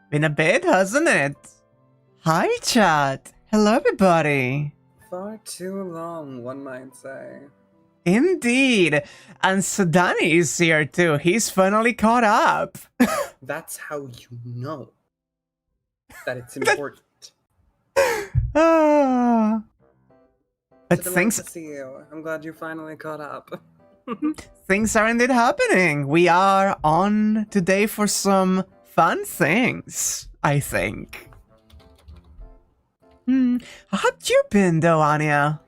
Been a bit, hasn't it? Hi, chat. Hello, everybody. Far too long, one might say. Indeed. And Sudani is here too. He's finally caught up. That's how you know that it's important. Ah. But It's a delight things, to see you. I'm glad you finally caught up. things are indeed happening. We are on today for some fun things, I think. How have you been, though, Anya?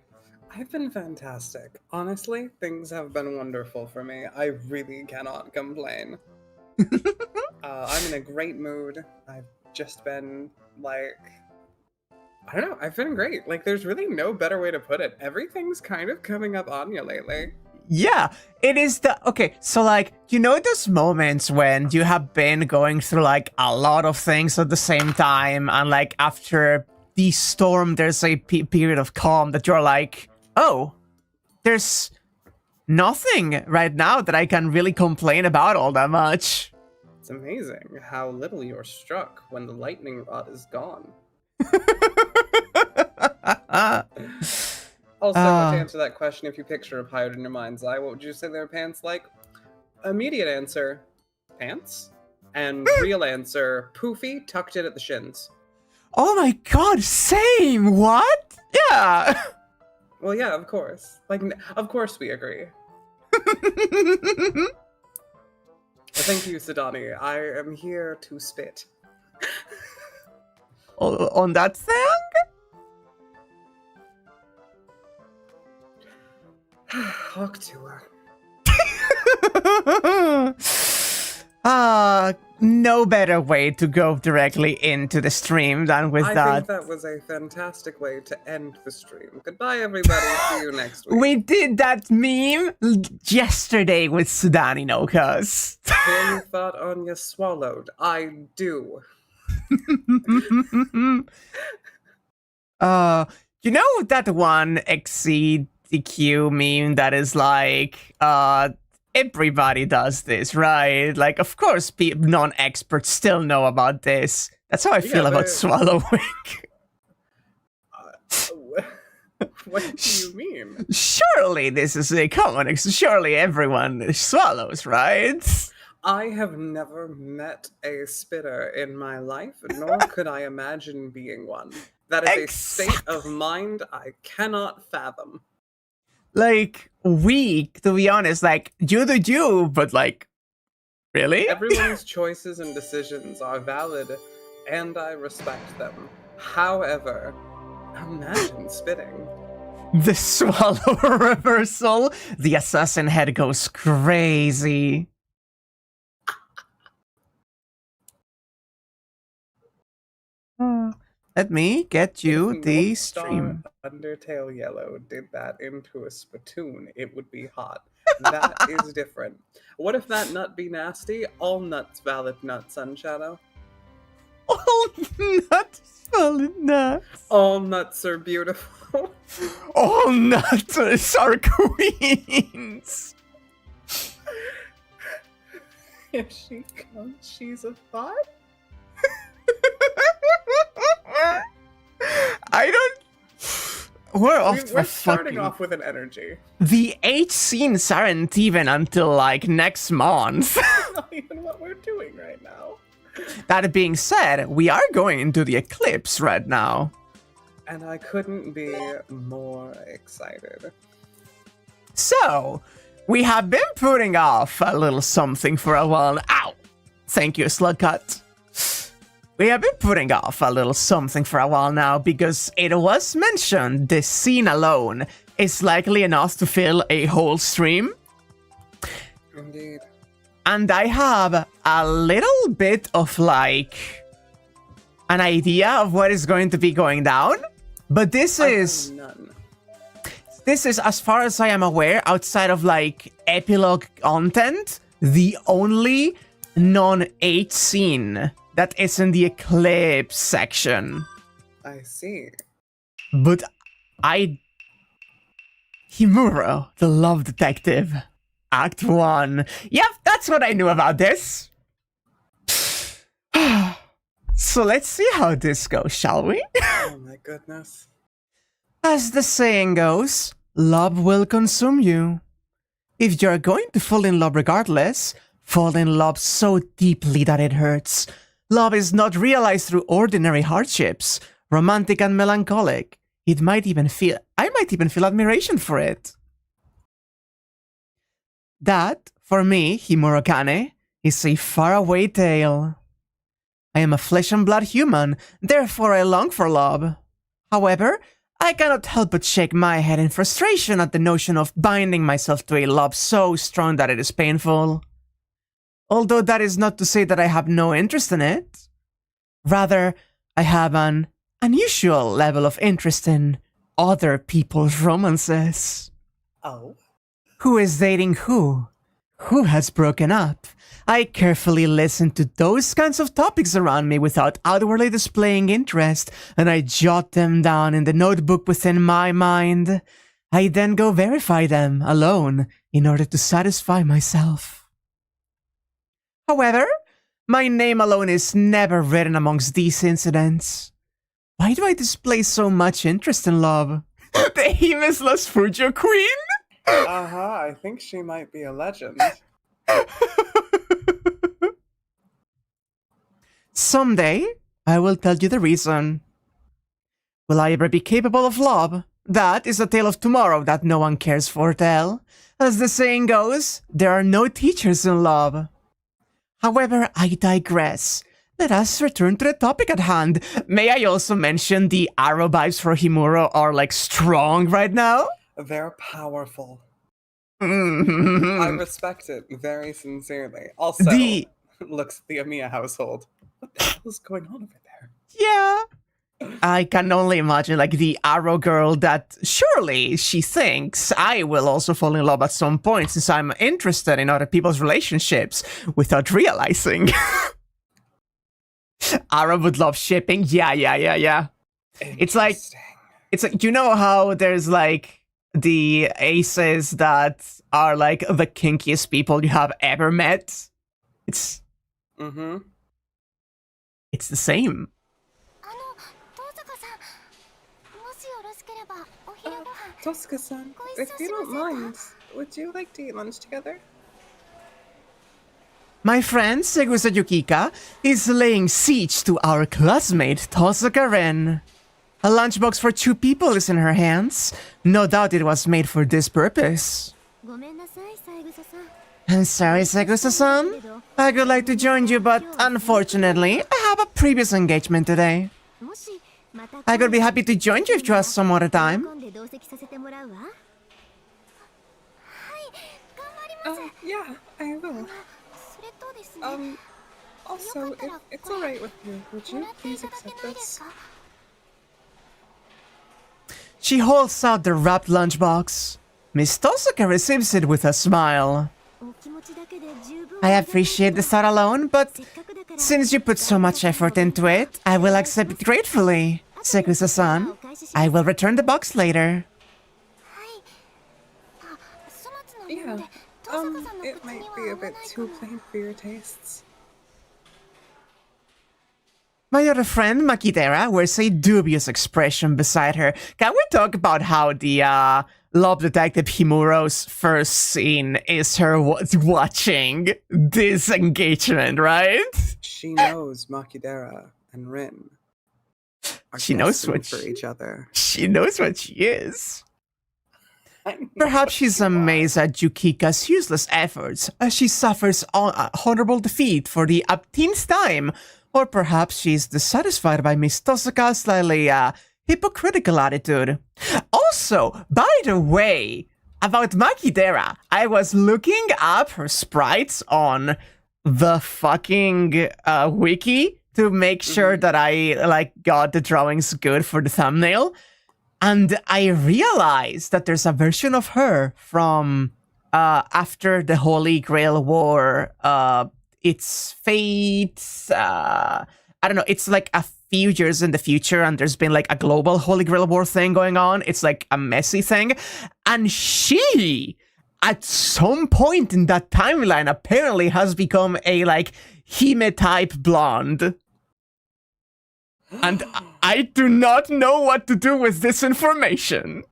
I've been fantastic. Honestly, things have been wonderful for me. I really cannot complain. I'm in a great mood. I've just been, like... I don't know, I've been great. Like, there's really no better way to put it. Everything's kind of coming up on you lately. Yeah, it is the... Okay, so, like, you know those moments when you have been going through, like, a lot of things at the same time, and, like, after the storm, there's a period of calm that you're like, oh, there's nothing right now that I can really complain about all that much. It's amazing how little you're struck when the lightning rod is gone. Also, to answer that question, if you picture a pirate in your mind's eye, what would you say their pants like? Immediate answer, pants. And real answer, poofy, tucked in at the shins. Oh my god, same! What? Yeah! Well, yeah, of course. Like, of course we agree. Thank you, Sidani. I am here to spit. On that thing? Talk to her. no better way to go directly into the stream than with I that. think that was a fantastic way to end the stream. Goodbye, everybody. See you next week. We did that meme yesterday with Sudani no cuz. Here you thought Anya swallowed. I do. You know that one XCDQ meme that is like, everybody does this, right? Like, of course, non-experts still know about this. That's how I feel about swallowing. What do you mean? Surely this is a common. Surely everyone swallows, right? I have never met a spitter in my life, nor could I imagine being one. That is a state of mind I cannot fathom. Like, weak, to be honest. Like, you do you, but like, really? Everyone's choices and decisions are valid, and I respect them. However, imagine spitting. The swallow reversal. The assassin head goes crazy. Let me get you the stream. Undertale Yellow did that into a spittoon, it would be hot. That is different. What if that nut be nasty? All nuts valid nuts, Sunshadow. All nuts valid nuts. All nuts are beautiful. All nuts are queens. If she comes, she's a thought? I don't. We're starting off with an energy. The 8 scenes aren't even until like next month. That's not even what we're doing right now. That being said, we are going into the eclipse right now. And I couldn't be more excited. So, we have been putting off a little something for a while. Ow! Thank you, Slugcut. We have been putting off a little something for a while now because it was mentioned this scene alone is likely enough to fill a whole stream. Indeed. And I have a little bit of like an idea of what is going to be going down. But this is none. This is, as far as I am aware, outside of like epilogue content, the only non-8 scene that is in the eclipse section. I see. But Himuro, the love detective, Act 1. Yep, that's what I knew about this. So let's see how this goes, shall we? Oh my goodness. As the saying goes, love will consume you. If you're going to fall in love regardless, fall in love so deeply that it hurts. Love is not realized through ordinary hardships, romantic and melancholic. I might even feel admiration for it. That, for me, Himuro Kane, is a faraway tale. I am a flesh and blood human, therefore I long for love. However, I cannot help but shake my head in frustration at the notion of binding myself to a love so strong that it is painful. Although that is not to say that I have no interest in it. Rather, I have an unusual level of interest in other people's romances. Oh? Who is dating who? Who has broken up? I carefully listen to those kinds of topics around me without outwardly displaying interest, and I jot them down in the notebook within my mind. I then go verify them alone in order to satisfy myself. However, my name alone is never written amongst these incidents. Why do I display so much interest in love? The Himesless Fujo Queen? I think she might be a legend. Someday, I will tell you the reason. Will I ever be capable of love? That is a tale of tomorrow that no one cares for tell. As the saying goes, there are no teachers in love. However, I digress. Let us return to the topic at hand. May I also mention the arrow vibes for Himuro are like strong right now? They're powerful. I respect it very sincerely. Also, looks at the Amiya household. What the hell is going on over there? Yeah. I can only imagine, like, the arrow girl that surely she thinks I will also fall in love at some point since I'm interested in other people's relationships without realizing. Arrow would love shipping. Yeah. It's like, you know how there's, like, the aces that are, like, the kinkiest people you have ever met? It's... Mm-hmm. It's the same. Tosca-san, if you don't mind, would you like to eat lunch together? My friend Segusa Yukika is laying siege to our classmate Tosaka-ren. A lunchbox for 2 people is in her hands. No doubt it was made for this purpose. I'm sorry, Segusa-san. I would like to join you, but unfortunately, I have a previous engagement today. I could be happy to join you if you ask some other time. Yeah, I will. Also, if it's alright with you, would you please accept this? She holds out the wrapped lunchbox. Miss Tosaka receives it with a smile. I appreciate the thought alone, but since you put so much effort into it, I will accept it gratefully. Segusa-san, I will return the box later. Yeah, it might be a bit too plain for your tastes. My other friend, Makidera, wears a dubious expression beside her. Can we talk about how the Love Detective Himuro's first scene is her watching this engagement, right? She knows Makidera and Rin are she knows what for each other. She knows what she is. Perhaps she's amazed at Yukika's useless efforts as she suffers honorable defeat for the upteenth time. Or perhaps she's dissatisfied by Miss Tosaka's slightly hypocritical attitude. Also, by the way, about Makidera, I was looking up her sprites on the fucking wiki to make sure that I got the drawings good for the thumbnail. And I realized that there's a version of her from after the Holy Grail War. It's fate. I don't know. It's like a few years in the future, and there's been like a global Holy Grail War thing going on. It's like a messy thing. And she, at some point in that timeline, apparently has become a like Hime type blonde. And I do not know what to do with this information.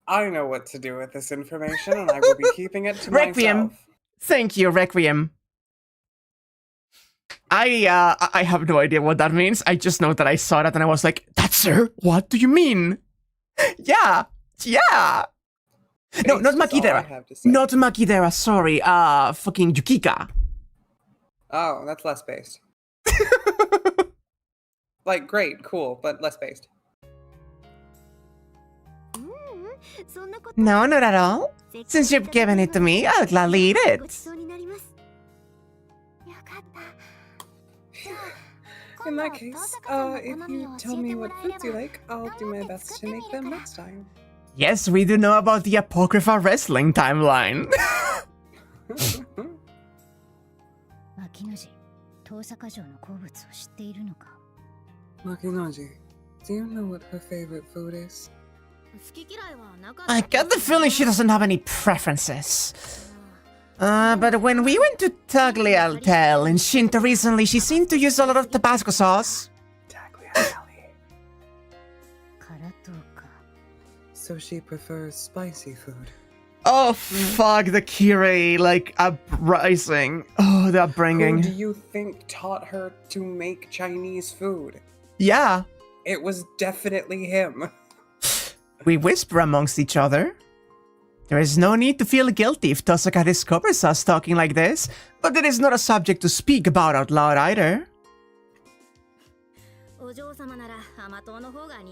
I know what to do with this information, and I will be keeping it to Requiem. myself. Thank you, Requiem. I have no idea what that means. I just know that I saw that and I was like, that's her? What do you mean? Yeah. No, not Makidera. Not Makidera, sorry. Fucking Yukika. Oh, that's less based. Like, great, cool, but less based. No, not at all. Since you've given it to me, I'll gladly eat it. In that case, if you tell me what foods you like, I'll do my best to make them next time. Yes, we do know about the Apocrypha wrestling timeline. Makinoji, do you know what her favorite food is? I get the feeling she doesn't have any preferences. But when we went to Tagliatelle in Shinto recently, she seemed to use a lot of Tabasco sauce. Tagliatelle. So she prefers spicy food. Oh, fuck, the Kirei, like, uprising. Oh, the upbringing. Who do you think taught her to make Chinese food? Yeah. It was definitely him. We whisper amongst each other. There is no need to feel guilty if Tosaka discovers us talking like this, but it is not a subject to speak about out loud either.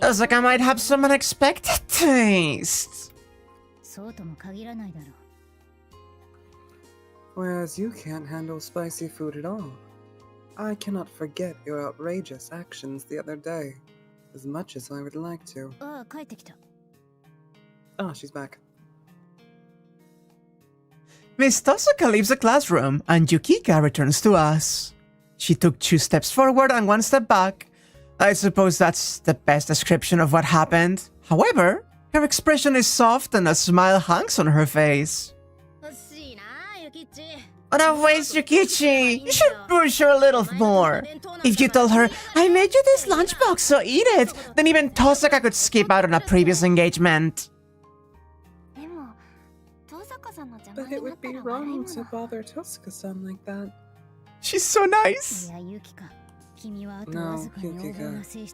Tosaka might have some unexpected taste. Whereas you can't handle spicy food at all. I cannot forget your outrageous actions the other day, as much as I would like to. Ah, she's back. Miss Tosuka leaves the classroom, and Yukika returns to us. She took 2 steps forward and 1 step back. I suppose that's the best description of what happened. However, her expression is soft and a smile hangs on her face. What a waste, Yukichi! You should push her a little more. If you told her, I made you this lunchbox, so eat it, then even Tosuka could skip out on a previous engagement. But it would be wrong to bother Tosuka-san like that. She's so nice. No, Yukika,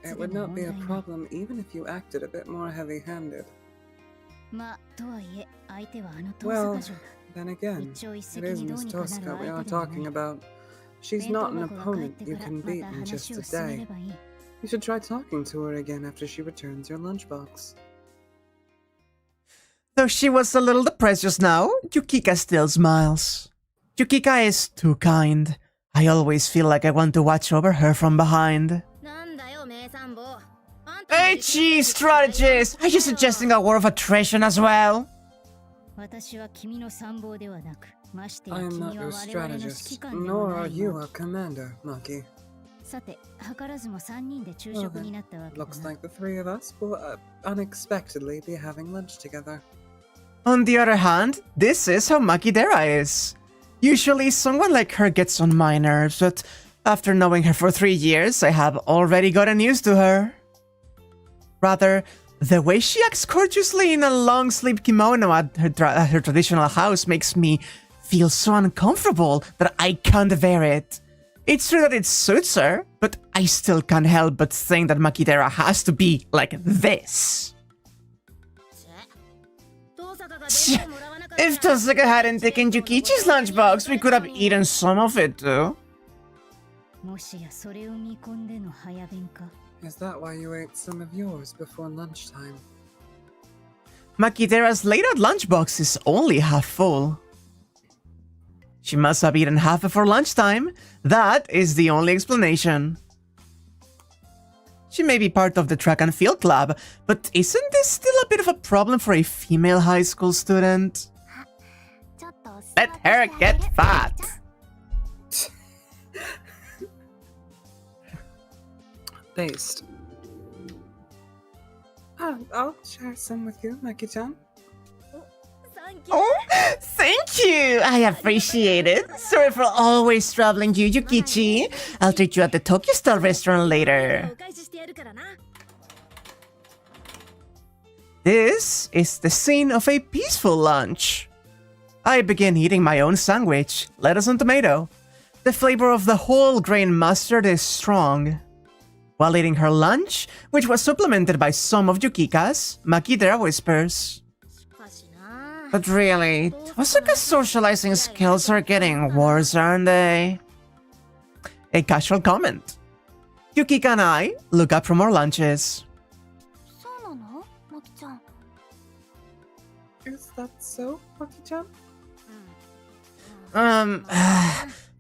it would not be a problem even if you acted a bit more heavy-handed. Well, then again, it is Miss Tosuka we are talking about. She's not an opponent you can beat in just a day. You should try talking to her again after she returns your lunchbox. Though she was a little depressed just now, Yukika still smiles. Yukika is too kind. I always feel like I want to watch over her from behind. Hey, geez, strategist! Are you suggesting a war of attrition as well? I am not your strategist, nor are you our commander, Maki. Well then, looks like the 3 of us will unexpectedly be having lunch together. On the other hand, this is how Makidera is. Usually someone like her gets on my nerves, but after knowing her for 3 years, I have already gotten used to her. Rather, the way she acts courteously in a long-sleeve kimono at her traditional house makes me feel so uncomfortable that I can't bear it. It's true that it suits her, but I still can't help but think that Makidera has to be like this. If Tosuka hadn't taken Yukichi's lunchbox, we could have eaten some of it too. Is that why you ate some of yours before lunchtime? Makidera's late-out lunchbox is only half full. She must have eaten half before lunchtime. That is the only explanation. She may be part of the track and field club, but isn't this still a bit of a problem for a female high school student? Let her get fat! Based. I'll share some with you, Maki-chan. Oh, thank you! I appreciate it. Sorry for always troubling you, Yukichi. I'll treat you at the Tokyo Style restaurant later. This is the scene of a peaceful lunch. I begin eating my own sandwich, lettuce and tomato. The flavor of the whole grain mustard is strong. While eating her lunch, which was supplemented by some of Yukika's, Makidera whispers, "But really, Tosuka's socializing skills are getting worse, aren't they?" A casual comment. Yukika and I look up from our lunches. Is that so, Maki-chan?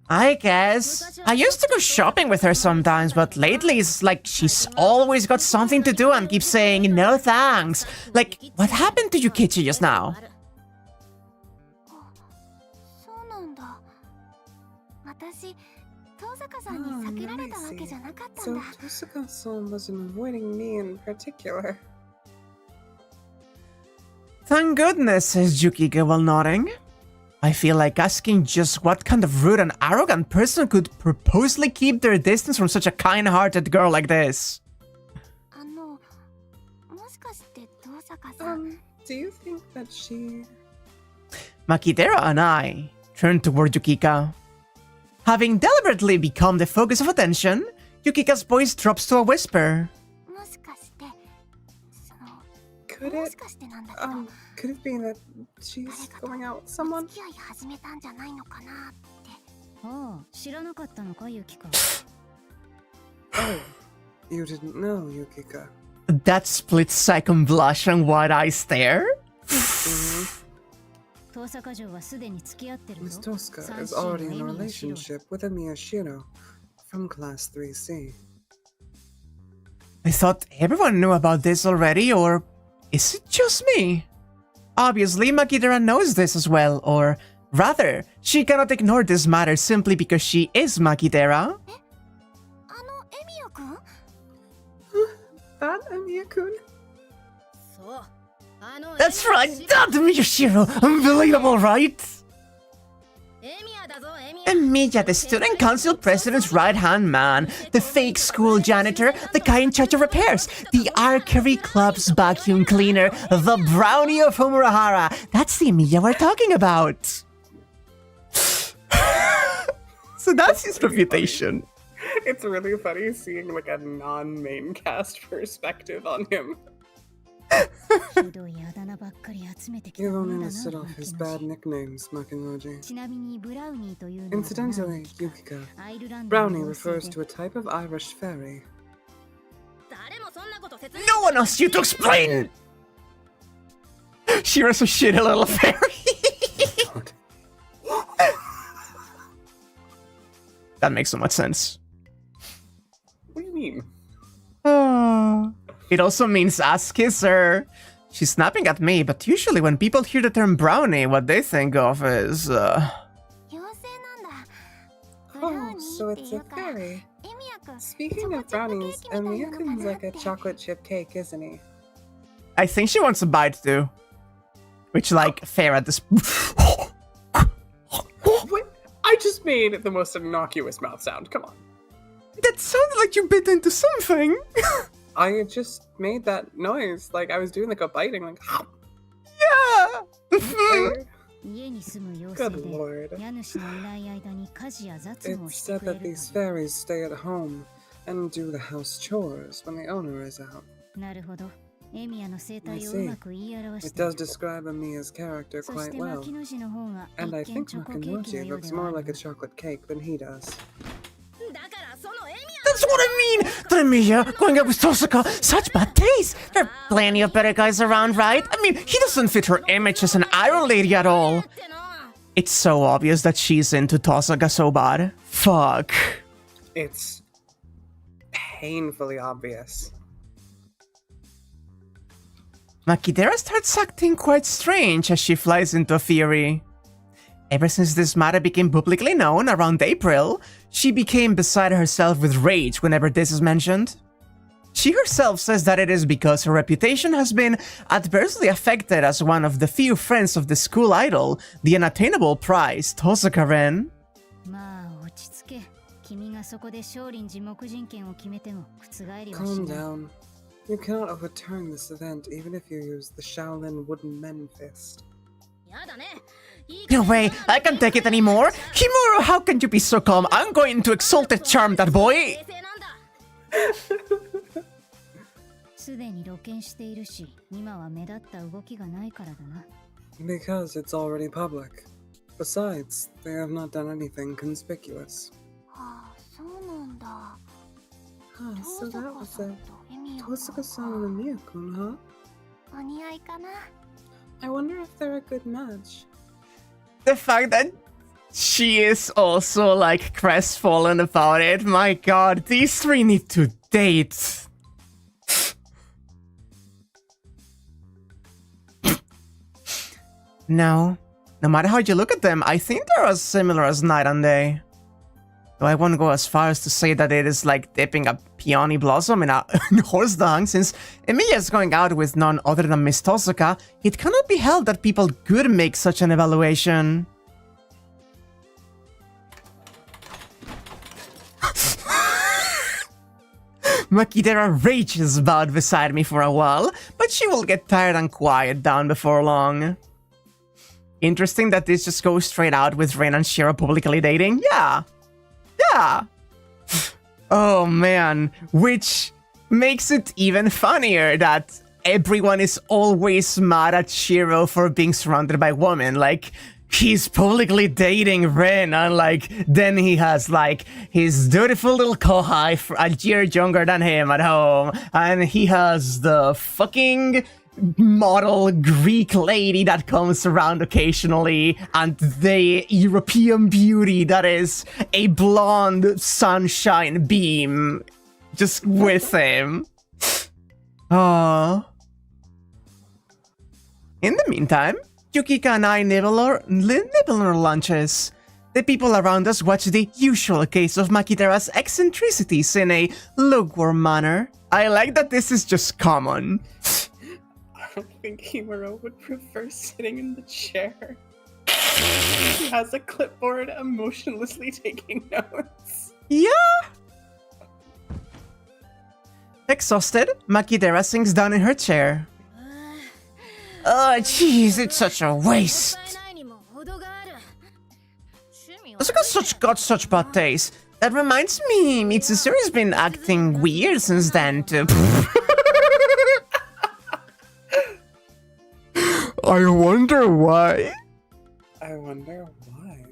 I guess. I used to go shopping with her sometimes, but lately it's like she's always got something to do and keeps saying no thanks. Like, what happened to Yukichi just now? So Tosuka-san wasn't avoiding me in particular. Thank goodness, says Yukika while nodding. I feel like asking just what kind of rude and arrogant person could purposely keep their distance from such a kind-hearted girl like this. Do you think that she... Makidera and I turn toward Yukika. Having deliberately become the focus of attention, Yukika's voice drops to a whisper. Could it be that she's going out with someone? Oh, you didn't know, Yukika. That split-second blush and wide-eye stare? Miss Tosuka is already in a relationship with a Miyashiro. From Class 3C. I thought everyone knew about this already, or is it just me? Obviously, Makidera knows this as well, or rather, she cannot ignore this matter simply because she is Makidera. That Emiya-kun? That's right, that Miyashiro! Unbelievable, right? Emiya, the student council president's right-hand man, the fake school janitor, the guy in charge of repairs, the archery club's vacuum cleaner, the brownie of Homurahara. That's the Emiya we're talking about. So that's his reputation. It's really funny seeing like a non-main cast perspective on him. You've only listed off his bad nicknames, Makinoji. Incidentally, Yukika, brownie refers to a type of Irish fairy. No one asked you to explain! Shira's a shitty little fairy. That makes so much sense. What do you mean? Oh. It also means ass kisser. She's snapping at me, but usually when people hear the term brownie, what they think of is, Oh, so it's a fairy. Speaking of brownies, Emiya-kun's like a chocolate chip cake, isn't he? I think she wants a bite too. Which, like, fair at this... Wait, I just made the most innocuous mouth sound, come on. That sounded like you bit into something. I just made that noise, like I was doing like a biting, like... Yeah! Good lord. It's said that these fairies stay at home and do the house chores when the owner is out. I see. It does describe Emiya's character quite well. And I think Makinoji looks more like a chocolate cake than he does. That's what I mean! Emiya going out with Tosaka, such bad taste! There are plenty of better guys around, right? I mean, he doesn't fit her image as an iron lady at all. It's so obvious that she's into Tosaka so bad. Fuck. It's painfully obvious. Makidera starts acting quite strange as she flies into a fury. Ever since this matter became publicly known around April, she became beside herself with rage whenever this is mentioned. She herself says that it is because her reputation has been adversely affected as one of the few friends of the school idol, the unattainable prize, Tosaka-ren. Calm down. You cannot overturn this event even if you use the Shaolin Wooden Men Fist. No way, I can't take it anymore. Himuro, how can you be so calm? I'm going to exalted charm that boy. Because it's already public. Besides, they have not done anything conspicuous. So that was it. Tosaka-san and Emiya-kun, huh? I wonder if they're a good match. The fact that she is also, like, crestfallen about it. My god, these three need to date. No matter how you look at them, I think they're as similar as night and day. Though I won't go as far as to say that it is like dipping a peony blossom in a horse dung, since Emiya is going out with none other than Miss Tosaka. It cannot be held that people could make such an evaluation. Makidera rages about beside me for a while, but she will get tired and quiet down before long. Interesting that this just goes straight out with Rin and Shiro publicly dating? Yeah. Oh man, which makes it even funnier that everyone is always mad at Shiro for being surrounded by women. Like, he's publicly dating Rin, and like, then he has like his dutiful little kohai a year younger than him at home, and he has the fucking model Greek lady that comes around occasionally, and the European beauty that is a blonde sunshine beam just with him. Aww. In the meantime, Yukika and I nibble our lunches. The people around us watch the usual case of Makidera's eccentricities in a lukewarm manner. I like that this is just common. I don't think Himuro would prefer sitting in the chair. He has a clipboard emotionlessly taking notes. Yeah. Exhausted, Makidera sinks down in her chair. Oh, jeez, it's such a waste. Asuka got such bad taste. That reminds me, Mitsuzuri's been acting weird since then, too. I wonder why. I wonder why.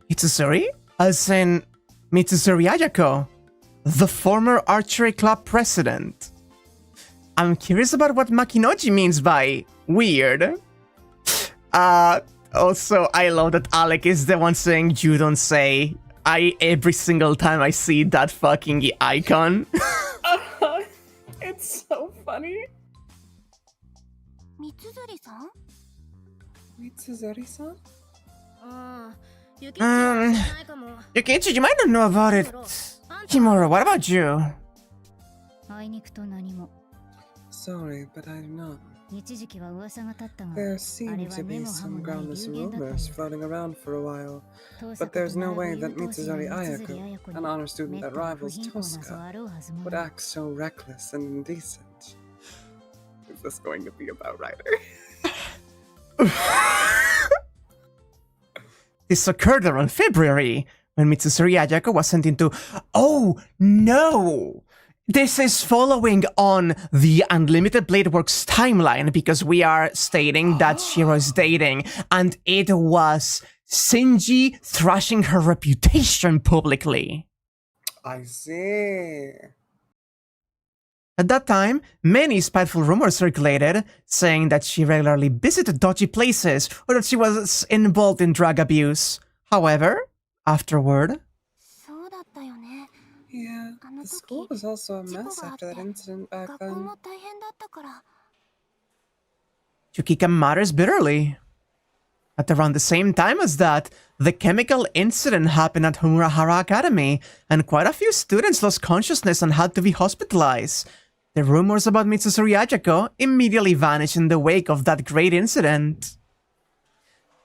Mitsuzuri? As in Mitsuzuri Ayako, the former archery club president. I'm curious about what Makinoji means by weird. Also, I love that Alec is the one saying you don't say. Every single time I see that fucking icon. It's so funny. Mitsuzuri-san? Mitsuzuri-san? Yukiichi, you might not know about it. Kimura, what about you? Sorry, but I do not. There seem to be some groundless rumors floating around for a while, but there's no way that Mitsuzuri Ayako, an honor student that rivals Tosca, would act so reckless and indecent. Is this going to be about Ryder? This occurred around February, when Mitsuzuri Ayako was sent into... Oh, no! This is following on the Unlimited Blade Works timeline, because we are stating that Shiro is dating, and it was Shinji thrashing her reputation publicly. I see. At that time, many spiteful rumors circulated, saying that she regularly visited dodgy places, or that she was involved in drug abuse. However, afterward... Yeah, the school was also a mess after that incident back then. Yukika mutters bitterly. At around the same time as that, the chemical incident happened at Homurahara Academy, and quite a few students lost consciousness and had to be hospitalized. The rumors about Mitsuzuri Ayako immediately vanished in the wake of that great incident.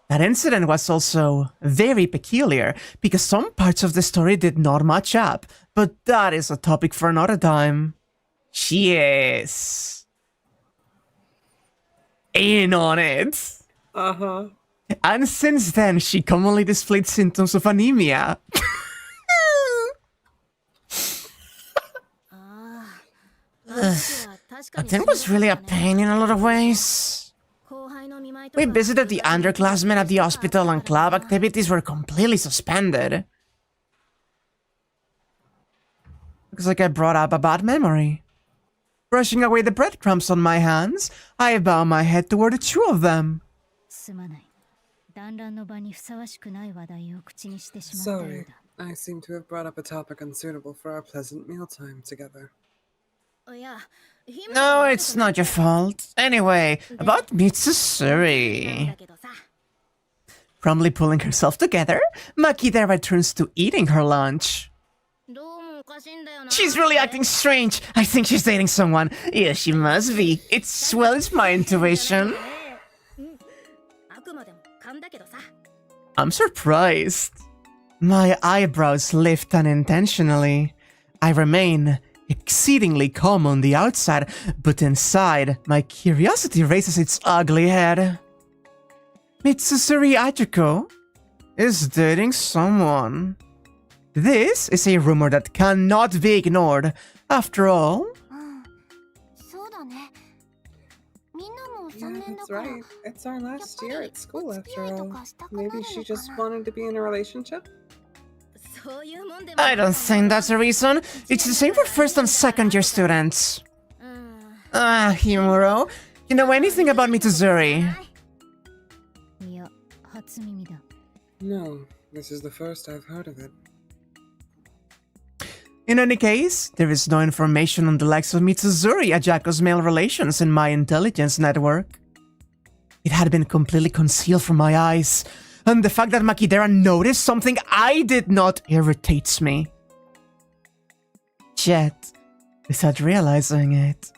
That incident was also very peculiar, because some parts of the story did not match up, but that is a topic for another time. She is... in on it. Uh-huh. And since then, she commonly displayed symptoms of anemia. That thing was really a pain in a lot of ways. We visited the underclassmen at the hospital and club activities were completely suspended. Looks like I brought up a bad memory. Brushing away the breadcrumbs on my hands, I bow my head toward the two of them. Sorry, I seem to have brought up a topic unsuitable for our pleasant mealtime together. No, it's not your fault. Anyway, about Mitsuzuri. Promptly pulling herself together, Makidera returns to eating her lunch. She's really acting strange. I think she's dating someone. Yeah, she must be. It's my intuition. I'm surprised. My eyebrows lift unintentionally. I remain exceedingly calm on the outside, but inside, my curiosity raises its ugly head. Mitsuzuri Ayako is dating someone. This is a rumor that cannot be ignored. After all... Yeah, that's right. It's our last year at school after all. Maybe she just wanted to be in a relationship? I don't think that's a reason. It's the same for first and second year students. Ah, Himuro. You know anything about Mitsuzuri? No, this is the first I've heard of it. In any case, there is no information on the likes of Mitsuzuri Ajako's male relations in my intelligence network. It had been completely concealed from my eyes, and the fact that Makidera noticed something I did not irritates me. Yet, without realizing it,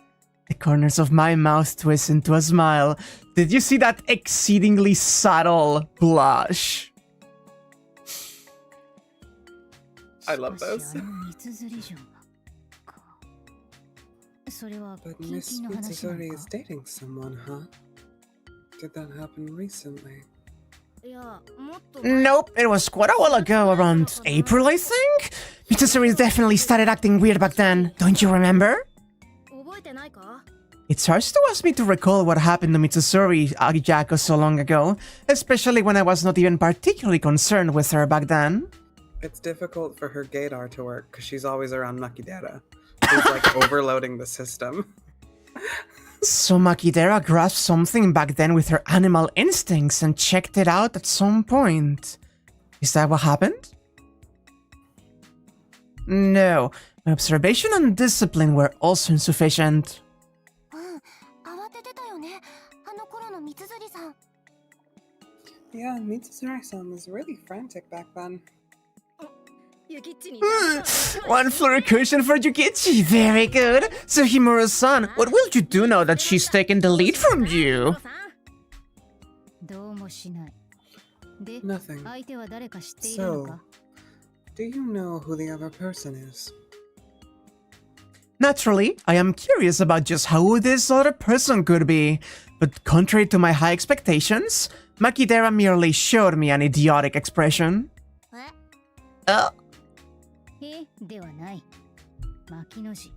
the corners of my mouth twist into a smile. Did you see that exceedingly subtle blush? I love those. But Miss Mitsuzuri is dating someone, huh? Did that happen recently? Nope, it was quite a while ago, around April, I think? Mitsuzuri definitely started acting weird back then, don't you remember? It's hard to ask me to recall what happened to Mitsuzuri Ajako so long ago, especially when I was not even particularly concerned with her back then. It's difficult for her gaydar to work because she's always around Makidera. She's like overloading the system. So Makidera grasped something back then with her animal instincts and checked it out at some point. Is that what happened? No, my observation and discipline were also insufficient. Yeah, Mitsuzuri-san was really frantic back then. One flirtation for Yukichi, very good. So Himuro-san, what will you do now that she's taken the lead from you? Nothing. So, do you know who the other person is? Naturally, I am curious about just who this other person could be, but contrary to my high expectations, Makidera merely showed me an idiotic expression. Not Makinoji.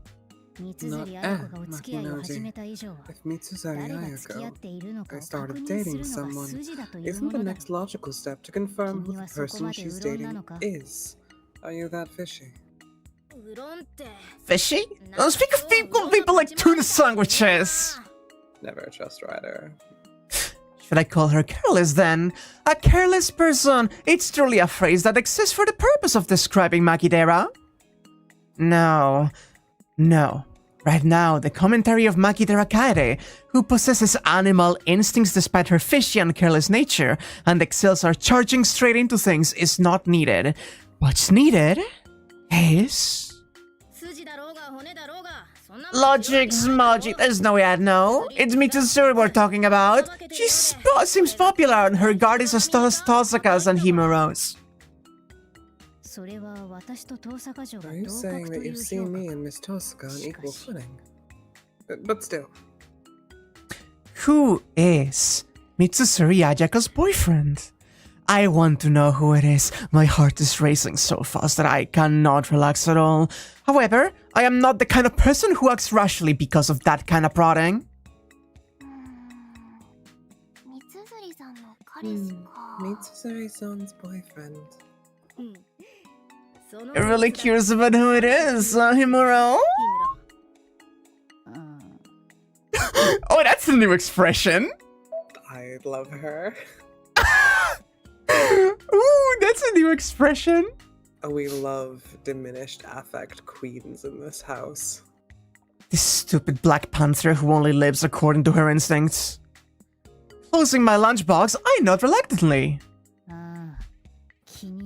If Mitsuzuri Ayako started dating someone, isn't the next logical step to confirm who the person she's dating is? Are you that fishy? Fishy? Don't speak of people like tuna sandwiches! Never a trust rider. Should I call her careless then? A careless person! It's truly a phrase that exists for the purpose of describing Makidera. No. Right now, the commentary of Makidera Kaede, who possesses animal instincts despite her fishy and careless nature, and excels at charging straight into things, is not needed. What's needed is... Logic's magic. There's no way I'd know. It's Mitsuzuri we're talking about. She seems popular and her guard is as tall as Tosaka's and Himuro's. Are you saying that you see me and Miss Tosaka on equal footing? But still. Who is Mitsuzuri Ajako's boyfriend? I want to know who it is. My heart is racing so fast that I cannot relax at all. However, I am not the kind of person who acts rashly because of that kind of prodding. Mitsuzuri-san's boyfriend. You're really curious about who it is, Himuro? Oh, that's a new expression. I love her. Ooh, that's a new expression. We love diminished affect queens in this house. This stupid Black Panther who only lives according to her instincts. Closing my lunchbox, I nod reluctantly.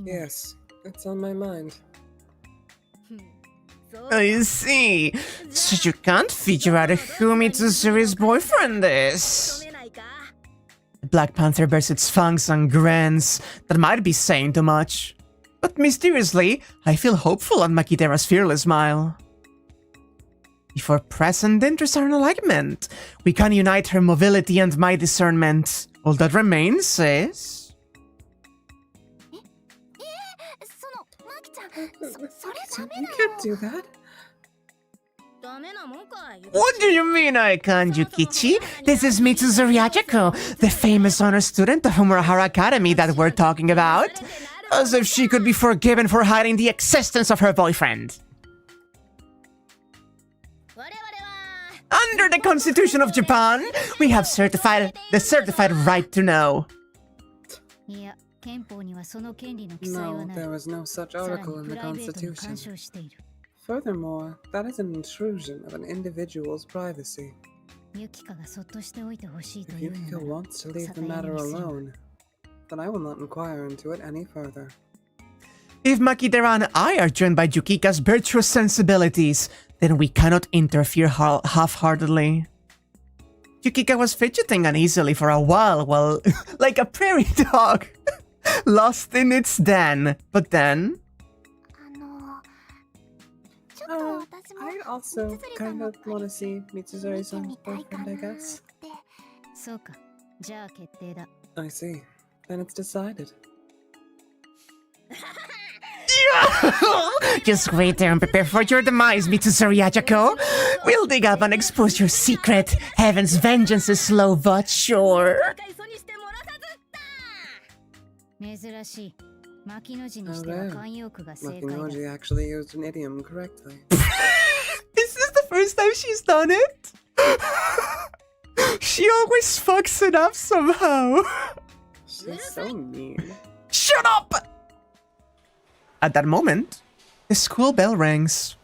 Yes, it's on my mind. I see. So you can't figure out who Mitsuzuri's boyfriend is. The Black Panther bears its fangs and grins. That might be saying too much. But mysteriously, I feel hopeful on Makidera's fearless smile. If our present interests are in alignment, we can unite her mobility and my discernment. All that remains is... You can't do that. What do you mean I can't, Yukichi? This is Mitsuzuri Ajako, the famous honor student of Umurahara Academy that we're talking about. As if she could be forgiven for hiding the existence of her boyfriend. Under the Constitution of Japan, we have the certified right to know. No, there was no such article in the Constitution. Furthermore, that is an intrusion of an individual's privacy. If Yukiko wants to leave the matter alone, then I will not inquire into it any further. If Makidera and I are joined by Yukika's virtuous sensibilities, then we cannot interfere half-heartedly. Yukika was fidgeting uneasily for a while, like a prairie dog, lost in its den. But then... I also kind of want to see Mitsuzuri-san's boyfriend, I guess. I see. Then it's decided. Just wait there and prepare for your demise, Mitsuzuri Ajako. We'll dig up and expose your secret. Heaven's vengeance is slow but sure. Makinoji actually used an idiom correctly. Is this the first time she's done it? She always fucks it up somehow. She's so mean. Shut up! At that moment, the school bell rings.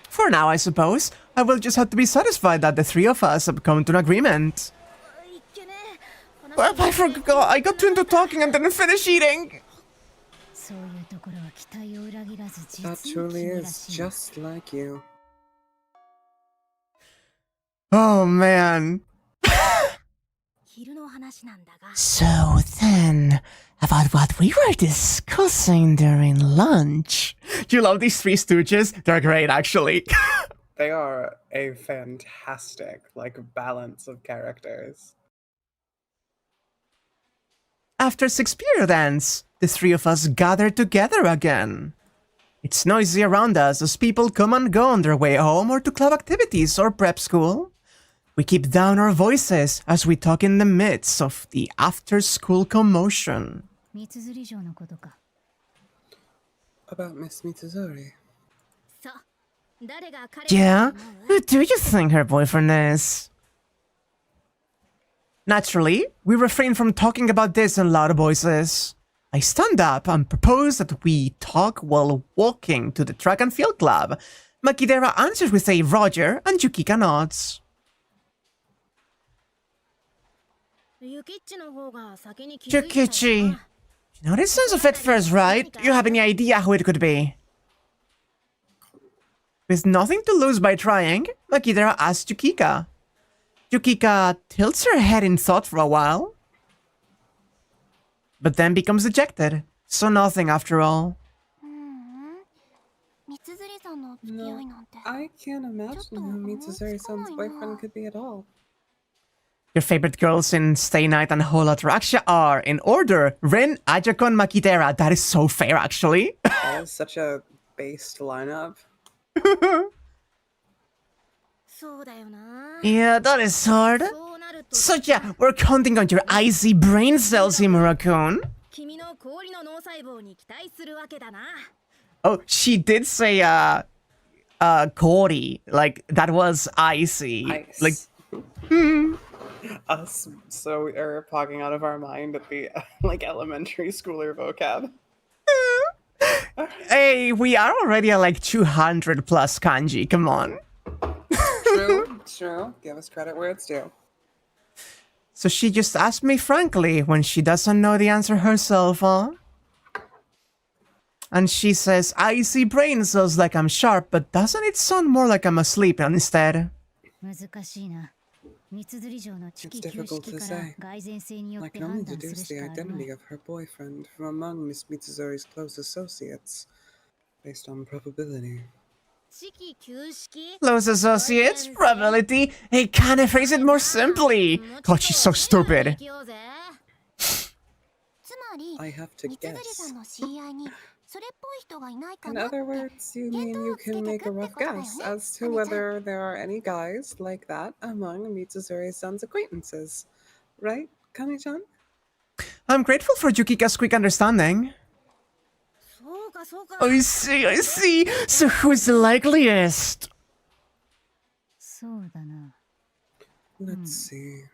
For now, I suppose, I will just have to be satisfied that the three of us have come to an agreement. I forgot, I got too into talking and didn't finish eating. That truly is just like you. Oh man. So then, about what we were discussing during lunch. You love these Three Stooges? They're great, actually. They are a fantastic, balance of characters. After 6 period ends, the three of us gather together again. It's noisy around us as people come and go on their way home or to club activities or prep school. We keep down our voices as we talk in the midst of the after-school commotion. About Miss Mitsuzuri. Yeah? Who do you think her boyfriend is? Naturally, we refrain from talking about this in loud voices. I stand up and propose that we talk while walking to the track and field club. Makidera answers with a Roger and Yukika nods. Yukichi. You know, this sounds a fit first, right? You have any idea who it could be? With nothing to lose by trying, Makidera asks Yukika. Yukika tilts her head in thought for a while, but then becomes dejected. So nothing after all. No, I can't imagine who Mitsuzuri-san's boyfriend could be at all. Your favorite girls in Stay Night and whole Ataraxia are, in order, Rin, Ajako, and Makidera. That is so fair, actually. That is such a based lineup. Yeah, that is hard. So yeah, we're counting on your icy brain cells, Himura-kun. Oh, she did say, Cody. That was icy. Ice. Us so are talking out of our mind at the elementary schooler vocab. Hey, we are already at 200 plus kanji, come on. True. Give us credit where it's due. So she just asked me frankly when she doesn't know the answer herself, huh? And she says, I see brain cells like I'm sharp, but doesn't it sound more like I'm asleep instead? It's difficult to say. I can only deduce the identity of her boyfriend from among Miss Mitsuzuri's close associates, based on probability. Close associates? Probability? Hey, can't I phrase it more simply? God, she's so stupid. I have to guess. In other words, you mean you can make a rough guess as to whether there are any guys like that among Mitsuzuri-san's acquaintances. Right, Kane-chan? I'm grateful for Yukika's quick understanding. I see. So who's the likeliest? Let's see.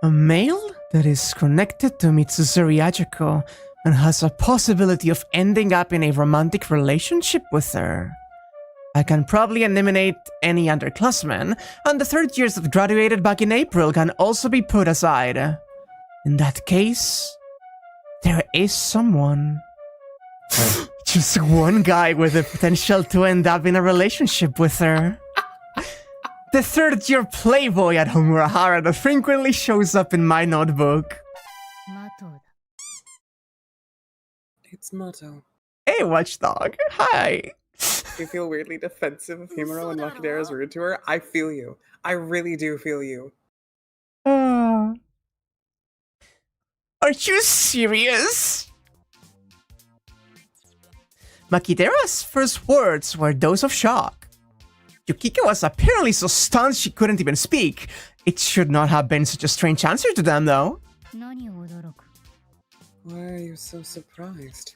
A male that is connected to Mitsuzuri Ajiko and has a possibility of ending up in a romantic relationship with her. I can probably eliminate any underclassmen, and the third years that graduated back in April can also be put aside. In that case, there is someone. Just one guy with the potential to end up in a relationship with her. The third-year playboy at Homurahara that frequently shows up in my notebook. It's Matou. Hey, Watchdog. Hi. You feel weirdly defensive of Himuro and Makidera's rude to her? I feel you. I really do feel you. Are you serious? Makidera's first words were those of shock. Yukiko was apparently so stunned she couldn't even speak. It should not have been such a strange answer to them, though. Why are you so surprised?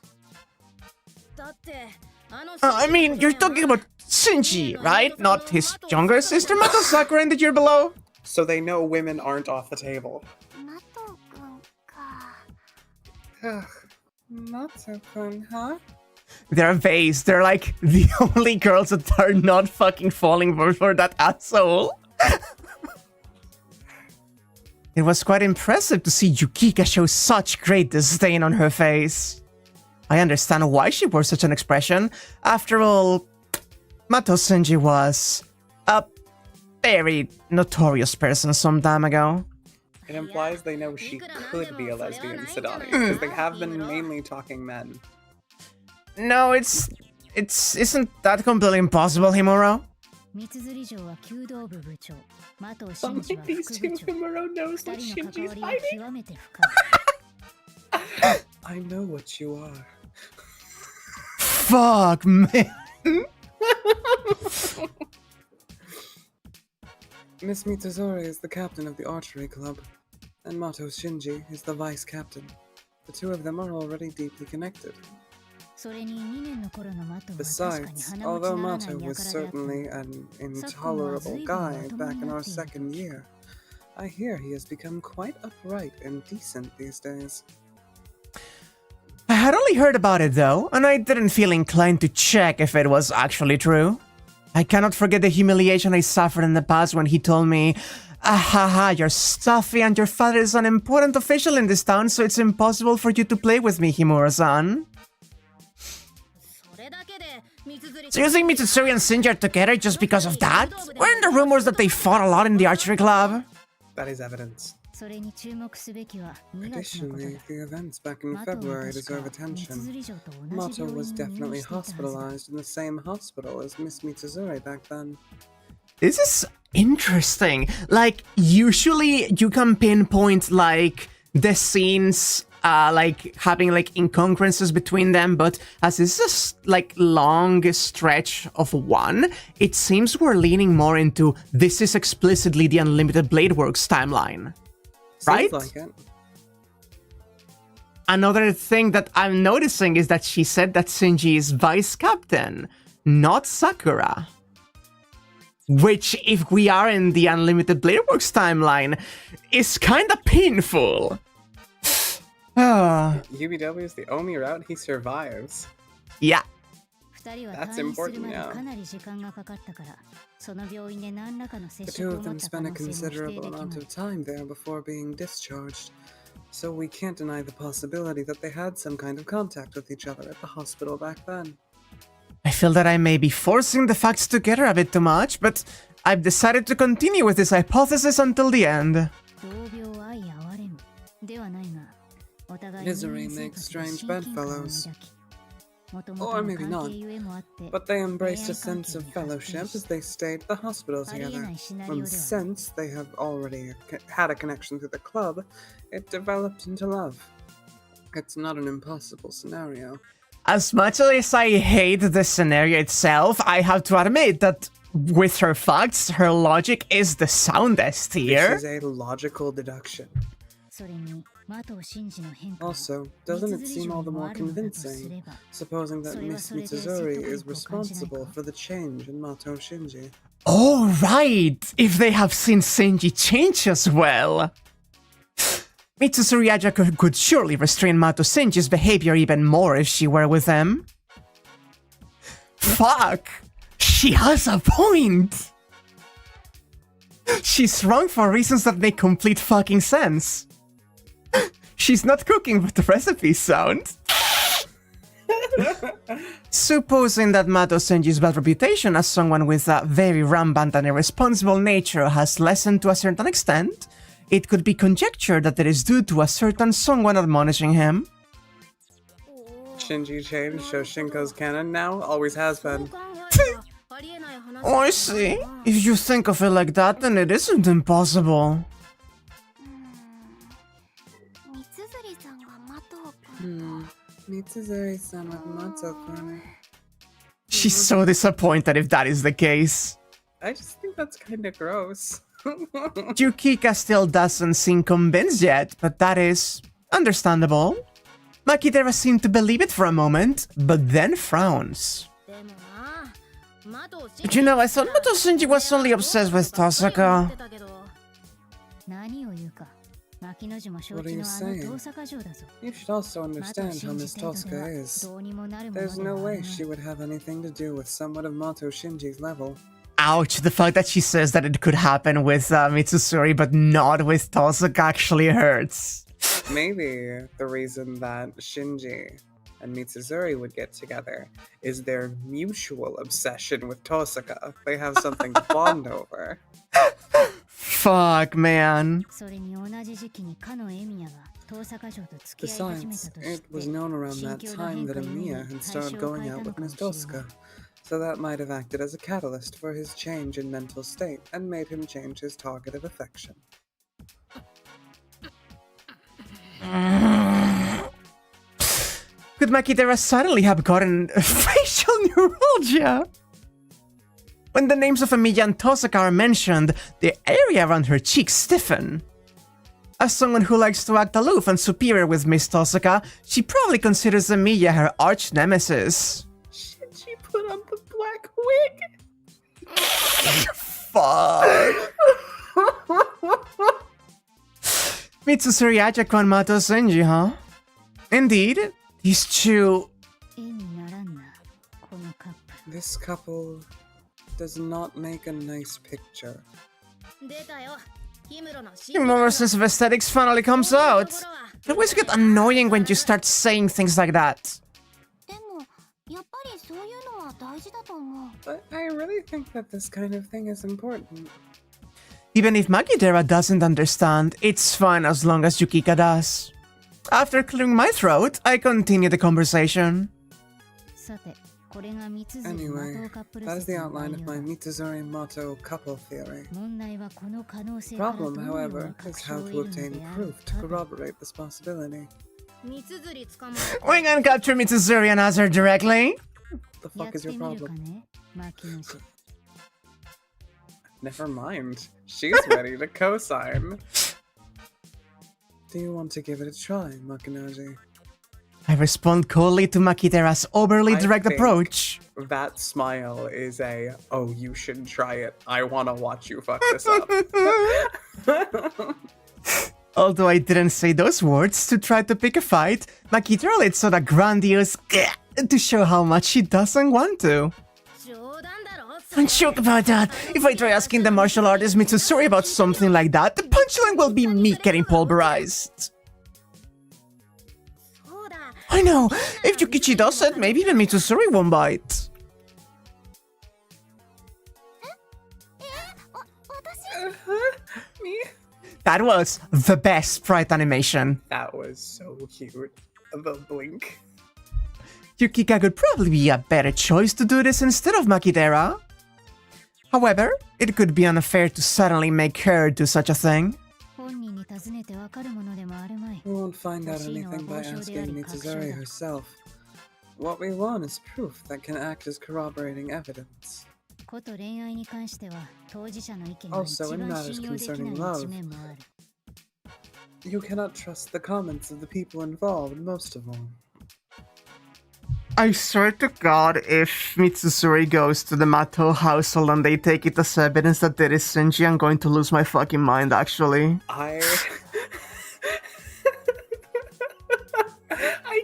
I mean, you're talking about Shinji, right? Not his younger sister Mato Sakura in the year below? So they know women aren't off the table. Matou-kun, huh? They're vase. They're like the only girls that are not fucking falling for that asshole. It was quite impressive to see Yukika show such great disdain on her face. I understand why she wore such an expression. After all, Mato Shinji was a very notorious person some time ago. It implies they know she could be a lesbian, Sadani, because they have been mainly talking men. No, isn't that completely impossible, Himuro? Something these two Himuro knows what Shinji's hiding. I know what you are. Fuck, man. Miss Mitsuzuri is the captain of the archery club, and Matou Shinji is the vice captain. The two of them are already deeply connected. Besides, although Matou was certainly an intolerable guy back in our second year, I hear he has become quite upright and decent these days. I had only heard about it though, and I didn't feel inclined to check if it was actually true. I cannot forget the humiliation I suffered in the past when he told me, "Ahaha, you're stuffy and your father is an important official in this town, so it's impossible for you to play with me, Himura-san." So you think Mitsuzuri and Shinji are together just because of that? Weren't there rumors that they fought a lot in the archery club? That is evidence. Additionally, the events back in February deserve attention. Matou was definitely hospitalized in the same hospital as Miss Mitsuzuri back then. This is interesting. Like, usually you can pinpoint, like, the scenes, like, having, like, incongruences between them, but as this is a, like, long stretch of one, it seems we're leaning more into this is explicitly the Unlimited Blade Works timeline. Right? Seems like it. Another thing that I'm noticing is that she said that Shinji is vice captain, not Sakura. Which, if we are in the Unlimited Blade Works timeline, is kinda painful. UBW is the only route he survives. Yeah. That's important now. The two of them spent a considerable amount of time there before being discharged, so we can't deny the possibility that they had some kind of contact with each other at the hospital back then. I feel that I may be forcing the facts together a bit too much, but I've decided to continue with this hypothesis until the end. Misery makes strange bedfellows. Or maybe not, but they embraced a sense of fellowship as they stayed at the hospital together. And since they have already had a connection through the club, it developed into love. It's not an impossible scenario. As much as I hate the scenario itself, I have to admit that with her facts, her logic is the soundest here. This is a logical deduction. Also, doesn't it seem all the more convincing, supposing that Miss Mitsuzuri is responsible for the change in Matou Shinji? Oh, right! If they have seen Shinji change as well! Mitsuzuri Aja could surely restrain Matou Shinji's behavior even more if she were with them. Fuck! She has a point! She's wrong for reasons that make complete fucking sense. She's not cooking with the recipes sound. Supposing that Matou Shinji's bad reputation as someone with a very rampant and irresponsible nature has lessened to a certain extent, it could be conjectured that it is due to a certain someone admonishing him. Shinji changed, so Shinko's canon now, always has been. Oh, I see. If you think of it like that, then it isn't impossible. Mitsuzuri-san with Matou-kun. She's so disappointed if that is the case. I just think that's kinda gross. Yukika still doesn't seem convinced yet, but that is understandable. Makidera seemed to believe it for a moment, but then frowns. You know, I thought Matou Shinji was only obsessed with Tosaka. What are you saying? You should also understand how Miss Tosaka is. There's no way she would have anything to do with someone of Matou Shinji's level. Ouch, the fact that she says that it could happen with Mitsuzuri but not with Tosaka actually hurts. Maybe the reason that Shinji and Mitsuzuri would get together is their mutual obsession with Tosaka. They have something to bond over. Fuck, man. Besides, it was known around that time that Emiya had started going out with Miss Tosaka, so that might have acted as a catalyst for his change in mental state and made him change his target of affection. Could Makidera suddenly have gotten facial neuralgia? When the names of Emiya and Tosaka are mentioned, the area around her cheeks stiffen. As someone who likes to act aloof and superior with Miss Tosaka, she probably considers Emiya her arch nemesis. Should she put on the black wig? Fuck. Mitsuzuri Ajaku and Matou Shinji, huh? Indeed, these two... This couple does not make a nice picture. Himura's sense of aesthetics finally comes out. It always get annoying when you start saying things like that. But I really think that this kind of thing is important. Even if Makidera doesn't understand, it's fine as long as Yukika does. After clearing my throat, I continue the conversation. Anyway, that is the outline of my Mitsuzuri-Matou couple theory. Problem, however, is how to obtain proof to corroborate this possibility. We can capture Mitsuzuri and ask her directly. The fuck is your problem? Never mind. She's ready to co-sign. Do you want to give it a try, Makinaji? I respond coldly to Makidera's overly direct think approach. That smile is a, oh, you should try it. I want to watch you fuck this up. Although I didn't say those words to try to pick a fight, Makidera lets out a grandiose to show how much she doesn't want to. Don't joke about that. If I try asking the martial artist Mitsuzuri about something like that, the punchline will be me getting pulverized. I know. If Yukichi does it, maybe even Mitsuzuri won't bite. Me? That was the best sprite animation. That was so cute. The blink. Yukika could probably be a better choice to do this instead of Makidera. However, it could be unfair to suddenly make her do such a thing. We won't find out anything by asking Mitsuzuri herself. What we want is proof that can act as corroborating evidence. Also, in matters concerning love, You cannot trust the comments of the people involved, most of all. I swear to God, if Mitsuzuri goes to the Matou household and they take it as evidence that there is Shinji, I'm going to lose my fucking mind, actually. I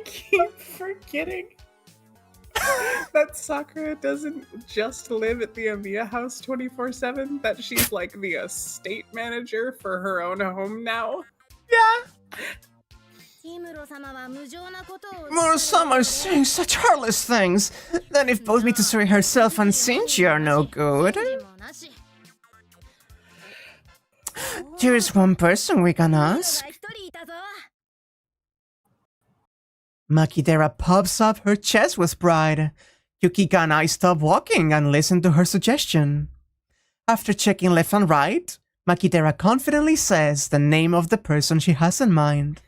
keep forgetting that Sakura doesn't just live at the Amiya house 24/7, that she's like the estate manager for her own home now. Yeah. Muro-sama is saying such heartless things. Then if both Mitsuzuri herself and Shinji are no good... There's one person we can ask. Makidera puffs up her chest with pride. Yukika and I stop walking and listen to her suggestion. After checking left and right, Makidera confidently says the name of the person she has in mind.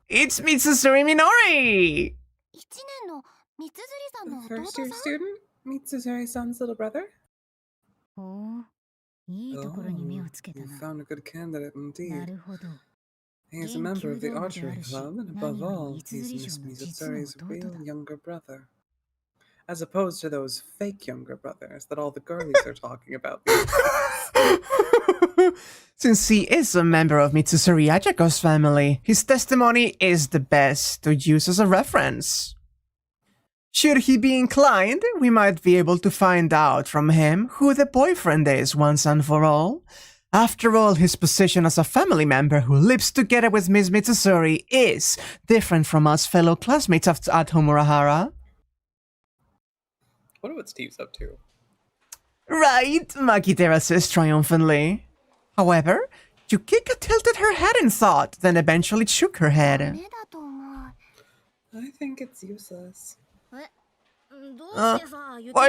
It's Mitsuzuri Minori! The first-year student? Mitsuzuri-san's little brother? Oh, you found a good candidate indeed. He is a member of the archery club, and above all, he's Miss Mitsuzuri's real younger brother. As opposed to those fake younger brothers that all the girlies are talking about these days. Since he is a member of Mitsuzuri Ajako's family, his testimony is the best to use as a reference. Should he be inclined, we might be able to find out from him who the boyfriend is once and for all. After all, his position as a family member who lives together with Miss Mitsuzuri is different from us fellow classmates at Homurahara. Wonder what Steve's up to. Right, Makidera says triumphantly. However, Yukika tilted her head in thought, then eventually shook her head. I think it's useless. Why,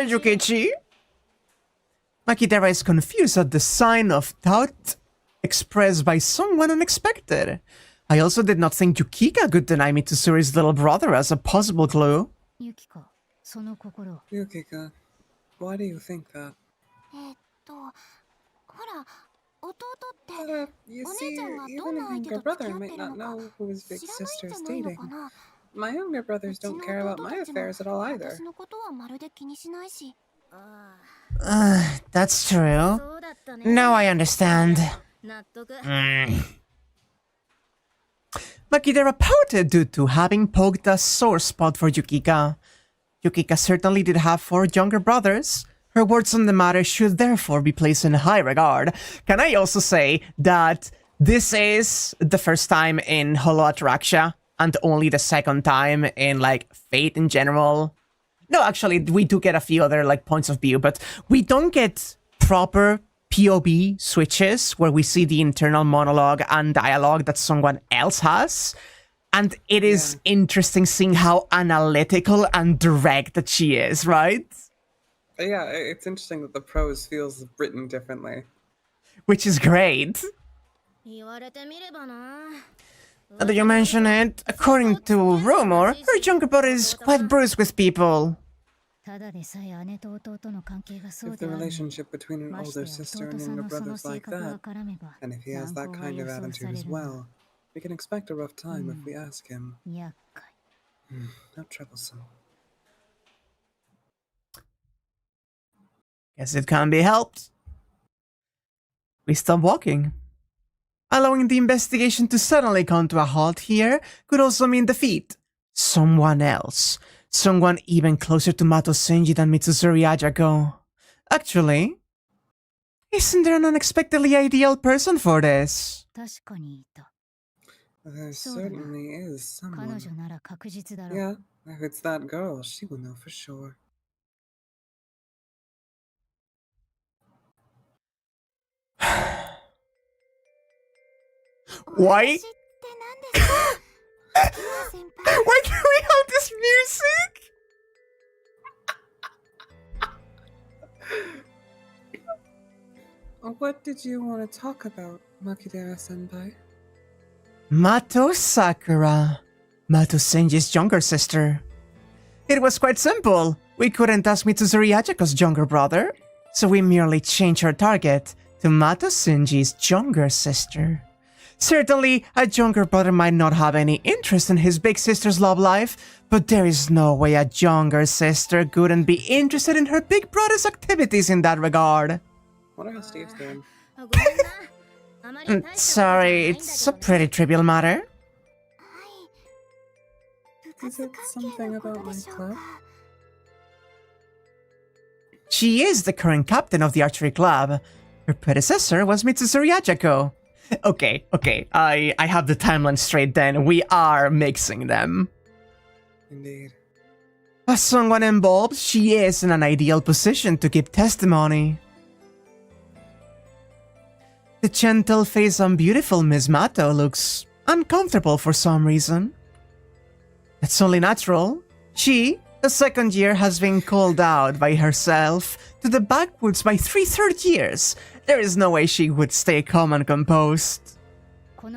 Yukichi? Makidera is confused at the sign of doubt expressed by someone unexpected. I also did not think Yukika could deny Mitsuzuri's little brother as a possible clue. Yukika, why do you think that? You see, even a younger brother might not know who his big sister is dating. My younger brothers don't care about my affairs at all either. That's true. Now I understand. Makidera pouted due to having poked a sore spot for Yukika. Yukika certainly did have 4 younger brothers. Her words on the matter should therefore be placed in high regard. Can I also say that this is the first time in Holo Ataraxia and only the second time in, like, Fate in general? No, actually, we do get a few other, like, points of view, but we don't get proper POV switches where we see the internal monologue and dialogue that someone else has. And it is interesting seeing how analytical and direct that she is, right? Yeah, it's interesting that the prose feels written differently. Which is great. Now that you mention it, according to rumor, her younger brother is quite bruised with people. If the relationship between an older sister and younger brother is like that, and if he has that kind of attitude as well, we can expect a rough time if we ask him. How troublesome. Guess it can't be helped. We stop walking. Allowing the investigation to suddenly come to a halt here could also mean defeat. Someone else. Someone even closer to Mato Senji than Mitsuzuri Ajako. Actually, isn't there an unexpectedly ideal person for this? There certainly is someone. Yeah, if it's that girl, she will know for sure. Why? Why do we have this music? What did you want to talk about, Makidera-senpai? Mato Sakura. Mato Senji's younger sister. It was quite simple. We couldn't ask Mitsuzuri Ajako's younger brother, so we merely changed our target, to Mato Shinji's younger sister. Certainly, a younger brother might not have any interest in his big sister's love life, but there is no way a younger sister couldn't be interested in her big brother's activities in that regard. Wonder how Steve's doing. Sorry, it's a pretty trivial matter. Is it something about my club? She is the current captain of the archery club. Her predecessor was Mitsuzuri Ajako. Okay, I have the timeline straight then. We are mixing them. Indeed. As someone involved, she is in an ideal position to give testimony. The gentle face and beautiful Miss Mato looks uncomfortable for some reason. That's only natural. She, the second year, has been called out by herself to the backwoods by 3 third years. There is no way she would stay calm and composed. I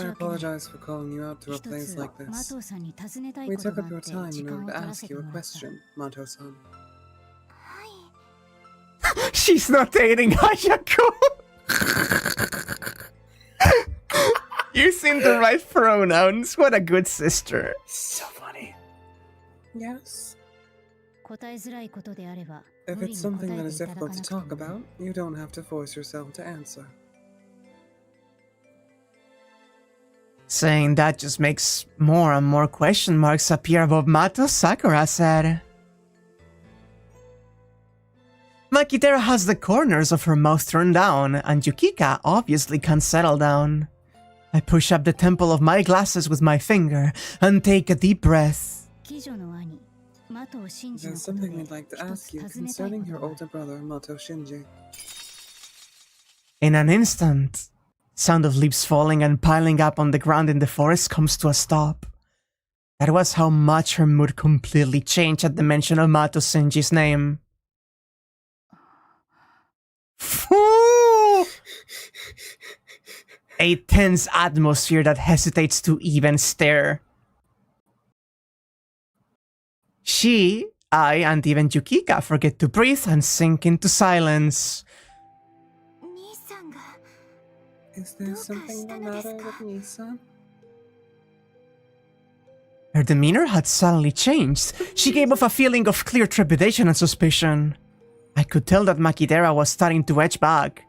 apologize for calling you out to a place like this. We took up your time in order to ask you a question, Mato-san. She's not dating Ayako! Using the right pronouns. What a good sister. So funny. Yes? If it's something that is difficult to talk about, you don't have to force yourself to answer. Saying that just makes more and more question marks appear above Mato, Sakura said. Makidera has the corners of her mouth turned down, and Yukika obviously can't settle down. I push up the temple of my glasses with my finger and take a deep breath. There's something we'd like to ask you concerning your older brother, Mato Shinji. In an instant, sound of leaves falling and piling up on the ground in the forest comes to a stop. That was how much her mood completely changed at the mention of Mato Shinji's name. A tense atmosphere that hesitates to even stare. She, I, and even Yukika forget to breathe and sink into silence. Is there something the matter with Nisa? Her demeanor had suddenly changed. She gave off a feeling of clear trepidation and suspicion. I could tell that Makidera was starting to edge back.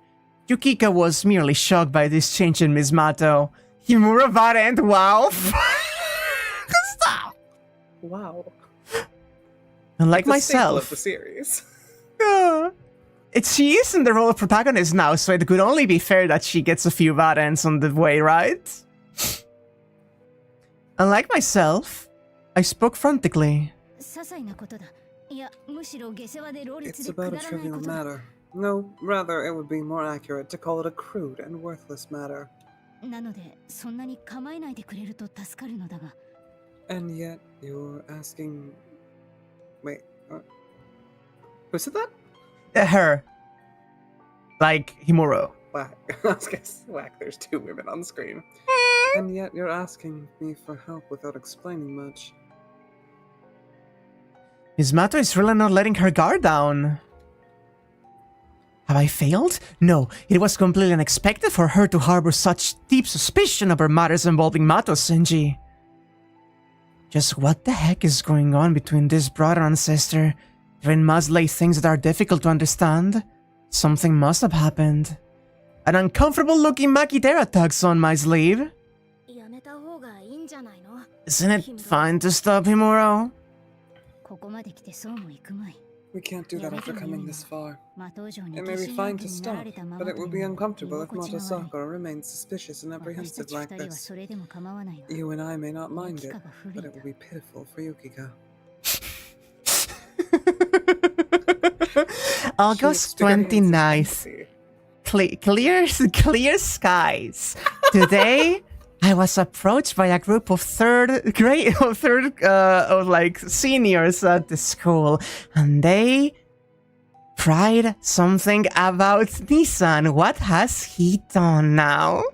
Yukika was merely shocked by this change in Miss Mato. Himura variant, wow! Stop! Wow. Unlike It's a staple myself. of the series. She is in the role of protagonist now, so it could only be fair that she gets a few variants on the way, right? Unlike myself, I spoke frantically. It's about a trivial matter. No, rather, it would be more accurate to call it a crude and worthless matter. And yet, you're asking... Wait, who said that? Her. Like Himuro. Whack. I was gonna say, whack, there's 2 women on screen. And yet, you're asking me for help without explaining much. Miss Mato is really not letting her guard down. Have I failed? No, it was completely unexpected for her to harbor such deep suspicion over matters involving Mato Shinji. Just what the heck is going on between this brother and sister? Even must lay things that are difficult to understand. Something must have happened. An uncomfortable-looking Makidera tugs on my sleeve. Isn't it fine to stop, Himuro? We can't do that after coming this far. It may be fine to stop, but it will be uncomfortable if Mato Sakura remains suspicious and apprehensive like this. You and I may not mind it, but it will be pitiful for Yukika. August 29th. Clear skies. Today, I was approached by a group of seniors at the school, and they pried something about Nissan. What has he done now?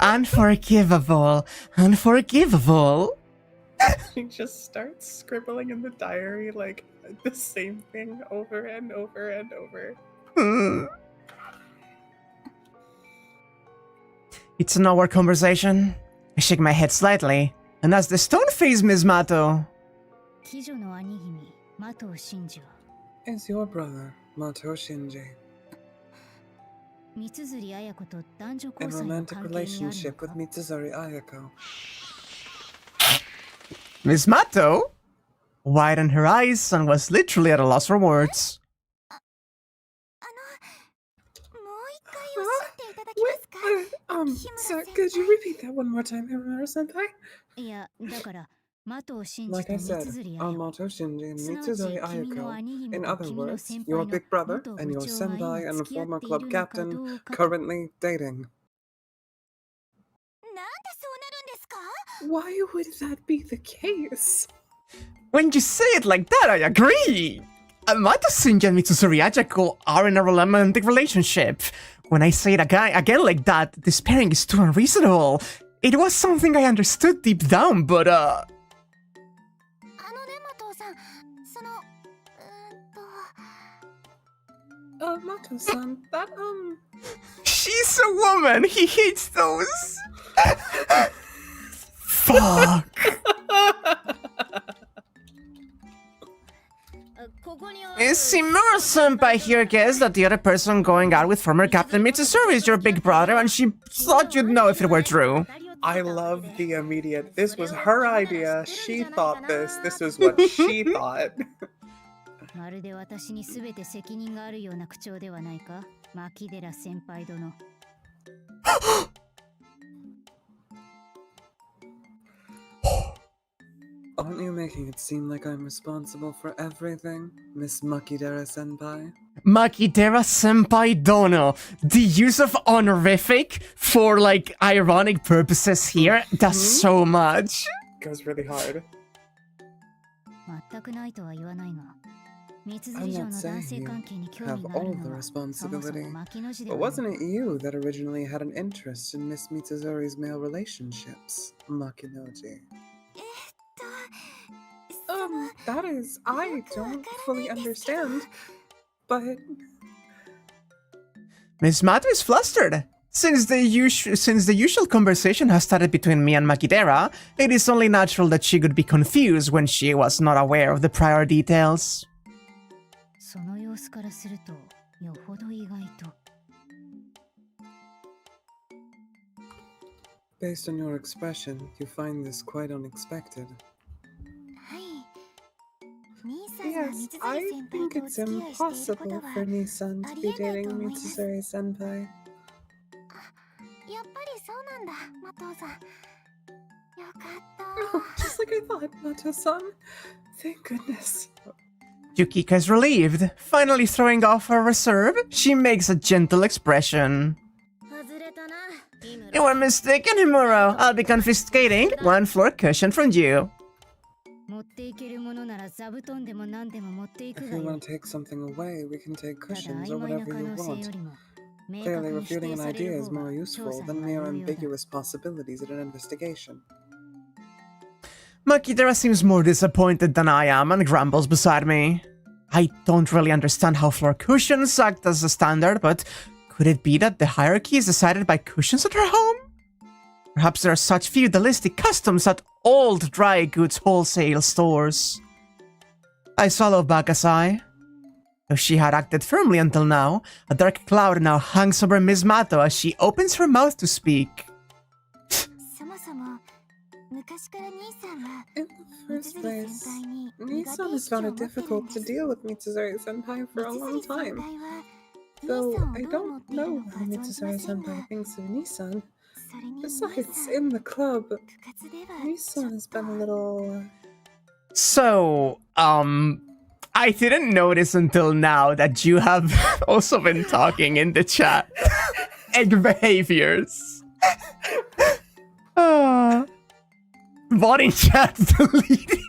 Unforgivable. She just starts scribbling in the diary like the same thing over and over and over. It's an hour conversation. I shake my head slightly, and ask the stone-faced Miss Mato. Is your brother, Matou Shinji, in romantic relationship with Mitsuzuri Ayako? Miss Mato widened her eyes and was literally at a loss for words. Sir, could you repeat that one more time, Himura-senpai? Like I said, Matou Shinji and Mitsuzuri Ayako. In other words, your big brother and your senpai and former club captain currently dating. Why would that be the case? When you say it like that, I agree. Mato Shinji and Mitsuzuri Ayako are in a romantic relationship. When I say it again like that, this pairing is too unreasonable. It was something I understood deep down, but Mato-san, that, she's a woman! He hates those! Fuck! Shimura-senpai here guessed that the other person going out with former Captain Mitsuzuri is your big brother, and she thought you'd know if it were true. I love the immediate. This was her idea. She thought this. This is what she thought. Aren't you making it seem like I'm responsible for everything, Miss Makidera-senpai? Makidera-senpai Dono. The use of honorific for, like, ironic purposes here does so much. Goes really hard. I'm not saying you have all the responsibility, but wasn't it you that originally had an interest in Miss Mitsuzuri's male relationships, Makinoji? That is, I don't fully understand, but... Miss Mato is flustered. Since the usual conversation has started between me and Makidera, it is only natural that she could be confused when she was not aware of the prior details. Based on your expression, you find this quite unexpected. Yes, I think it's impossible for Nisan to be dating Mitsuzuri-senpai. Just like I thought, Mato-san. Thank goodness. Yukika is relieved. Finally throwing off her reserve, she makes a gentle expression. You were mistaken, Himuro. I'll be confiscating one floor cushion from you. If you want to take something away, we can take cushions or whatever you want. Clearly, refuting an idea is more useful than mere ambiguous possibilities in an investigation. Makidera seems more disappointed than I am and grumbles beside me. I don't really understand how floor cushions act as a standard, but could it be that the hierarchy is decided by cushions at her home? Perhaps there are such feudalistic customs at old dry goods wholesale stores. I swallow back a sigh. Though she had acted firmly until now, a dark cloud now hangs over Miss Mato as she opens her mouth to speak. In the first place, Nisan has found it difficult to deal with Mitsuzuri-senpai for a long time. Though I don't know how Mitsuzuri-senpai thinks of Nisan. Besides, in the club, Nisan has been a little... So, I didn't notice until now that you have also been talking in the chat. Egg behaviors. Bot in chat deleting.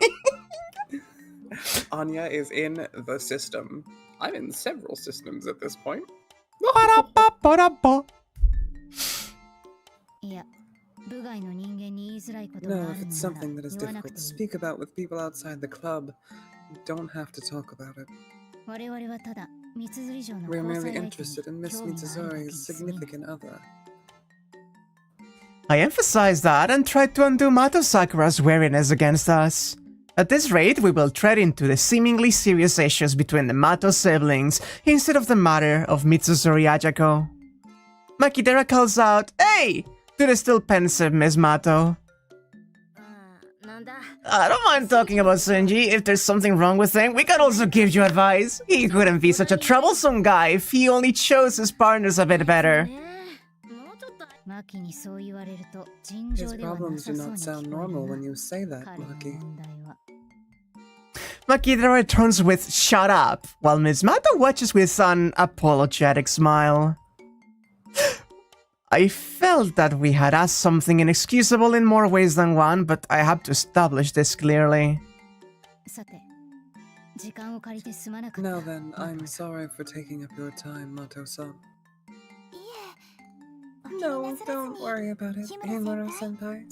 Anya is in the system. I'm in several systems at this point. No, if it's something that is difficult to speak about with people outside the club, you don't have to talk about it. We're merely interested in Miss Mitsuzuri's significant other. I emphasized that and tried to undo Mato Sakura's wariness against us. At this rate, we will tread into the seemingly serious issues between the Mato siblings instead of the matter of Mitsuzuri Ajako. Makidera calls out, "Hey!" to the still pensive Miss Mato. I don't mind talking about Senji. If there's something wrong with him, we can also give you advice. He couldn't be such a troublesome guy if he only chose his partners a bit better. His problems do not sound normal when you say that, Maki. Makidera returns with "shut up," while Miss Mato watches with an apologetic smile. I felt that we had asked something inexcusable in more ways than one, but I have to establish this clearly. Now then, I'm sorry for taking up your time, Mato-san. No, don't worry about it, Himura-senpai.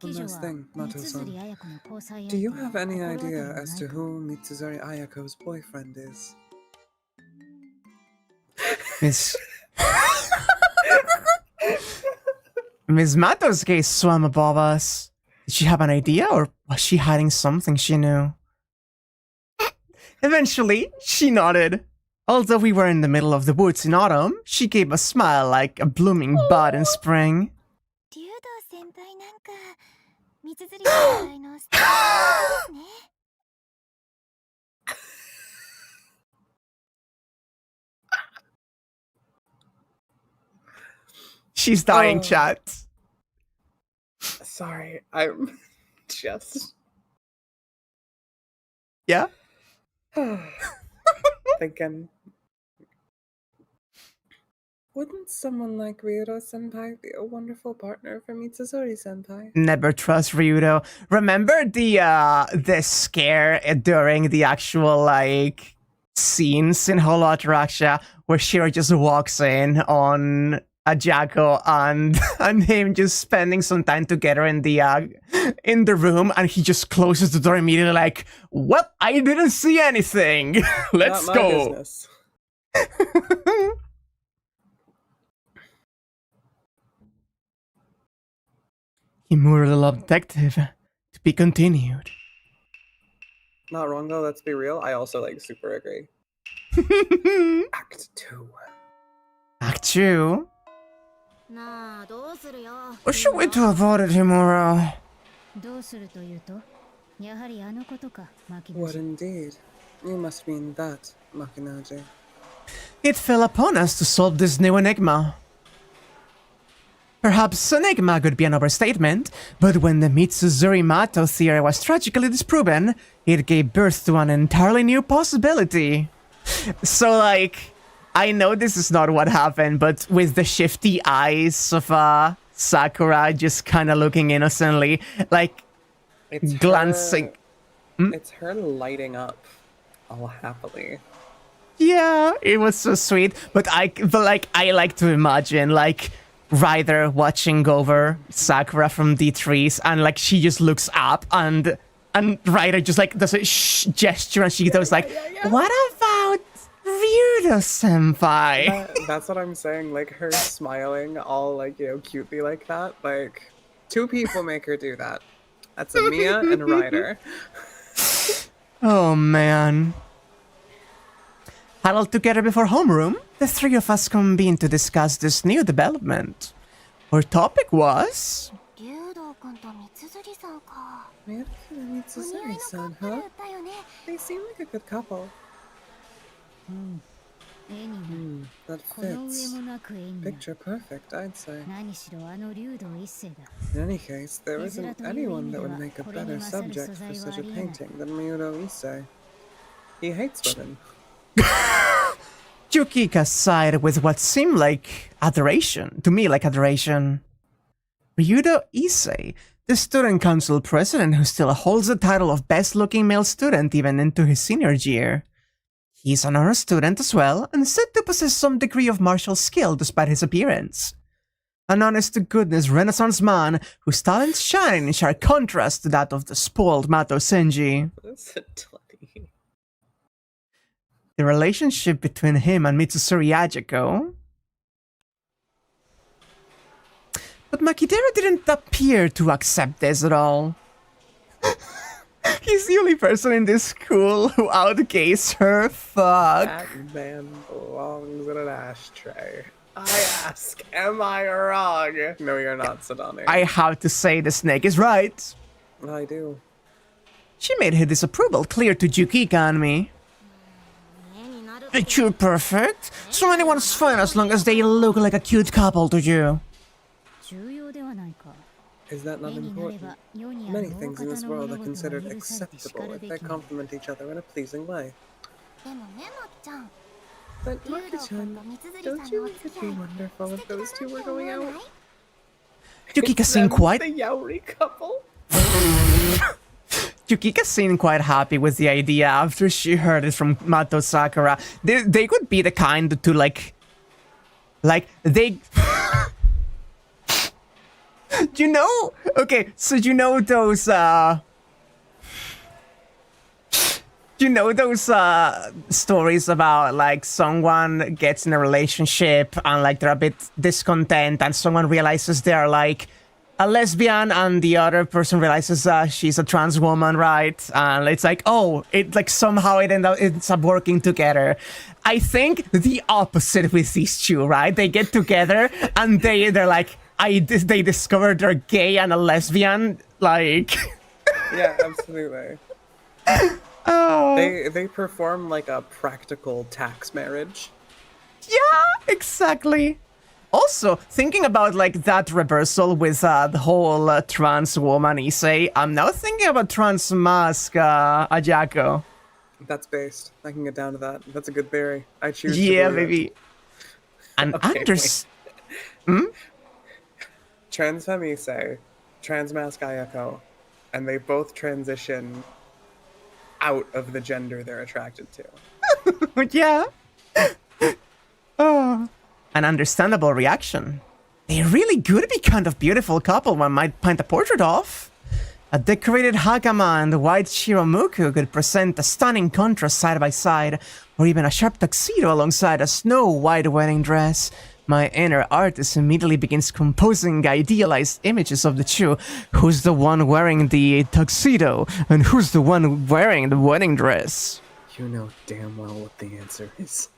One last thing, Mato-san. Do you have any idea as to who Mitsuzuri Ayako's boyfriend is? Miss Mato's gaze swam above us. Did she have an idea, or was she hiding something she knew? Eventually, she nodded. Although we were in the middle of the woods in autumn, she gave a smile like a blooming bud in spring. She's dying, chat. Sorry, I'm just... Yeah? Thinking... Wouldn't someone like Ryudo-senpai be a wonderful partner for Mitsuzuri-senpai? Never trust Ryudo. Remember the scare during the actual, like, scenes in Holo Ataraxia where Shiro just walks in on Ajako and him just spending some time together in the room, and he just closes the door immediately like, "Well, I didn't see anything. Let's Not my go." business. Himura the Love Detective. To be continued. Not wrong though, let's be real. I also like super agree. Act 2. Act 2? What should we do about it, Himura? What indeed? You must mean that, Makinaji. It fell upon us to solve this new enigma. Perhaps enigma could be an overstatement, but when the Mitsuzuri Mato theory was tragically disproven, it gave birth to an entirely new possibility. So, like, I know this is not what happened, but with the shifty eyes of Sakura just kind of looking innocently, like, It's glancing. It's her lighting up all happily. Yeah, it was so sweet, but I like to imagine, like, Ryder watching over Sakura from the trees, and like she just looks up, and Ryder just like does a gesture, and she goes like, "What about Ryudo-senpai?" That's what I'm saying. Like her smiling, all like cutely like that. Like 2 people make her do that. That's Mia and Ryder. Oh man. Huddled together before homeroom, the 3 of us convened to discuss this new development. Our topic was... Mitsuzuri-san, huh? They seem like a good couple. That fits. Picture perfect, I'd say. In any case, there isn't anyone that would make a better subject for such a painting than Ryudo Issei. He hates women. Yukika sighed with what seemed like adoration. To me, like adoration. Ryudo Issei, the student council president who still holds the title of best-looking male student even into his senior year. He's an honor student as well, and said to possess some degree of martial skill despite his appearance. An honest-to-goodness Renaissance man whose talents shine in sharp contrast to that of the spoiled Mato Senji. That's a tully. the relationship between him and Mitsuzuri Ajako. But Makidera didn't appear to accept this at all. He's the only person in this school who outgays her. Fuck. That man belongs in an ashtray. I ask, am I wrong? No, you're not, Sadani. I have to say the snake is right. I do. She made her disapproval clear to Yukika and me. But you're perfect, so anyone's fine as long as they look like a cute couple to you. Is that not important? Many things in this world are considered acceptable if they complement each other in a pleasing way. But Maki-chan, don't you think it'd be wonderful if those two were going out? Yukika seemed quite... The Yaori couple? Yukika seemed quite happy with the idea after she heard it from Mato Sakura. They could be the kind to like they... You know? Okay, so you know those, stories about, like, someone gets in a relationship and, like, they're a bit discontent and someone realizes they're, like, a lesbian and the other person realizes she's a trans woman, right? And it's like, oh, it, like, somehow it ends up working together. I think the opposite with these two, right? They get together and they're like, they discover they're gay and a lesbian, like... Yeah, absolutely. Oh. They perform like a practical tax marriage. Yeah, exactly. Also, thinking about like that reversal with the whole trans woman Issei, I'm now thinking about trans mask Ajako. That's based. I can get down to that. That's a good theory. I choose Yeah, to believe maybe. And Okay, Trans Femise, Trans Mask Ayako, and they both transition out of the gender they're attracted to. Yeah. Oh. An understandable reaction. They really could be kind of beautiful couple one might paint a portrait of. A decorated hakama and a white shiromuku could present a stunning contrast side by side, or even a sharp tuxedo alongside a snow-white wedding dress. My inner artist immediately begins composing idealized images of the two. Who's the one wearing the tuxedo, and who's the one wearing the wedding dress? You know damn well what the answer is.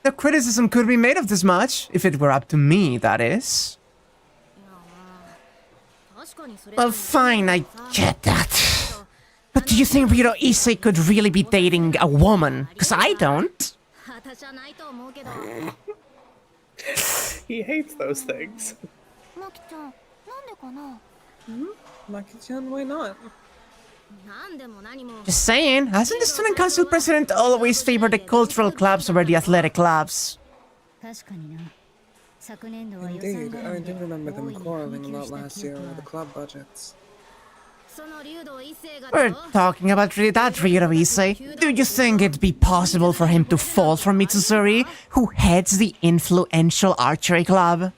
The criticism could be made of this much, if it were up to me, that is. Well, fine, I get that. But do you think Ryudo Issei could really be dating a woman? Because I don't. He hates those things. Maki-chan, why not? Just saying, hasn't the student council president always favored the cultural clubs over the athletic clubs? Indeed, I do remember them quarreling a lot last year over the club budgets. We're talking about that Ryudo Issei. Do you think it'd be possible for him to fall for Mitsuzuri, who heads the influential archery club?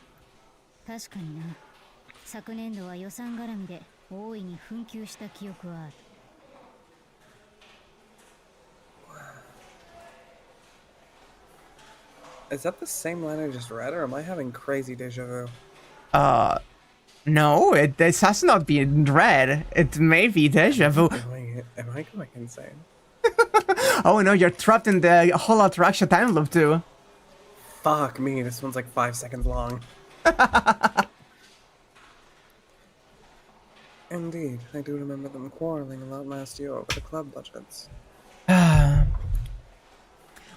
Is that the same line I just read, or am I having crazy deja vu? No, this has not been read. It may be deja vu. Am I going insane? Oh no, you're trapped in the whole Ataraxia time loop too. Fuck me, this one's like 5 seconds long. Indeed, I do remember them quarreling a lot last year over the club budgets.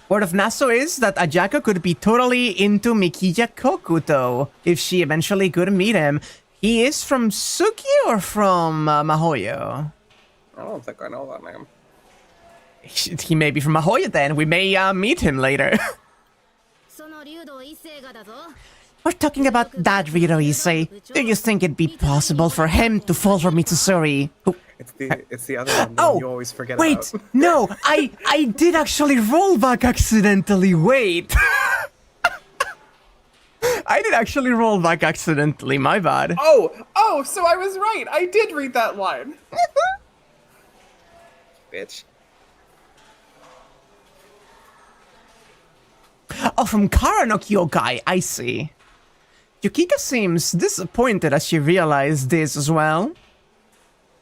Word of Naso is that Ajako could be totally into Mikiya Kokuto if she eventually could meet him. He is from Suki or from Mahoyo? I don't think I know that name. He may be from Mahoyo then. We may meet him later. We're talking about that Ryudo Issei. Do you think it'd be possible for him to fall for Mitsuzuri? It's the other one that you always forget about. Wait, no, I did actually roll back accidentally. Wait. I did actually roll back accidentally, my bad. Oh, so I was right. I did read that line. Bitch. Oh, from Kara no Kyokai, I see. Yukika seems disappointed as she realized this as well.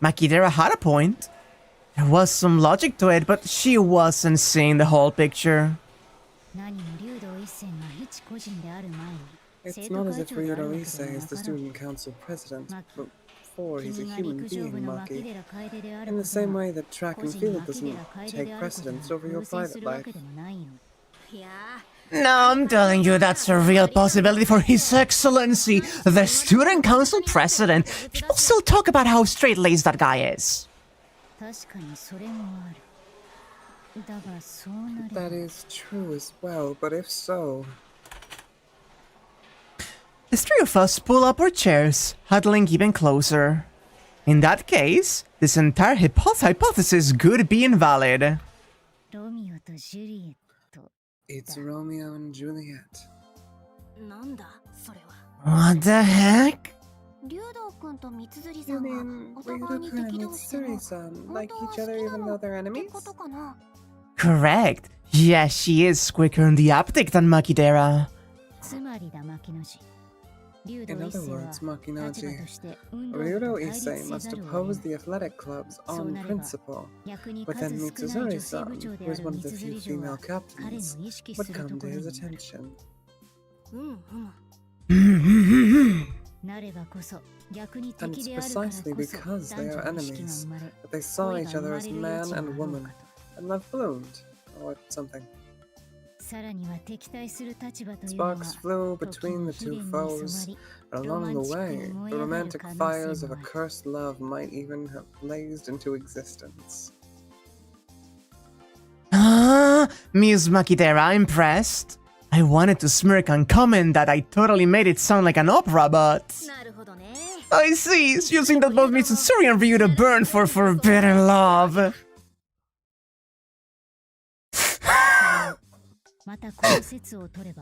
Makidera had a point. There was some logic to it, but she wasn't seeing the whole picture. It's not as if Ryudo is the student council president, but he's a human being, Maki. In the same way that track and field doesn't take precedence over your private life. No, I'm telling you, that's a real possibility for His Excellency, the student council president. People still talk about how straight-laced that guy is. That is true as well, but if so... The three of us pull up our chairs, huddling even closer. In that case, this entire hypothesis could be invalid. It's Romeo and Juliet. What the heck? You mean Ryudo-kun and Mitsuzuri-san like each other even though they're enemies? Correct. Yeah, she is quicker in the uptake than Makidera. In other words, Makinoji, Ryudo must oppose the athletic clubs on principle, but then Mitsuzuri-san, who is one of the few female captains, would come to his attention. And it's precisely because they are enemies that they saw each other as man and woman, and love bloomed, or something. Sparks flew between the two foes, and along the way, the romantic fires of a cursed love might even have blazed into existence. Ms. Makidera, impressed? I wanted to smirk and comment that I totally made it sound like an opera, but... I see, it's using that both Mitsuzuri and Ryudo burn for forbidden love.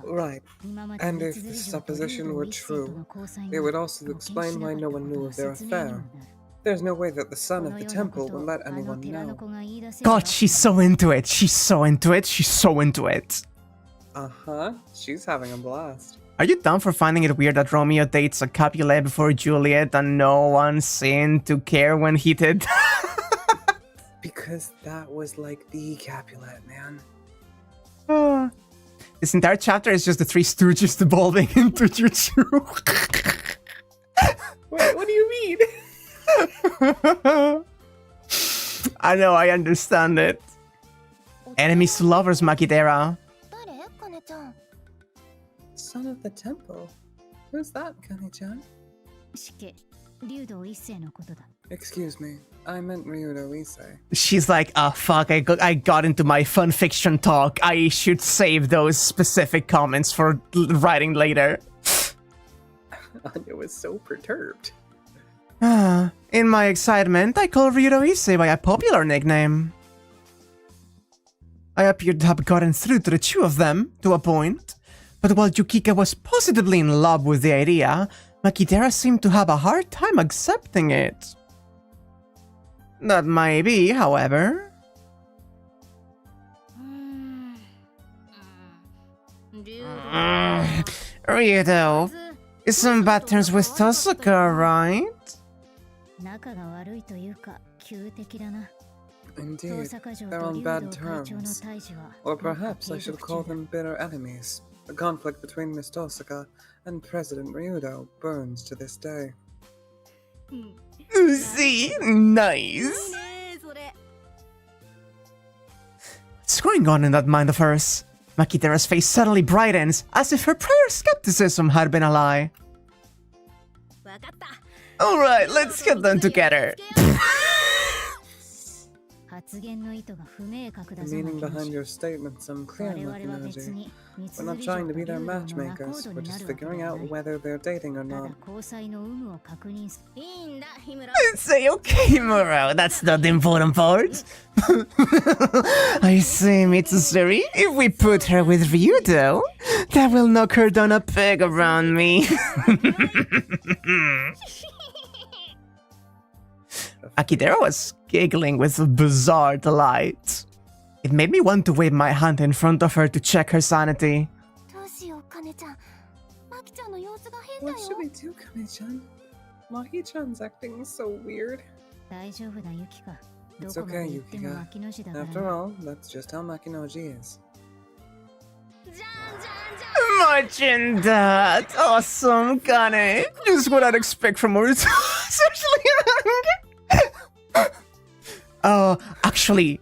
Right, and if this supposition were true, it would also explain why no one knew of their affair. There's no way that the son of the temple will let anyone know. God, she's so into it, she's so into it, she's so into it. Uh-huh, she's having a blast. Are you down for finding it weird that Romeo dates a Capulet before Juliet and no one seemed to care when he did? Because that was like the Capulet, man. This entire chapter is just the Three Stooges devolving into Jutsu. Wait, what do you mean? I know, I understand it. Enemies to lovers, Makidera. Son of the temple? Who's that, Kane-chan? Excuse me, I meant Ryudo Issei. She's like, oh fuck, I got into my fun fiction talk. I should save those specific comments for writing later. Anya was so perturbed. In my excitement, I call Ryudo Issei by a popular nickname. I appeared to have gotten through to the two of them, to a point. But while Yukika was positively in love with the idea, Makidera seemed to have a hard time accepting it. That may be, however. Ryudo, is some bad terms with Tosuka, right? Indeed, they're on bad terms. Or perhaps I should call them bitter enemies. The conflict between Miss Tosuka and President Ryudo burns to this day. See? Nice. What's going on in that mind of hers? Makidera's face suddenly brightens, as if her prior skepticism had been a lie. Alright, let's get them together. The meaning behind your statement's unclear, Makinoji. We're not trying to be their matchmakers, we're just figuring out whether they're dating or not. Say okay, Muro, that's not the important part. I say, Mitsuzuri, if we put her with Ryudo, that will knock her down a peg around me. Makidera was giggling with bizarre delight. It made me want to wave my hand in front of her to check her sanity. What should we do, Kane-chan? Maki-chan's acting so weird. It's okay, Yukika. After all, that's just how Makinoji is. Imagine that! Awesome, Kane! Just what I'd expect from her. Oh, actually,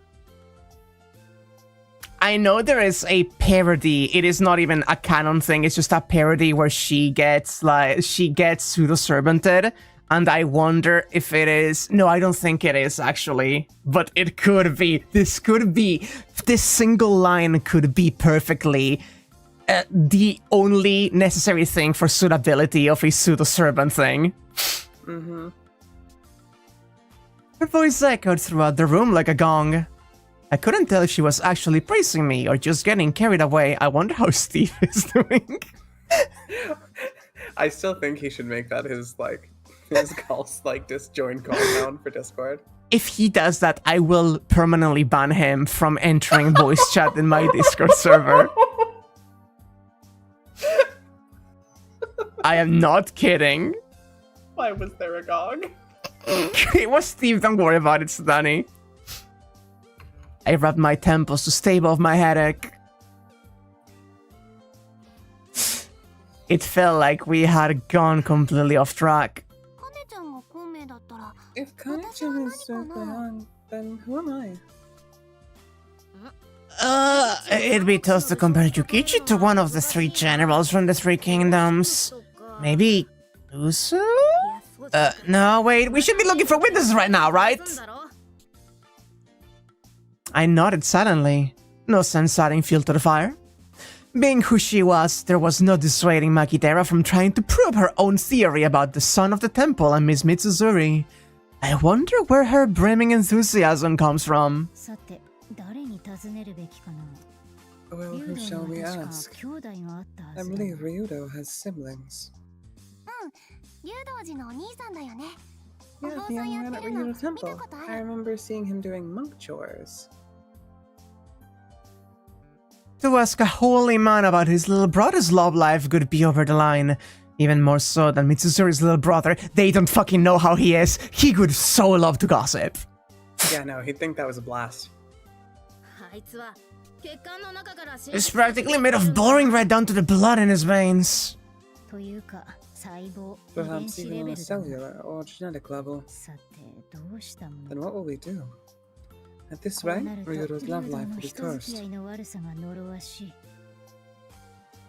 I know there is a parody. It is not even a canon thing. It's just a parody where she gets pseudo-servanted. And I wonder if it is... No, I don't think it is, actually. But it could be. This single line could be perfectly the only necessary thing for suitability of a pseudo-servant thing. Mm-hmm. Her voice echoed throughout the room like a gong. I couldn't tell if she was actually praising me or just getting carried away. I wonder how Steve is doing. I still think he should make that his disjoint compound for Discord. If he does that, I will permanently ban him from entering voice chat in my Discord server. I am not kidding. Why was there a gong? It was Steve, don't worry about it, Danny. I rubbed my temples to stave off my headache. It felt like we had gone completely off track. If Kane-chan is so beyond, then who am I? It'd be tough to compare Yukichi to one of the three generals from the Three Kingdoms. Maybe Usu? No, wait, we should be looking for witnesses right now, right? I nodded silently. No sense adding fuel to the fire. Being who she was, there was no dissuading Makidera from trying to prove her own theory about the son of the temple and Miss Mitsuzuri. I wonder where her brimming enthusiasm comes from. Well, who shall we ask? I believe Ryudo has siblings. Yeah, the young man at Ryudo Temple. I remember seeing him doing monk chores. To ask a holy man about his little brother's love life could be over the line. Even more so than Mitsuzuri's little brother. They don't fucking know how he is. He would so love to gossip. Yeah, no, he'd think that was a blast. He's practically made of boring red down to the blood in his veins. Perhaps even on a cellular or genetic level. Then what will we do? At this rate, Ryudo's love life will be cursed.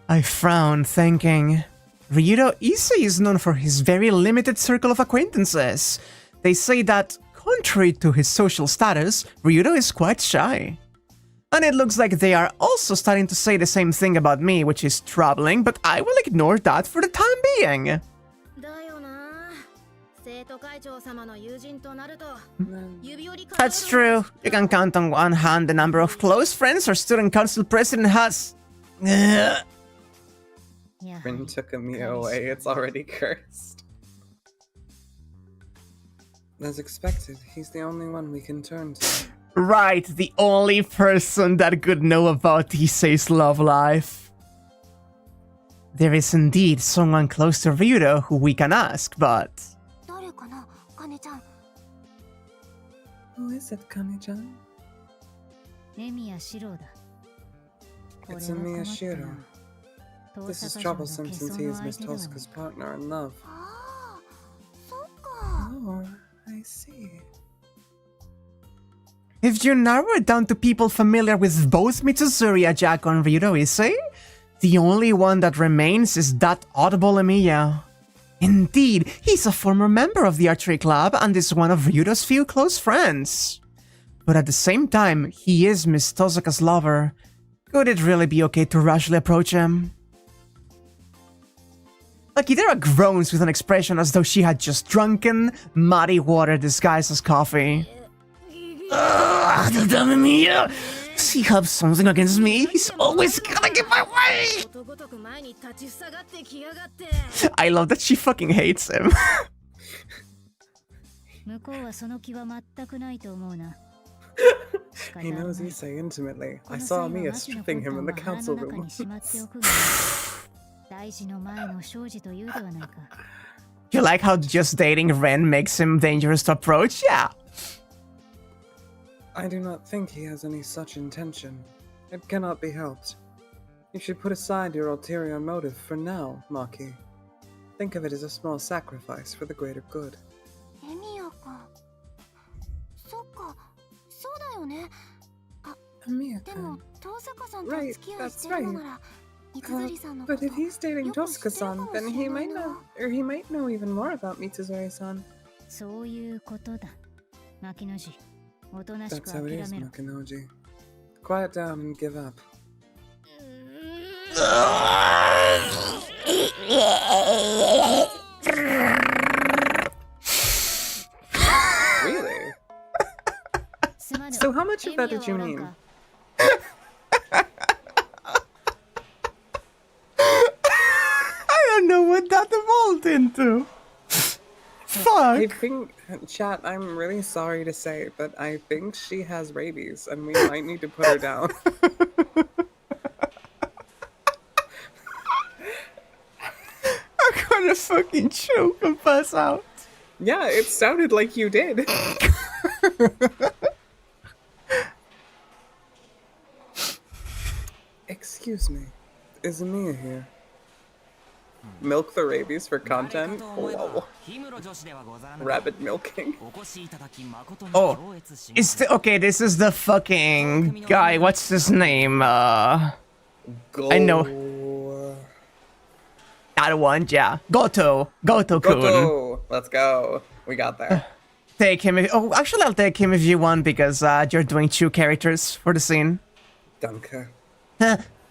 I frowned, thinking... Ryudo Issei is known for his very limited circle of acquaintances. They say that, contrary to his social status, Ryudo is quite shy. And it looks like they are also starting to say the same thing about me, which is troubling, but I will ignore that for the time being. That's true. You can count on one hand the number of close friends our student council president has. Rin took Amiya away, it's already cursed. As expected, he's the only one we can turn to. Right, the only person that could know about Issei's love life. There is indeed someone close to Ryudo who we can ask, but... Who is it, Kane-chan? It's Amiya Shiro. This is troublesome since he is Miss Tosca's partner in love. Oh, I see. If you narrow it down to people familiar with both Mitsuzuri, Ajako, and Ryudo Issei, the only one that remains is that audible Amiya. Indeed, he's a former member of the archery club and is one of Ryudo's few close friends. But at the same time, he is Miss Tosaka's lover. Could it really be okay to rashly approach him? Makidera groans with an expression as though she had just drunken, muddy water disguised as coffee. Damn Mia! Does he have something against me? He's always gonna get my way! I love that she fucking hates him. He knows Issei intimately. I saw Mia stripping him in the council room. You like how just dating Ren makes him dangerous to approach? Yeah. I do not think he has any such intention. It cannot be helped. You should put aside your ulterior motive for now, Maki. Think of it as a small sacrifice for the greater good. Emiya-kun. Right, that's right. But if he's dating Tosaka-san, then he might know, or he might know even more about Mitsuzuri-san. That's how it is, Makinoji. Quiet down and give up. Really? So how much of that did you mean? I don't know what that evolved into. Fuck. I think, chat, I'm really sorry to say, but I think she has rabies and we might need to put her down. I'm gonna fucking choke and pass out. Yeah, it sounded like you did. Excuse me, is Emiya here? Milk the rabies for content? Whoa. Rabbit milking. Oh, okay, this is the fucking guy. What's his name? I know. That one, yeah. Goto. Goto-kun. Goto. Let's go. We got there. Take him. Oh, actually, I'll take him if you want because you're doing 2 characters for the scene. Danke.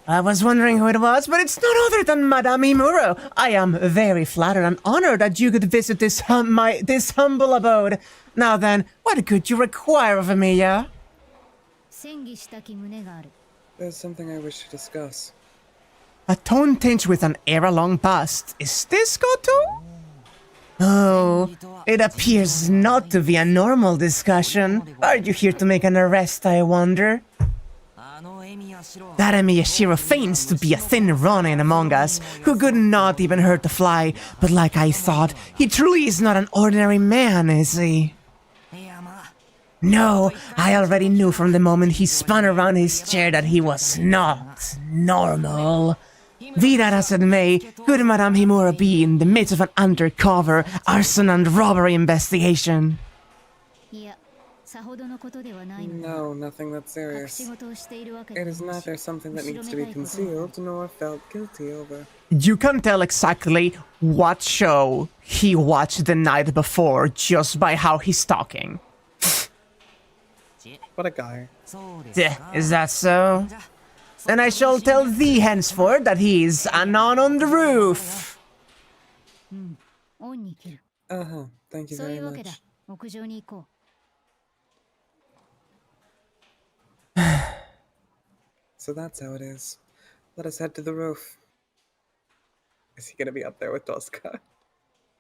I was wondering who it was, but it's none other than Madame Himuro. I am very flattered and honored that you could visit this humble abode. Now then, what could you require of Emiya? There's something I wish to discuss. A tone tinged with an era-long past. Is this Goto? Oh, it appears not to be a normal discussion. Are you here to make an arrest, I wonder? That Emiya feigns to be a thin Ronin among us, who could not even hurt a fly, but like I thought, he truly is not an ordinary man, is he? No, I already knew from the moment he spun around his chair that he was not normal. Be that as it may, could Madame Himura be in the midst of an undercover arson and robbery investigation? No, nothing that serious. It is neither something that needs to be concealed nor felt guilty over. You can tell exactly what show he watched the night before just by how he's talking. What a guy. Is that so? Then I shall tell thee henceforth that he is anon on the roof. Uh-huh, thank you very much. So that's how it is. Let us head to the roof. Is he gonna be up there with Tosca?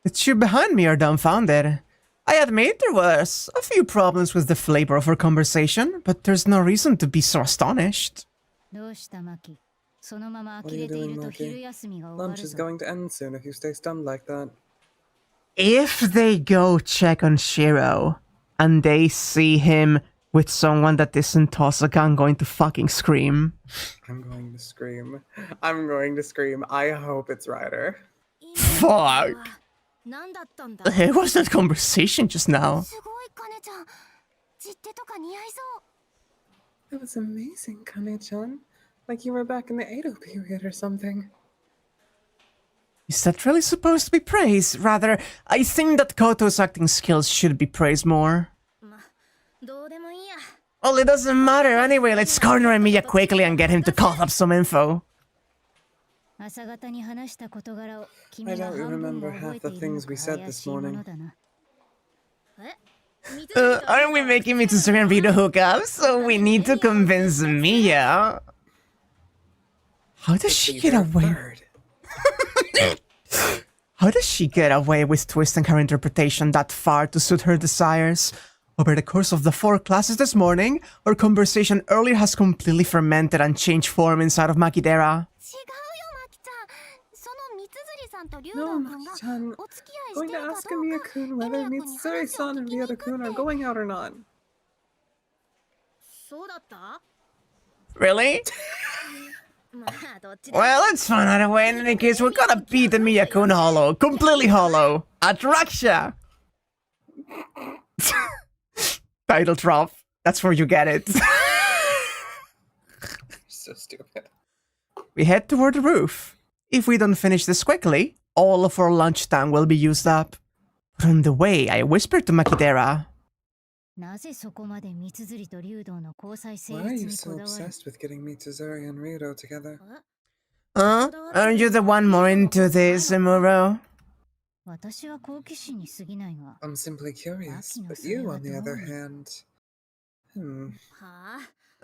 The two behind me are dumbfounded. I admit there was a few problems with the flavor of our conversation, but there's no reason to be so astonished. What are you doing, Maki? Lunch is going to end soon if you stay stunned like that. If they go check on Shiro, and they see him with someone that isn't Tosaka, I'm going to fucking scream. I'm going to scream. I'm going to scream. I hope it's Ryder. Fuck. It was that conversation just now. That was amazing, Kane-chan. Like you were back in the Edo period or something. Is that really supposed to be praised? Rather, I think that Koto's acting skills should be praised more. Well, it doesn't matter. Anyway, let's corner Emiya quickly and get him to call up some info. I doubt you remember half the things we said this morning. Aren't we making Mitsuzuri and Ryudo hook up? So we need to convince Emiya. How does she get away? How does she get away with twisting her interpretation that far to suit her desires? Over the course of the 4 classes this morning, our conversation earlier has completely fermented and changed form inside of Makidera. No, Maki-chan. Going to ask Emiya-kun whether Mitsuzuri-san and Ryudo-kun are going out or not. Really? Well, let's find out a way. In any case, we're gonna beat the Miyakun hollow. Completely hollow. Ataraxia. Title drop. That's where you get it. So stupid. We head toward the roof. If we don't finish this quickly, all of our lunchtime will be used up. But on the way, I whispered to Makidera. Why are you so obsessed with getting Mitsuzuri and Ryudo together? Aren't you the one more into this, Imuro? I'm simply curious, but you, on the other hand...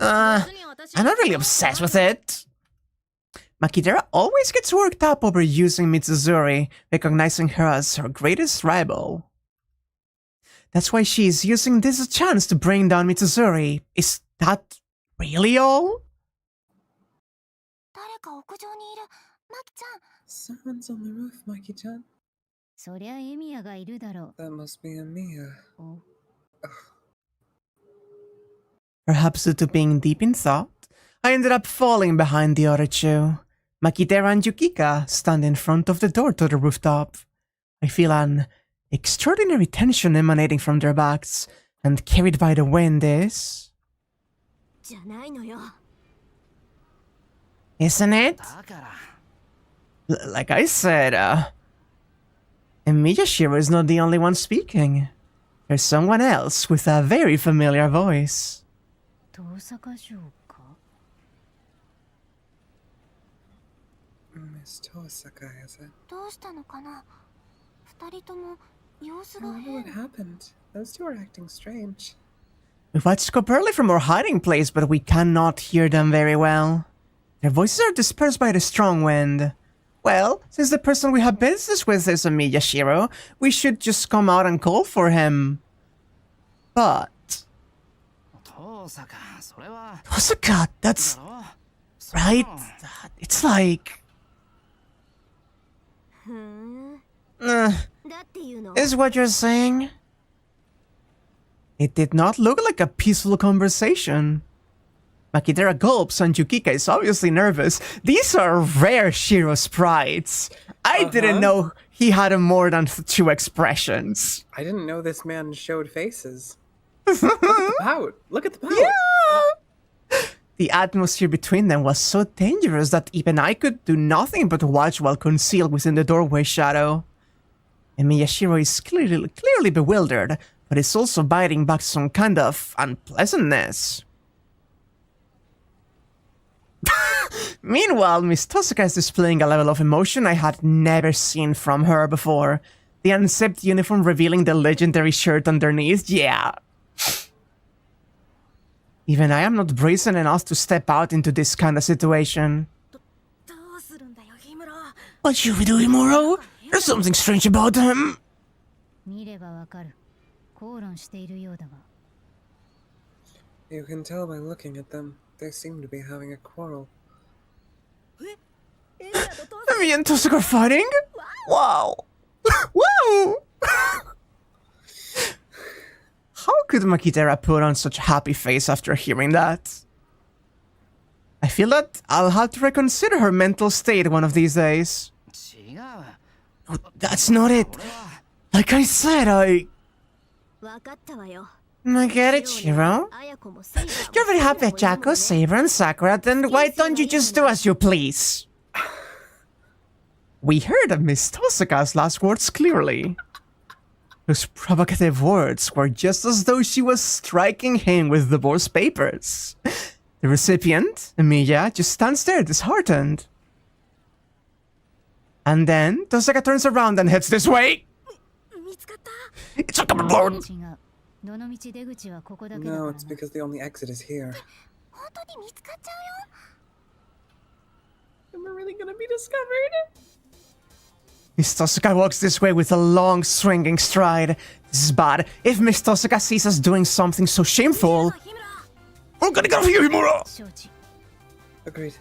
I'm not really obsessed with it. Makidera always gets worked up over using Mitsuzuri, recognizing her as her greatest rival. That's why she is using this as a chance to bring down Mitsuzuri. Is that really all? Someone's on the roof, Maki-chan. That must be Emiya. Perhaps due to being deep in thought, I ended up falling behind the other two. Makidera and Yukika stand in front of the door to the rooftop. I feel an extraordinary tension emanating from their backs, and carried by the wind is... Isn't it? Like I said, Miyashiro is not the only one speaking. There's someone else with a very familiar voice. Miss Tosaka, is it? I wonder what happened. Those two are acting strange. We've watched go early from our hiding place, but we cannot hear them very well. Their voices are dispersed by the strong wind. Well, since the person we have business with is Miyashiro, we should just come out and call for him. But... Tosaka, that's... right? It's like... is what you're saying? It did not look like a peaceful conversation. Makidera gulps and Yukika is obviously nervous. These are rare Shiro sprites. I didn't know he had more than two expressions. I didn't know this man showed faces. Look at the pout. Look at the pout. Yeah! The atmosphere between them was so dangerous that even I could do nothing but watch while concealed within the doorway shadow. And Miyashiro is clearly bewildered, but is also biting back some kind of unpleasantness. Meanwhile, Miss Tosaka is displaying a level of emotion I had never seen from her before. The unzipped uniform revealing the legendary shirt underneath, yeah. Even I am not brazen enough to step out into this kind of situation. What should we do, Imuro? There's something strange about him. You can tell by looking at them. They seem to be having a quarrel. Me and Tosaka are fighting? Wow. Wow. How could Makidera put on such a happy face after hearing that? I feel that I'll have to reconsider her mental state one of these days. Oh, that's not it. Like I said, I get it, Shiro. You're very happy at Jaco, Saber, and Sakura, then why don't you just do as you please? We heard of Miss Tosaka's last words clearly. Those provocative words were just as though she was striking him with divorce papers. The recipient, Emiya, just stands there disheartened. And then Tosaka turns around and heads this way. It's a common blown. No, it's because the only exit is here. Am I really gonna be discovered? Miss Tosaka walks this way with a long, swinging stride. This is bad. If Miss Tosaka sees us doing something so shameful... We're gonna go for you, Himura! Agreed.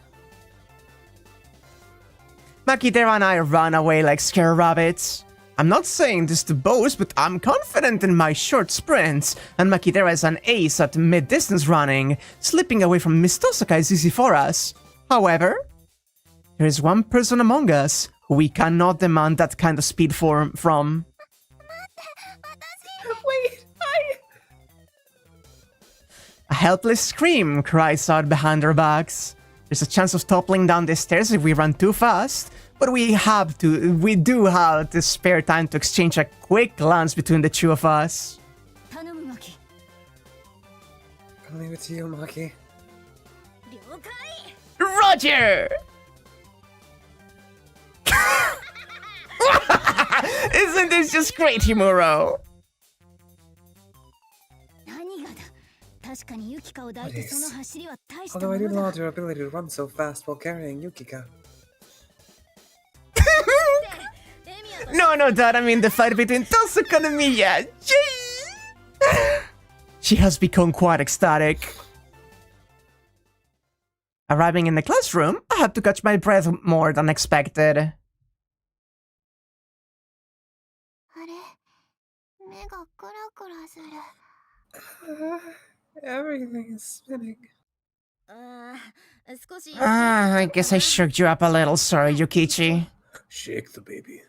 Makidera and I ran away like scared rabbits. I'm not saying this to boast, but I'm confident in my short sprints, and Makidera is an ace at mid-distance running. Slipping away from Miss Tosaka is easy for us. However, there is one person among us who we cannot demand that kind of speed from. Wait, A helpless scream cries out behind our backs. There's a chance of toppling down the stairs if we run too fast, but we do have to spare time to exchange a quick glance between the two of us. I'll leave it to you, Maki. Roger! Isn't this just great, Himuro? Although I do laud your ability to run so fast while carrying Yukika. No, Dad, I mean the fight between Tosaka and Miya. Jeez! She has become quite ecstatic. Arriving in the classroom, I had to catch my breath more than expected. Everything is spinning. I guess I shook you up a little, sorry, Yukichi. Shake the baby.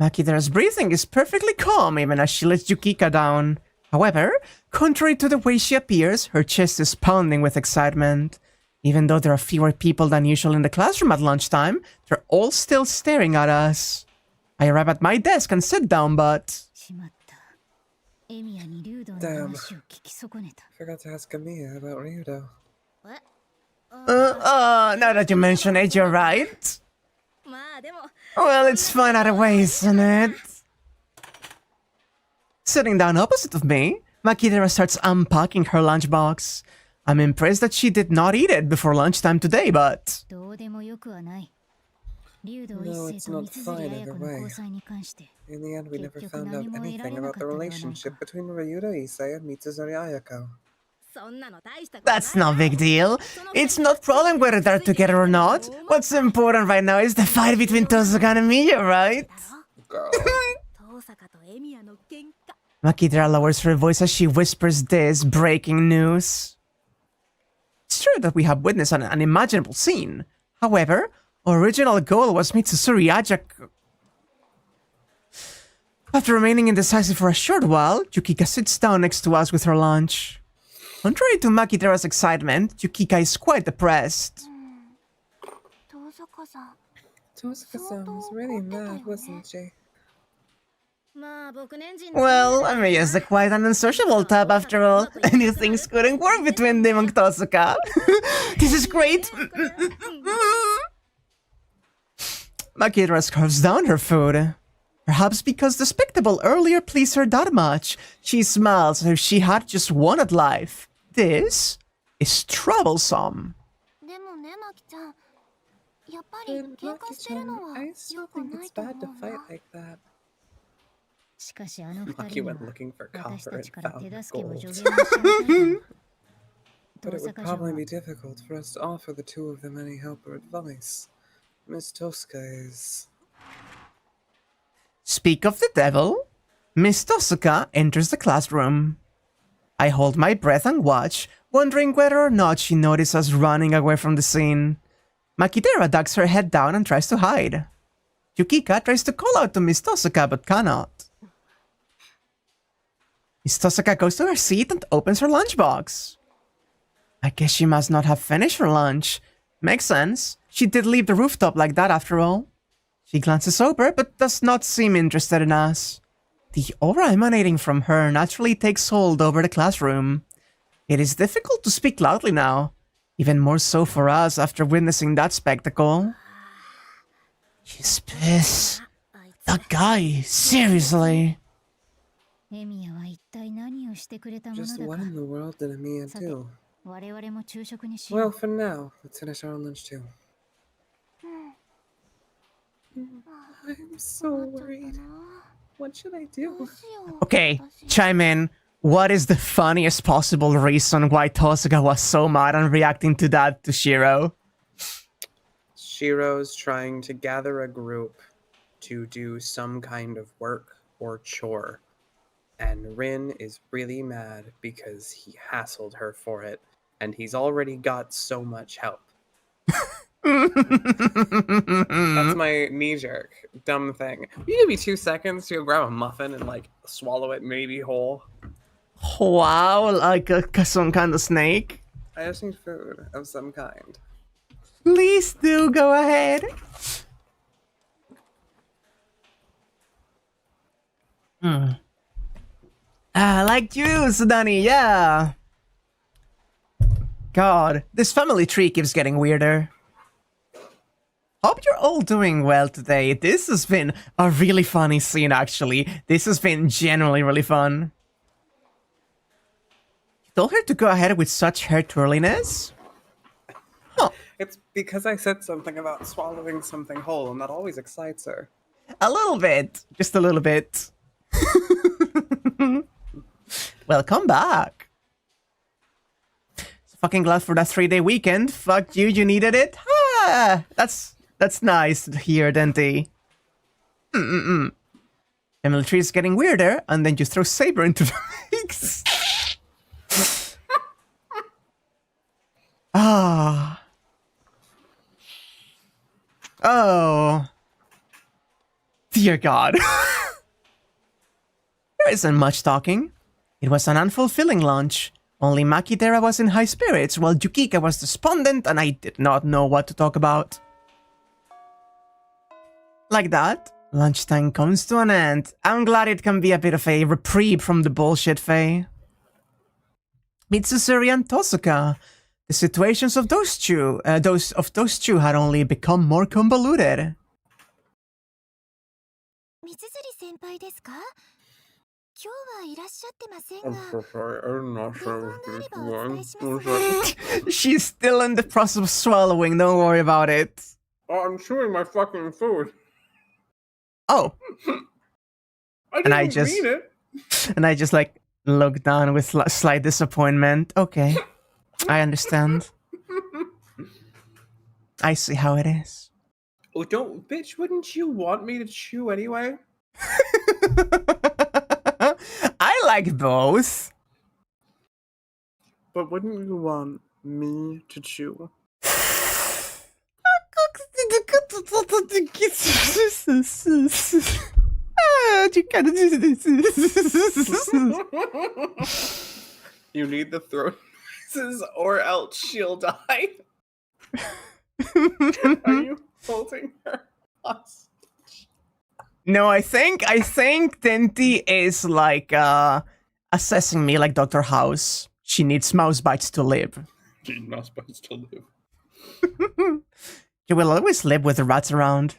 Makidera's breathing is perfectly calm even as she lets Yukika down. However, contrary to the way she appears, her chest is pounding with excitement. Even though there are fewer people than usual in the classroom at lunchtime, they're all still staring at us. I arrive at my desk and sit down, but... Damn. Forgot to ask Amiya about Ryudo. Now that you mention it, you're right. Well, it's fine either way, isn't it? Sitting down opposite of me, Makidera starts unpacking her lunchbox. I'm impressed that she did not eat it before lunchtime today, but... No, it's not fine either way. In the end, we never found out anything about the relationship between Ryudo Issei and Mitsuzuri Ayako. That's no big deal. It's not problem whether they're together or not. What's important right now is the fight between Tosaka and Miya, right? Girl. Makidera lowers her voice as she whispers this breaking news. It's true that we have witnessed an unimaginable scene. However, our original goal was Mitsuzuri Ayako. After remaining indecisive for a short while, Yukika sits down next to us with her lunch. Contrary to Makidera's excitement, Yukika is quite depressed. Tosaka-san was really mad, wasn't she? Well, Amiya's the quiet and unsociable type after all. And things couldn't work between them and Tosaka. This is great! Makidera scarfs down her food. Perhaps because the spectacle earlier pleased her that much, she smiles as if she had just won at life. This is troublesome. I still think it's bad to fight like that. Maki went looking for copper and found gold. But it would probably be difficult for us to offer the two of them any help or advice. Miss Tosca is... Speak of the devil. Miss Tosaka enters the classroom. I hold my breath and watch, wondering whether or not she noticed us running away from the scene. Makidera ducks her head down and tries to hide. Yukika tries to call out to Miss Tosaka but cannot. Miss Tosaka goes to her seat and opens her lunchbox. I guess she must not have finished her lunch. Makes sense. She did leave the rooftop like that after all. She glances over but does not seem interested in us. The aura emanating from her naturally takes hold over the classroom. It is difficult to speak loudly now, even more so for us after witnessing that spectacle. He's pissed. That guy, seriously. Just what in the world did Amiya do? Well, for now, let's finish our own lunch too. I'm so worried. What should I do? Okay, chime in. What is the funniest possible reason why Tosaka was so mad and reacting to that to Shiro? Shiro's trying to gather a group to do some kind of work or chore. And Rin is really mad because he hassled her for it, and he's already got so much help. That's my knee-jerk, dumb thing. You give me 2 seconds to go grab a muffin and, like, swallow it maybe whole. Wow, like some kind of snake? I just need food of some kind. Please do, go ahead. Like you, Sudani, yeah. God, this family tree keeps getting weirder. Hope you're all doing well today. This has been a really funny scene, actually. This has been genuinely really fun. You told her to go ahead with such hair twirliness? Huh. It's because I said something about swallowing something whole, and that always excites her. A little bit. Just a little bit. Welcome back. So fucking glad for that 3-day weekend. Fuck you, you needed it. Ah, that's nice to hear, Dente. Family tree is getting weirder, and then you throw Saber into the mix. Ah. Oh. Dear God. There isn't much talking. It was an unfulfilling lunch. Only Makidera was in high spirits, while Yukika was despondent, and I did not know what to talk about. Like that, lunchtime comes to an end. I'm glad it can be a bit of a reprieve from the bullshit, Faye. Mitsuzuri and Tosuka. The situations of those two had only become more convoluted. 三つ先輩ですか？今日はいらっしゃってません I'm が、 so sorry, I'm not ご sure が if あれ this ばお伝 one. えしますが。 She's still in the process of swallowing, don't worry about it. Oh, I'm chewing my fucking food. Oh, I And I didn't just- mean it. and I just like look down with slight disappointment. Okay, I understand. I see how it is. Oh, don't, bitch, wouldn't you want me to chew anyway? I like both. But wouldn't you want me to chew? You gotta do this. You need the throat noises or else she'll die. Are you holding her hostage? No, I think Tinty is like assessing me like Dr. House. She needs mouse bites to live. She's not supposed to live. You will always live with the rats around.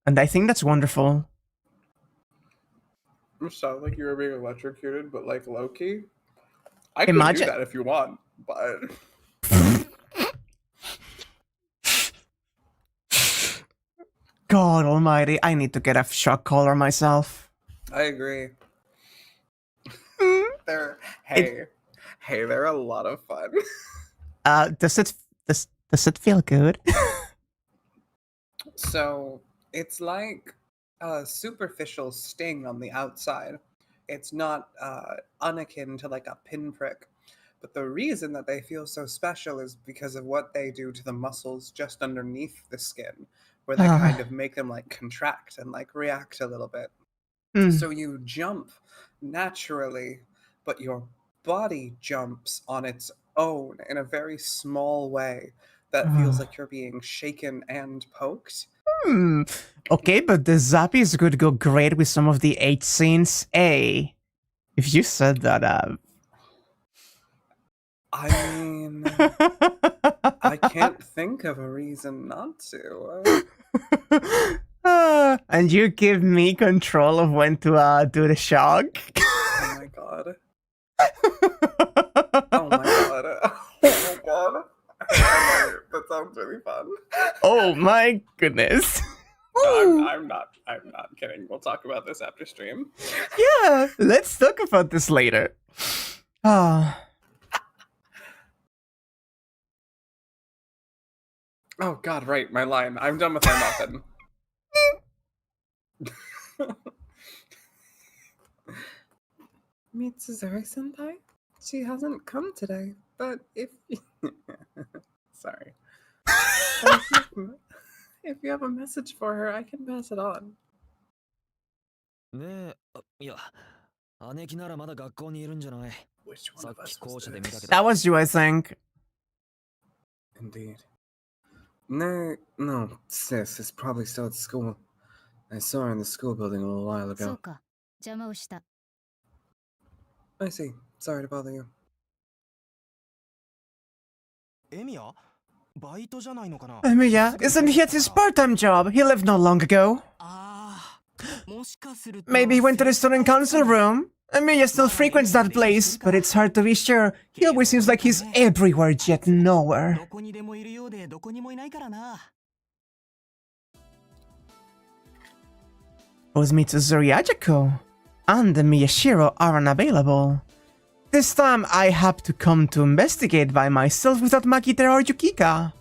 And I think that's wonderful. You sound like you were being electrocuted, but like low-key. I can Imagine- do that if you want, but... God almighty, I need to get a shock collar myself. I agree. Mm. They're they're a lot of fun. Does it feel good? So it's like a superficial sting on the outside. It's not unakin to like a pinprick. But the reason that they feel so special is because of what they do to the muscles just underneath the skin, where they kind of make them like contract and like react a little bit. Mm. So you jump naturally, but your body jumps on its own in a very small way that feels like you're being shaken and poked. Okay, but the zappies could go great with some of the 8 scenes. If you said that I mean, I can't think of a reason not to. And you give me control of when to do the shock. Oh my god. Oh my god. Oh my god. That sounds really fun. Oh my goodness. No, I'm not kidding. We'll talk about this after stream. Yeah, let's talk about this later. Ah. Oh god, right, my line. I'm done with my muffin. Mitsuzuri-senpai? She hasn't come today, but if... Sorry. But if you have a message for her, I can pass it on. ねえ、いや、姉貴ならまだ学校にいるんじゃない。 Which さ one っ of き us 校 was 舎で見たけ this? ど。 That was you, I think. Indeed. No, sis is probably still at school. I saw her in the school building a little while そう ago. か、邪魔をした。 I see. Sorry to bother you. エミヤバイトじゃないのかな Emiya, isn't he at his part-time job? He left not long ago. ああ、もしかすると Maybe he went to the student council room. Emiya still frequents that place, but it's hard to be sure. He always seems like he's everywhere yet nowhere. どこにでもいるようでどこにもいないからな。 Both Mitsuzuri Ajako and Miyashiro are unavailable. This time I have to come to investigate by myself without Makidera or Yukika.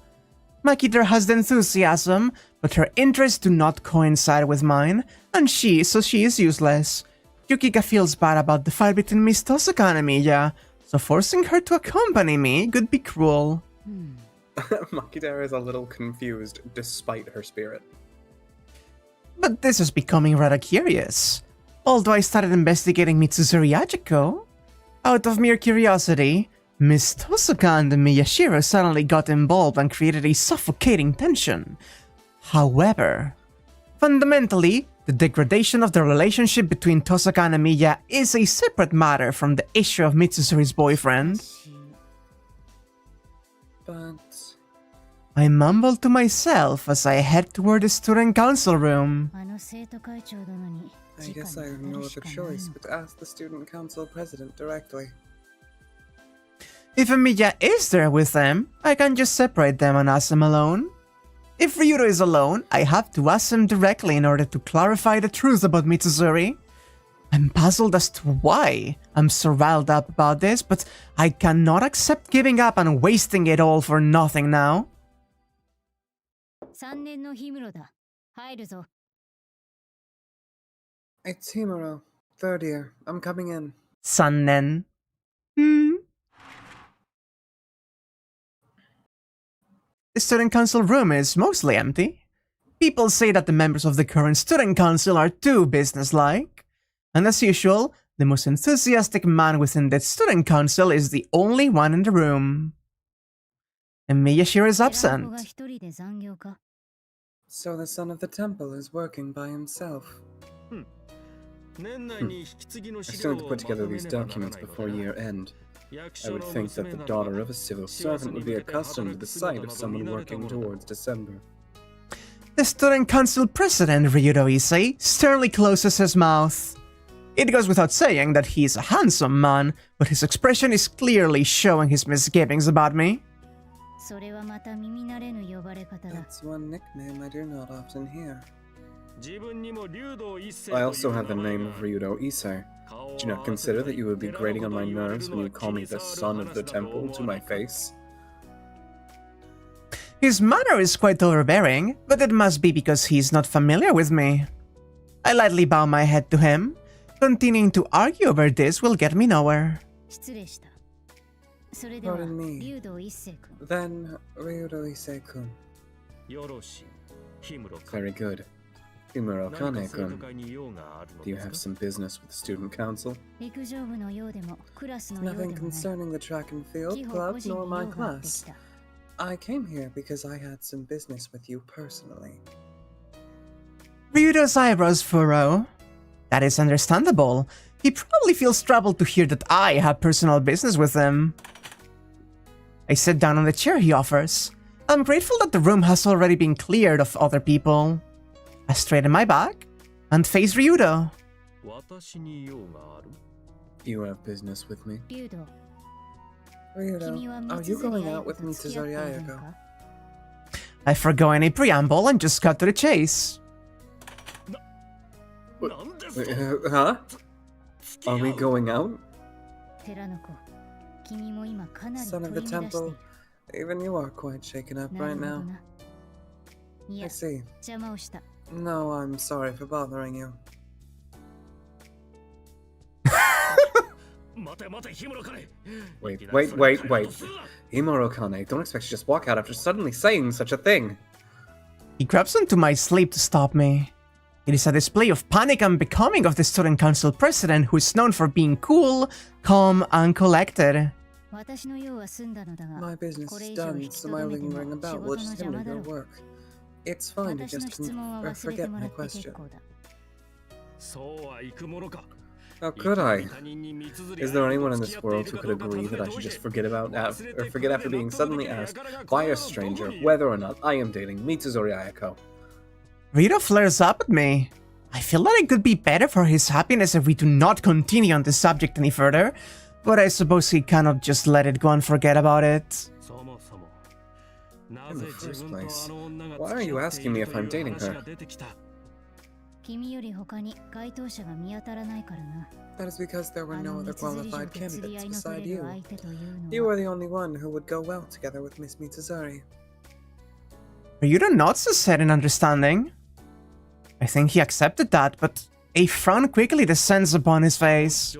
Makidera has the enthusiasm, but her interests do not coincide with mine, and she is useless. Yukika feels bad about the fight between Miss Tosaka and Emiya, so forcing her to accompany me could be cruel. Makidera is a little confused, despite her spirit. But this is becoming rather curious. Although I started investigating Mitsuzuri Ajako, out of mere curiosity, Miss Tosaka and Miyashiro suddenly got involved and created a suffocating tension. However, fundamentally, the degradation of the relationship between Tosaka and Emiya is a separate matter from the issue of Mitsuzuri's boyfriend. But... I mumble to myself as I head toward the student council room. あの生徒会長殿に I 直 guess I に have 当た no るし other かない choice の but to ask the student council president directly. If Emiya is there with them, I can just separate them and ask them alone. If Ryudo is alone, I have to ask him directly in order to clarify the truth about Mitsuzuri. I'm puzzled as to why I'm so riled up about this, but I cannot accept giving up and wasting it all for nothing now. 3年の氷室だ。入るぞ。 It's Himuro, third year. I'm coming in. Sannen. The student council room is mostly empty. People say that the members of the current student council are too businesslike. And as usual, the most enthusiastic man within the student council is the only one in the room. And Miyashiro is 寺の子が absent. 一人で残業か。 So the son of the temple is working by himself. I still have to put together these documents before year end. I would think that the daughter of a civil servant would be accustomed to the sight of someone working towards December. The student council president, Ryudo Issei, sternly closes his mouth. It goes without saying that he is a handsome man, but his expression is clearly showing his misgivings about me. それはまた耳慣れぬ呼ばれ方だ。 That's one nickname I do not often hear. 自分にも竜道一世 I also have the name of Ryudo Issei. Do you not consider that you would be grating on my nerves when you call me the son of the temple to my face? His manner is quite overbearing, but it must be because he's not familiar with me. I lightly bow my head to him. Continuing to argue over this will get me nowhere. 失礼した。それでは Pardon me. 竜道一世君。 Then, Ryudo Issei-kun. よろしい。氷室か Very good. Himuro 何か生徒 Kane-kun. 会に用があるの Do you です have か some business with the student council? 陸上部のようでもクラスのようでも Nothing ない。 concerning the track and 基 field 本個 club 人に nor 用 my があってき class. た。 I came here because I had some business with you personally. Ryudo's eyebrows furrow. That is understandable. He probably feels troubled to hear that I have personal business with him. I sit down on the chair he offers. I'm grateful that the room has already been cleared of other people. I straighten my back and face Ryudo. 私に用がある You have business with me. 竜道、 Ryudo, 君は are you 三 going 辻 out 彩子 with と付き合っ Mitsuzuri ているの Ayako? か？ I forgo any preamble and just cut to the chase. なんです Wait, huh? Are we going out? 寺の子、君も今かなり Son 取 of り the 乱してい temple. る。 Even you are quite shaken up な right るほど now. な。I see. 邪魔をした。 No, I'm sorry for bothering you. Wait. Himuro-kane, don't expect to just walk out after suddenly saying such a thing. He grabs onto my sleeve to stop me. It is a display of panic unbecoming of the student council president who is known for being cool, calm, and collected. 私の用は済んだのだが、 My business これ is 以上 done, 引き so と my どめて lingering も仕 about 事 will の just 邪 hinder 魔だ your ろう。 work. It's fine to 私の just 質問は忘れて forget もら my って結 question. 構だ。 How could I? Is there anyone in this world who could agree that I should just forget after being suddenly asked by a stranger whether or not I am dating Mitsuzuri Ayako? Ryudo flares up at me. I feel that it could be better for his happiness if we do not continue on this subject any further, but I suppose he cannot just let it go and forget about it. In the first place, why are you asking me if I'm dating her? 君より他に該当者が見当たらないからな。 That is because there were あ no の other 道連れ qualified 女釣り合 candidates いの beside 取れる you. 相手という You のは are the only one who would go well together with Miss Mitsuzuri. Ryudo nods his head in understanding. I think he accepted that, but a frown quickly descends upon his face.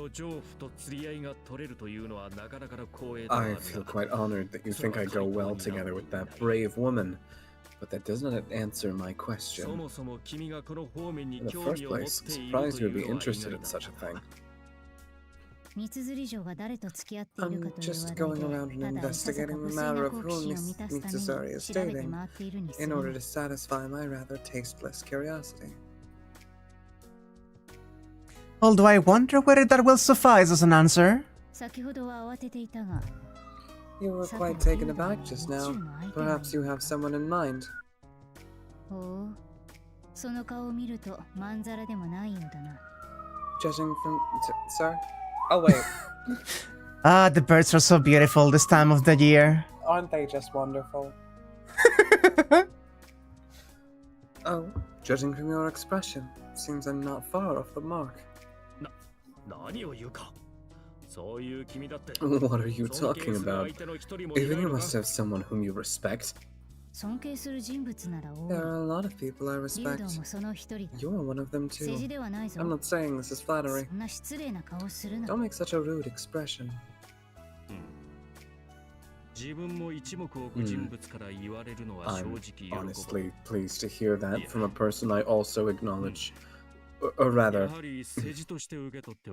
I feel quite honored that you think I go well together with that brave woman, but that does not answer my question. In the first place, I'm surprised you would be interested in such a thing. 三釣城が誰と付き合っているか I'm という話 just 題 going で around and ただいささか investigating 不 the 正 matter な of 好 whom 奇心を Miss 満たすため Mitsuzuri に is 調べて dating 回っているに過 in ぎ order な to い。 satisfy my rather tasteless curiosity. Although I wonder whether that will suffice as an answer. 先ほどは慌てていたが、 You were quite taken aback just now. Perhaps you have someone in mind. ほう、その顔を見るとまんざらでもないようだな。 Judging from... Sir? Oh wait, Ah, the birds are so beautiful this time of the year. aren't they just wonderful? Oh, judging from your expression, seems I'm not far off the mark. What are you talking about? Even you must have someone whom you respect. 尊敬する人物なら多 There い。 are a lot of people I 竜 respect. 道もその一人だ。 You're one of them 政治 too. ではないぞ。 I'm not saying this is flattery. そんな失礼な顔をするな。 Don't make such a rude expression. I'm honestly pleased to hear that from a person I also acknowledge. Or rather,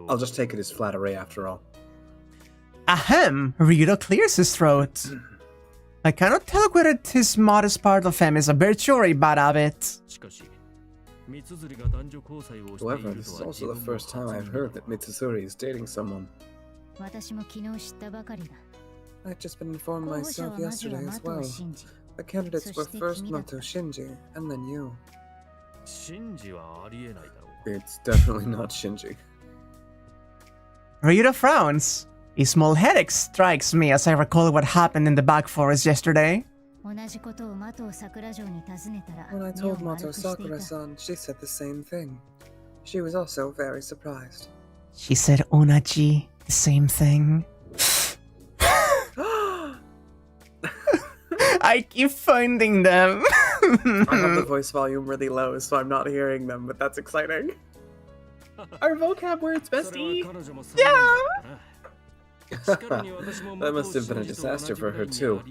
I'll just take it as flattery after all. Ahem! Ryudo clears his throat. I cannot tell whether this modest part of him is a virtue or a bad habit. However, this is also the first time I've heard that Mitsuzuri is dating someone. 私も昨日知ったばかりだ。 I'd just been informed 候補者 myself はまずは yesterday マ as トを well. 信じ、 The candidates were そして first 君だった Matou Shinji, and then you. 信じはありえないだろう。 It's definitely not Shinji. Ryudo frowns. A small headache strikes me as I recall what happened in the back forest yesterday. 同じことをマトウ桜城に尋ねたら When I 目を told 丸 Matou くしていた。 Sakura-san, she said the same thing. She was also very surprised. She said Onaji, the same thing. I keep finding them. I have the voice volume really low, so I'm not hearing them, but that's exciting. Our vocab words, bestie! That must have been a disaster for her, too.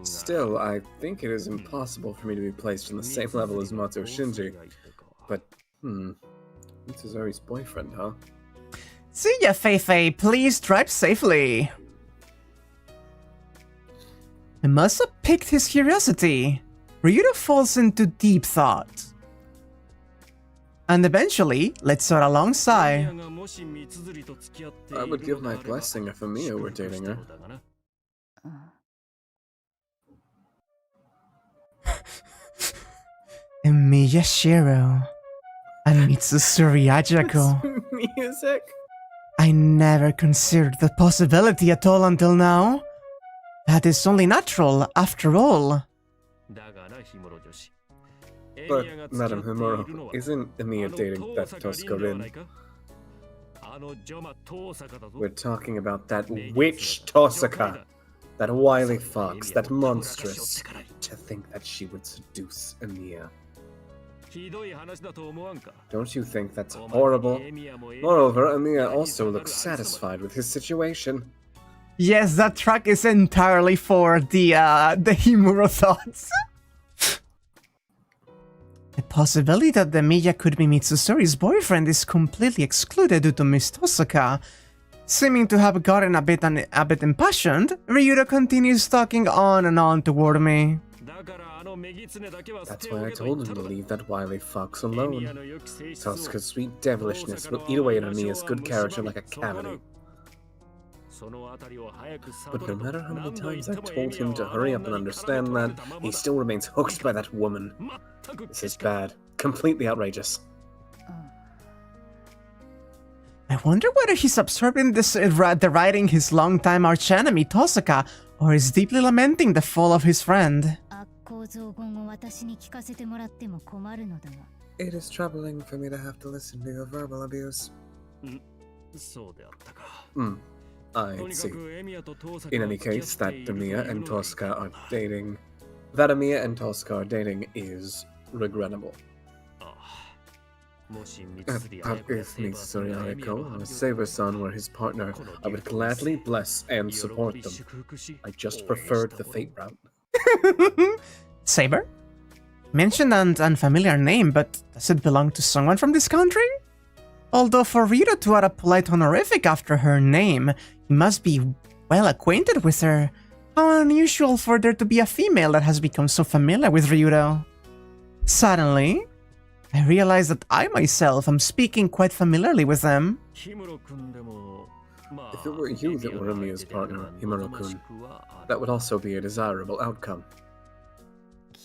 Still, I think it is impossible for me to be placed on the same level as Matou Shinji. But, Mitsuzuri's boyfriend, huh? See ya, Feifei. Please drive safely. I must have piqued his curiosity. Ryudo falls into deep thought. And eventually, lets out a long sigh. I would give my blessing if Amiya were dating her. Miyashiro and Mitsuzuri Ajako. Music? I never considered the possibility at all until now. That is only natural, after all. But, Madam Himuro, isn't Amiya dating that Tosuko-rin? We're talking about that witch Tosaka. That wily fox, that monstrous. To think that she would seduce Emiya. Don't you think that's horrible? Moreover, Emiya also looks satisfied with his situation. Yes, that track is entirely for the Himuro thoughts. The possibility that the Emiya could be Mitsuzuri's boyfriend is completely excluded due to Miss Tosaka. Seeming to have gotten a bit impassioned, Ryudo continues talking on and on toward me. That's why I told him to leave that wily fox alone. Tosaka's sweet devilishness will eat away at Emiya's good character like a cavity. But no matter how many times I've told him to hurry up and understand that, he still remains hooked by that woman. This is bad. Completely outrageous. I wonder whether he's absorbing the writing his longtime archenemy Tosaka, or is deeply lamenting the fall of his friend. It is troubling for me to have to listen to your verbal abuse. I see. In any case, that Emiya and Tosaka are dating... That Emiya and Tosaka are dating is regrettable. If Mitsuzuri Ayako or Saber-san were his partner, I would gladly bless and support them. I just preferred the fate route. Saber? Mentioned an unfamiliar name, but does it belong to someone from this country? Although for Ryudo to add a polite honorific after her name, he must be well acquainted with her. How unusual for there to be a female that has become so familiar with Ryudo. Suddenly, I realize that I myself am speaking quite familiarly with them. If it were you that were Emiya's partner, Himuro-kun, that would also be a desirable outcome.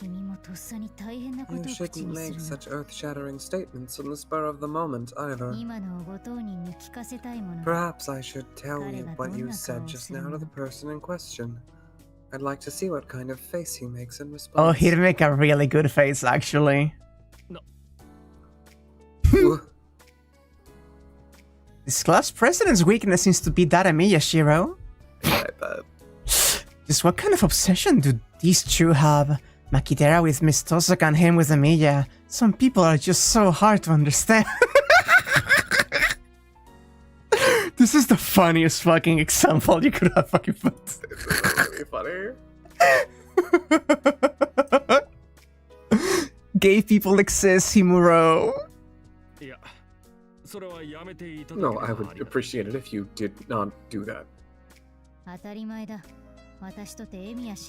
You shouldn't make such earth-shattering statements on the spur of the moment, either. Perhaps I should tell you what you said just now to the person in question. I'd like to see what kind of face he makes in response. Oh, he'd make a really good face, actually. This class president's weakness seems to be that Emiya, Shiro. I bet. Just what kind of obsession do these two have? Makidera with Miss Tosaka and him with Emiya. Some people are just so hard to understand. This is the funniest fucking example you could have fucking put. It's really funny. Gay people exist, Himuro. No, I would appreciate it if you did not do that. Of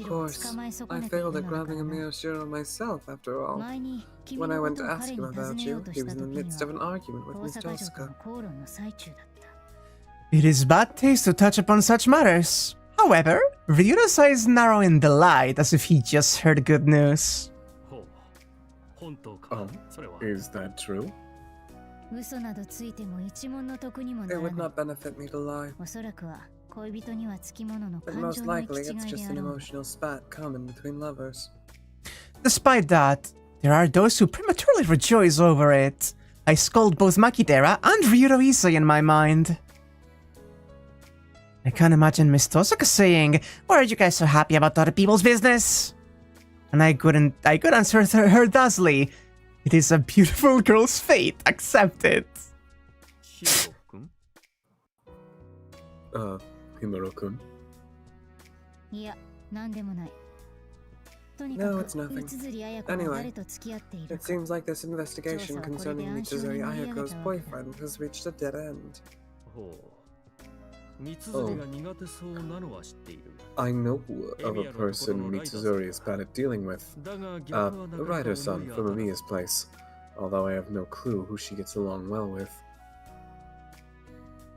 course, I failed at grabbing Emiya Shiro myself, after all. When I went to ask him about you, he was in the midst of an argument with Miss Tosaka. It is bad taste to touch upon such matters. However, Ryudo's eyes narrow in delight as if he just heard good news. Oh, is that true? It would not benefit me to lie. But most likely, it's just an emotional spat common between lovers. Despite that, there are those who prematurely rejoice over it. I scold both Makidera and Ryudo Isai in my mind. I can't imagine Miss Tosaka saying, "Why are you guys so happy about other people's business?" And I could answer her thusly, "It is a beautiful girl's fate, accept it." Himuro-kun? No, it's nothing. Anyway, it seems like this investigation concerning Mitsuzuri Ayako's boyfriend has reached a dead end. I know of a person Mitsuzuri is bad at dealing with. A writer-son from Emiya's place. Although I have no clue who she gets along well with.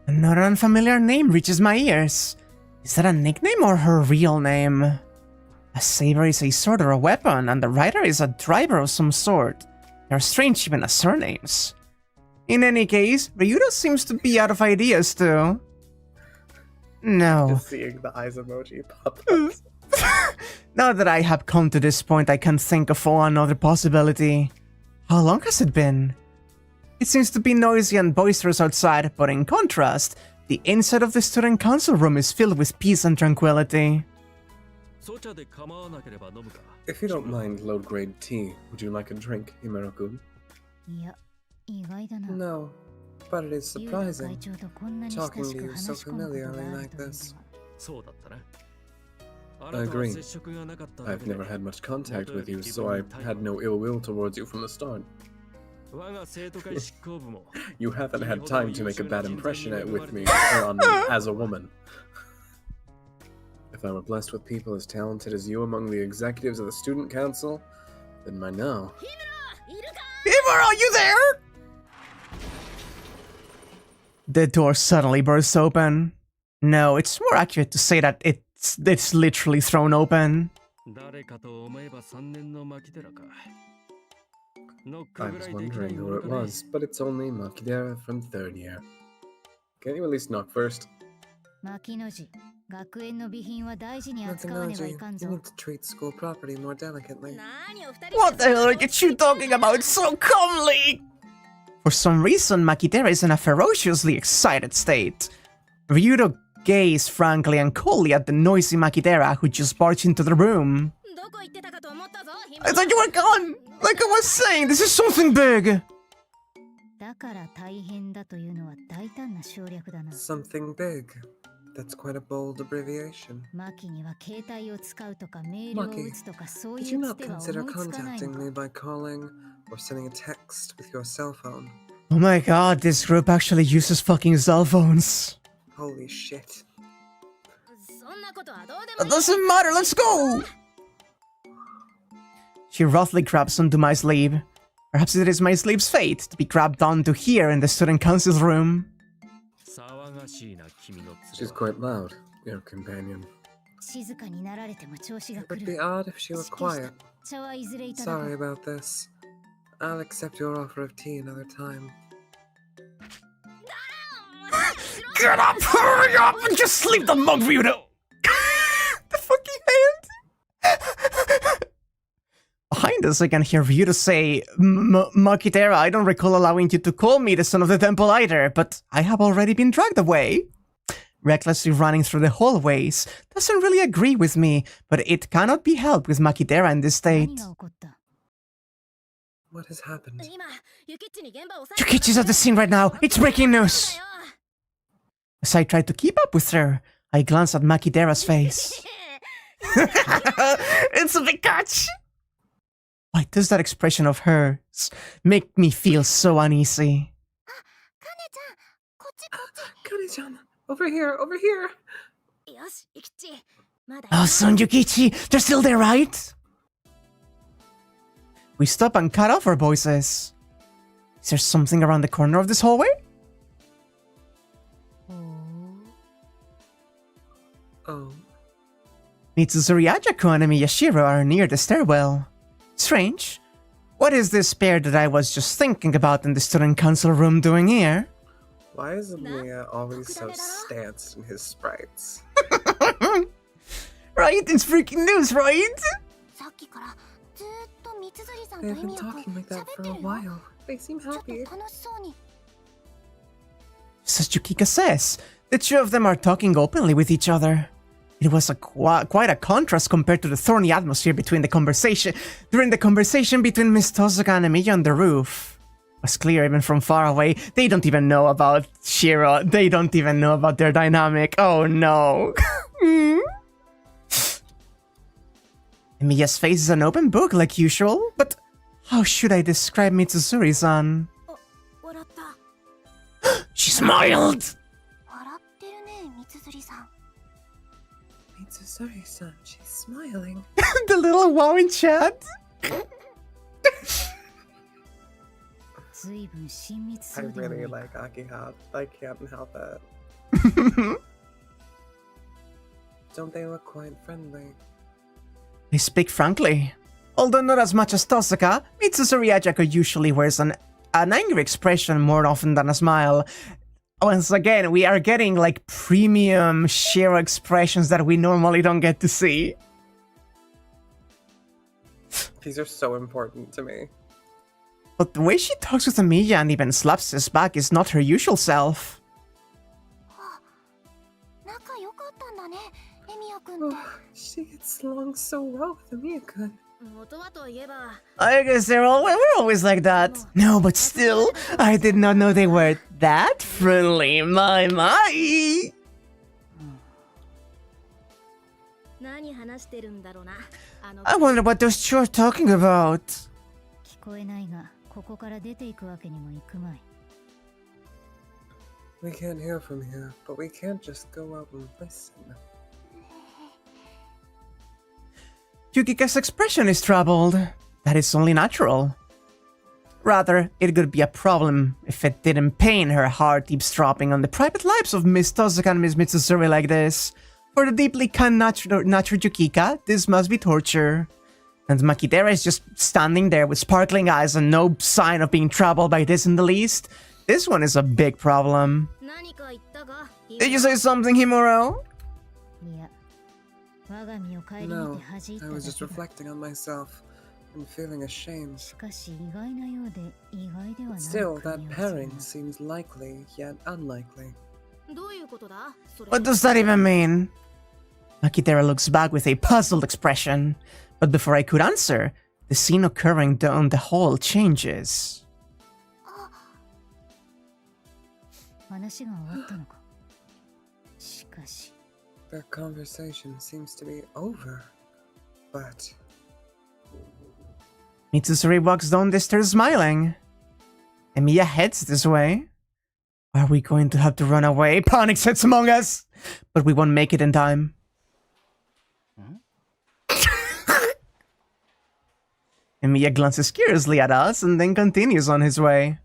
Another unfamiliar name reaches my ears. Is that a nickname or her real name? A saber is a sword or a weapon, and the writer is a driver of some sort. They are strange even as surnames. In any case, Ryudo seems to be out of ideas too. No. Just seeing the eyes emoji pop up. Now that I have come to this point, I can think of another possibility. How long has it been? It seems to be noisy and boisterous outside, but in contrast, the inside of the student council room is filled with peace and tranquility. If you don't mind low-grade tea, would you like a drink, Himuro-kun? いや、意外だな。 No, but it is ユード会 surprising. 長とこんなに親 Talking し to く you 話 so し込むことが familiarly あるという like のは this. そうだったね。 I agree. I've never had much contact with you, so I had no ill will towards you from the start. You haven't had time to make a bad impression with me, or on me, as a woman. If I were blessed with people as talented as you among the executives of the student council, then by now... Himuro, are you there? The door suddenly bursts open. No, it's more accurate to say that it's literally thrown open. I was wondering who it was, but it's only Makidera from 3rd year. Can't you at least knock first? 牧野寺、学園の備品は大事に扱わねばいかん you ぞ。 need to treat school property more delicately. What the hell are you talking about so calmly? For some reason, Makidera is in a ferociously excited state. Ryudo gazed frankly and coldly at the noisy Makidera who just barged into the room. I thought you were gone! Like I was saying, this is something big! だから大変だというのは大胆な省略だな。 Something big. That's quite a bold abbreviation. マキには携帯を使うとかメールを打つとかそうい Did you う not つては consider 思いつかない contacting の me か。 by calling or sending a text with your cell phone? Oh my god, this group actually uses fucking cell phones. Holy shit. そんなことはどうで It doesn't matter, let's go! She roughly grabs onto my sleeve. Perhaps it is my sleeve's fate to be grabbed onto here in the student council's room. She's quite loud, your companion. 静かになられても調子が It would 狂 be う。 odd if she were 失敬した quiet. 茶はいずれいただ Sorry こう。 about this. I'll accept your offer of tea another time. Get up! Hurry up! Just leave the mug, Ryudo! The fucking hand! Behind us, I can hear Ryudo say, Makidera, I don't recall allowing you to call me the son of the temple either, but I have already been dragged away. Recklessly running through the hallways doesn't really agree with me, but it cannot be helped with Makidera in this state. 何が起こった？ What has happened? Yukichi's at the scene right now. It's breaking news. As I tried to keep up with her, I glanced at Makidera's face. It's a big catch. Why does that expression of hers make me feel so uneasy? Kane-chan! Over here, over here! Oh, Son Yukichi, they're still there, right? We stop and cut off our voices. Is there something around the corner of this hallway? Oh. Mitsuzuri Ajaku and Miyashiro are near the stairwell. Strange. What is this pair that I was just thinking about in the student council room doing here? Why is Mia always so stanced in his sprites? Right? It's freaking news, right? They've been talking like that for a while. They seem happy. Just as Yukika says, the two of them are talking openly with each other. It was quite a contrast compared to the thorny atmosphere during the conversation between Miss Tosuka and Emiya on the roof. It was clear even from far away, they don't even know about Shiro. They don't even know about their dynamic. Oh no. Emiya's face is an open book like usual, but how should I describe Mitsuzuri-san? She smiled! Mitsuzuri-san, she's smiling. The little wow in chat. I really like Akihat. I can't help it. Don't they look quite friendly? They speak frankly. Although not as much as Tosuka, Mitsuzuri Ajaku usually wears an angry expression more often than a smile. Once again, we are getting like premium Shiro expressions that we normally don't get to see. These are so important to me. But the way she talks with Emiya and even slaps his back is not her usual self. Oh, she gets gets along so well with Amiya-kun. I guess we're always like that. No, but still, I did not know they were that friendly. My. I wonder what those two are talking about. 聞こえないが、ここから出ていくわけにもいくまい。 We can't hear from here, but we can't just go out and listen. Yukika's expression is troubled. That is only natural. Rather, it could be a problem if it didn't pain her heart eavesdropping on the private lives of Miss Tozuka and Miss Mitsuzuri like this. For the deeply natural Yukika, this must be torture. And Makidera is just standing there with sparkling eyes and no sign of being troubled by this in the least. This one is a big problem. Did you say something, Himuro? No, I was just reflecting on myself and feeling ashamed. But still, that pairing seems likely, yet unlikely. What does that even mean? Makidera looks back with a puzzled expression, but before I could answer, the scene occurring down the hall changes. Their conversation seems to be over, but... Mitsuzuri walks down the stairs smiling. Emiya heads this way. Are we going to have to run away? Panic sets among us! But we won't make it in time. Emiya glances curiously at us and then continues on his way.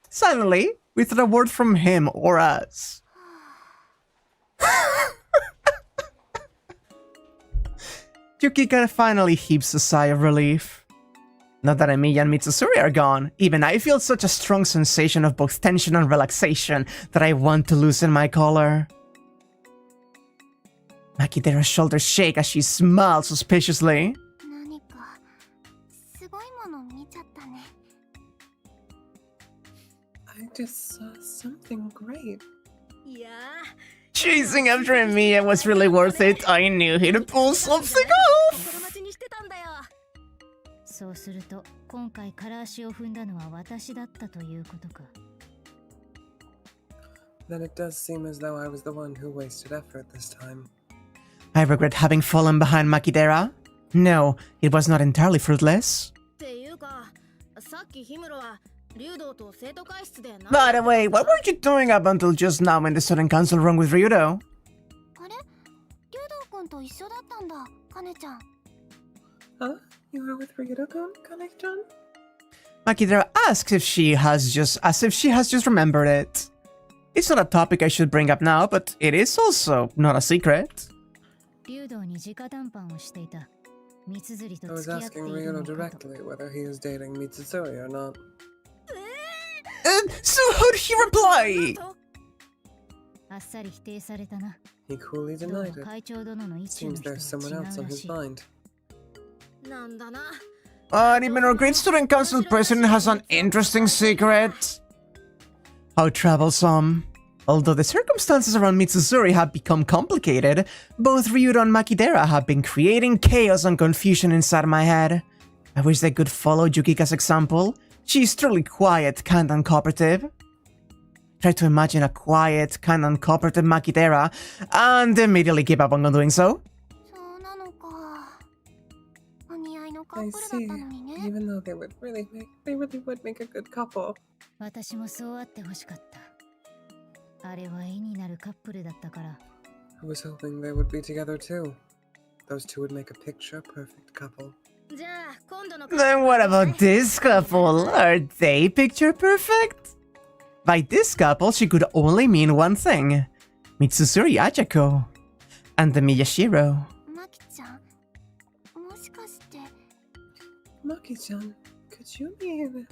Silently, without a word from him or us. Yukika finally heaves a sigh of relief. Now that Emiya and Mitsuzuri are gone, even I feel such a strong sensation of both tension and relaxation that I want to loosen my collar. Makidera's shoulders shake as she smiles suspiciously. I just saw something great. Chasing after Emiya was really worth it. I knew he'd pull something off. Then it does seem as though I was the one who wasted effort this time. I regret having fallen behind Makidera. No, it was not entirely fruitless. By the way, what were you doing up until just now in the student council room with Ryudo? Huh? You were with Ryudo-kun, Kane-chan? Makidera asks if she has just remembered it. It's not a topic I should bring up now, but it is also not a secret. I was asking Ryudo directly whether he is dating Mitsuzuri or not. So how did he reply? He coolly denied it. Seems there's someone else on his mind. Even our great student council president has an interesting secret. How troublesome. Although the circumstances around Mitsuzuri have become complicated, both Ryudo and Makidera have been creating chaos and confusion inside my head. I wish they could follow Yukika's example. She's truly quiet, kind and cooperative. Try to imagine a quiet, kind and cooperative Makidera, and immediately give up on doing so. I see. Even though they really would make a good couple. I was hoping they would be together too. Those two would make a picture-perfect couple. Then what about this couple? Are they picture perfect? By this couple, she could only mean one thing. Mitsuzuri Ajako. And the Miyashiro. Maki-chan, could you mean...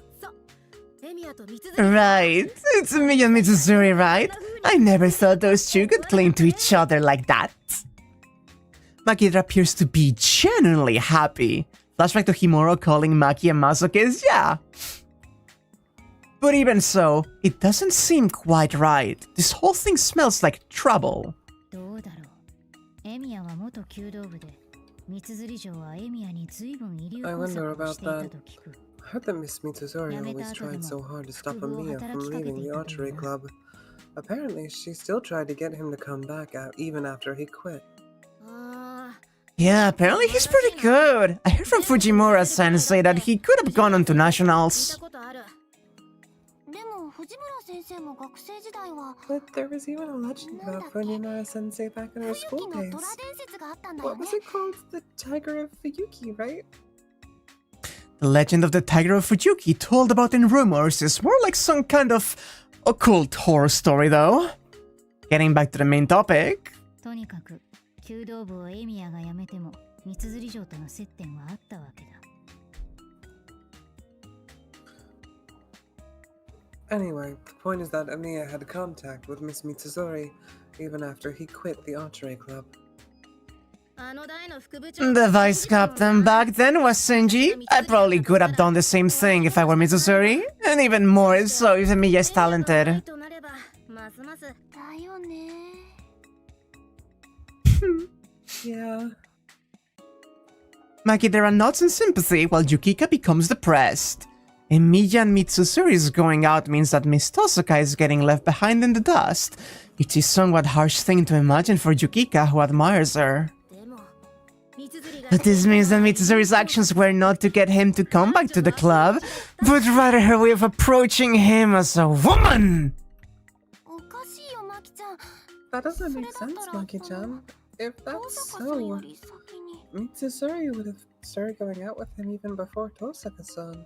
Right, it's me and Mitsuzuri, right? I never thought those two could cling to each other like that. Makidera appears to be genuinely happy. Flashback to Himuro calling Maki a masochist, yeah. But even so, it doesn't seem quite right. This whole thing smells like trouble. エミヤは元弓道部で、三辻城はエミヤに随分遺留 I 工 wonder 作を about していた that. と聞く。 I heard that Miss Mitsuzuri always tried so hard to stop Amiya from leaving the archery club. Apparently, she still tried to get him to come back out even after he quit. Yeah, apparently he's pretty good. I heard from Fujimura sensei that he could have gone on to nationals. でも藤村先生も学生時代は But there was even a legend about Fujimura sensei back in her school 冬季の days. 虎伝説があったんだよ What ね was it called? The Tiger of Fuyuki, right? The legend of the Tiger of Fuyuki, told about in rumors, is more like some kind of occult horror story, though. Getting back to the main topic. とにかく弓道部をエミヤが辞めても三辻城との接点はあったわけだ。 Anyway, the point is that Amiya had contact with Miss Mitsuzuri even after he quit the archery club. The vice captain back then was Senji. I probably could have done the same thing if I were Mitsuzuri, and even more so if Amiya is talented. Yeah. Makidera nods in sympathy while Yukika becomes depressed. Emiya and Mitsuzuri's going out means that Miss Tosuka is getting left behind in the dust, which is somewhat harsh thing to imagine for Yukika, who admires her. But this means that Mitsuzuri's actions were not to get him to come back to the club, but rather her way of approaching him as a woman! That doesn't make sense, Maki-chan. If that's so, Mitsuzuri would have started going out with him even before Tosaka-san.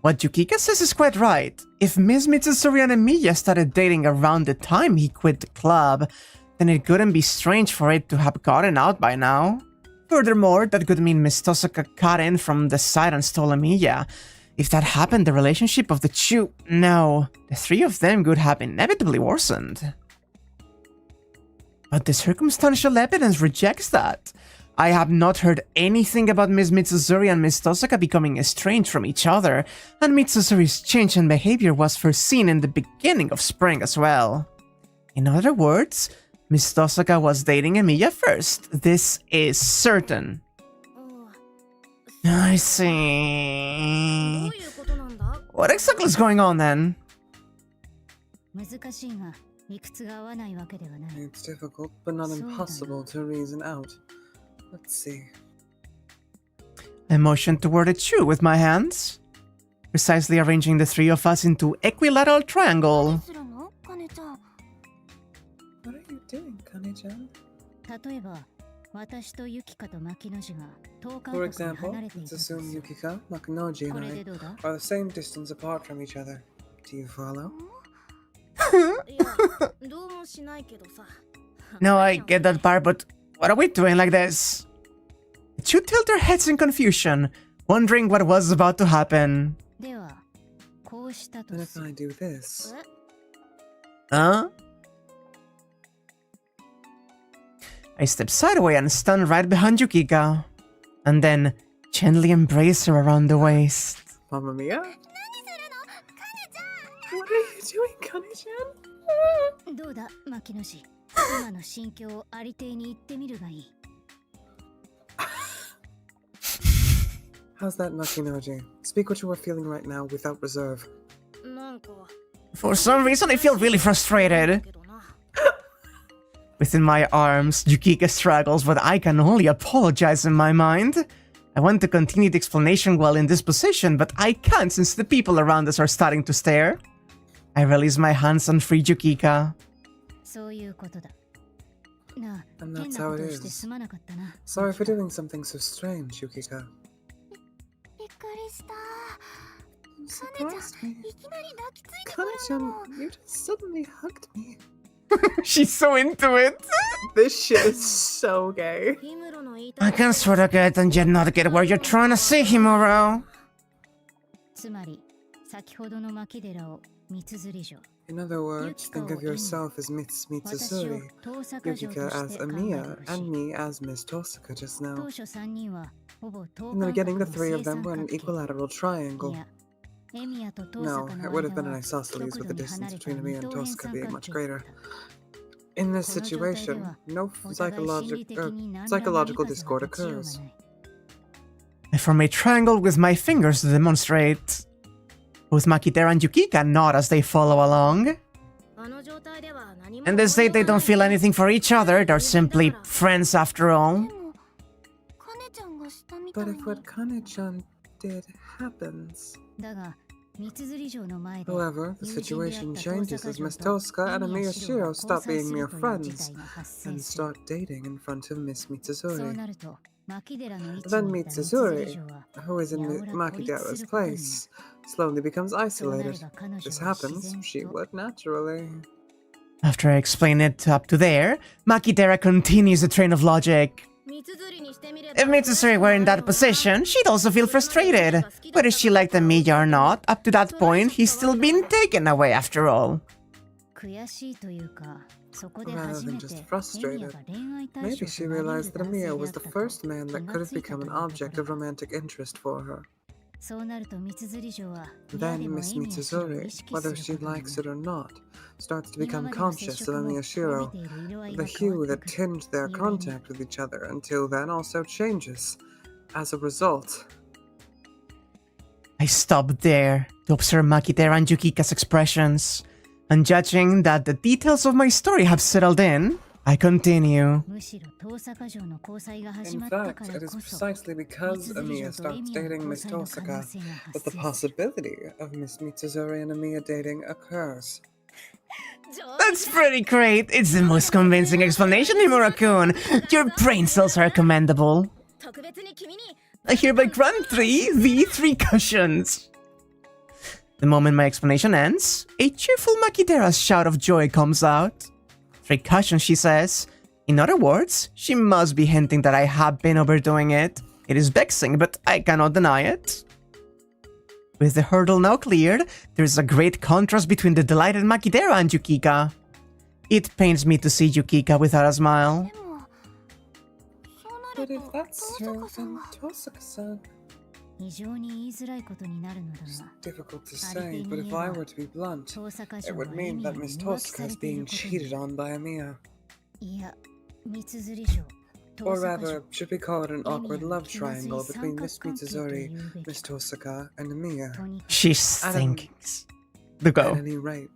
What Yukika says is quite right. If Miss Mitsuzuri and Emiya started dating around the time he quit the club, then it couldn't be strange for it to have gotten out by now. Furthermore, that could mean Miss Tosuka cut in from the side and stole Emiya. If that happened, the relationship of the two... No, the three of them could have inevitably worsened. But the circumstantial evidence rejects that. I have not heard anything about Miss Mitsuzuri and Miss Tosuka becoming estranged from each other, and Mitsuzuri's change in behavior was first seen in the beginning of spring as well. In other words, Miss Tosuka was dating Emiya first. This is certain. I see. What exactly is going on then? It's difficult, but not impossible to reason out. Let's see. I motioned toward a chew with my hands, precisely arranging the three of us into equilateral triangle. What are you doing, Kane-chan? For example, let's assume Yukika, Makinoji, and I are the same distance apart from each other. Do you follow? No, I get that part, but what are we doing like this? The two tilt their heads in confusion, wondering what was about to happen. And if I do this... Huh? I step sideways and stand right behind Yukika, and then gently embrace her around the waist. Mamma Mia? What are you doing, Kane-chan? How's that, Makinoji? Speak what you are feeling right now without reserve. For some reason, I feel really frustrated. Within my arms, Yukika struggles, but I can only apologize in my mind. I want to continue the explanation while in this position, but I can't since the people around us are starting to stare. I release my hands and free Yukika. And that's how it is. Sorry for doing something so strange, Yukika. You surprised me. Kane-chan, you just suddenly hugged me. She's so into it. This shit is so gay. I can sort of get and yet not get where you're trying to say, Himuro. In other words, think of yourself as Miss Mitsuzuri, Yukika as Amiya, and me as Miss Tosuka just now. In the beginning, the three of them were in an equilateral triangle. No, it would have been an isosceles with the distance between Amiya and Tosuka being much greater. In this situation, no psychological discord occurs. I form a triangle with my fingers to demonstrate. Both Makidera and Yukika nod as they follow along. In this state, they don't feel anything for each other, they're simply friends after all. But if what Kane-chan did happens... However, the situation changes as Miss Tosca and Miyashiro stop being mere friends and start dating in front of Miss Mitsuzuri. Then Mitsuzuri, who is in Makidera's place, slowly becomes isolated. This happens, she would naturally. After I explain it up to there, Makidera continues the train of logic. If Mitsuzuri were in that position, she'd also feel frustrated. Whether she liked Emiya or not, up to that point, he's still been taken away after all. Rather than just frustrated, maybe she realized that Emiya was the first man that could have become an object of romantic interest for her. Then Miss Mitsuzuri, whether she likes it or not, starts to become conscious of Miyashiro. The hue that tinged their contact with each other until then also changes. As a result... I stopped there to observe Makidera and Yukika's expressions, and judging that the details of my story have settled in, I continue. In fact, it is precisely because Emiya starts dating Miss Tosaka that the possibility of Miss Mitsuzuri and Emiya dating occurs. That's pretty great. It's the most convincing explanation, Himura-kun. Your brain cells are commendable. I hereby grant 3 cushions. The moment my explanation ends, a cheerful Makidera's shout of joy comes out. 3 cushions, she says. In other words, she must be hinting that I have been overdoing it. It is vexing, but I cannot deny it. With the hurdle now cleared, there is a great contrast between the delighted Makidera and Yukika. It pains me to see Yukika without a smile. But if that's true, then Tosaka-san... It's difficult to say, but if I were to be blunt, it would mean that Miss Tosaka is being cheated on by Emiya. Or rather, should we call it an awkward love triangle between Miss Mitsuzuri, Miss Tosaka, and Emiya? She's thinking... Look, At any rate.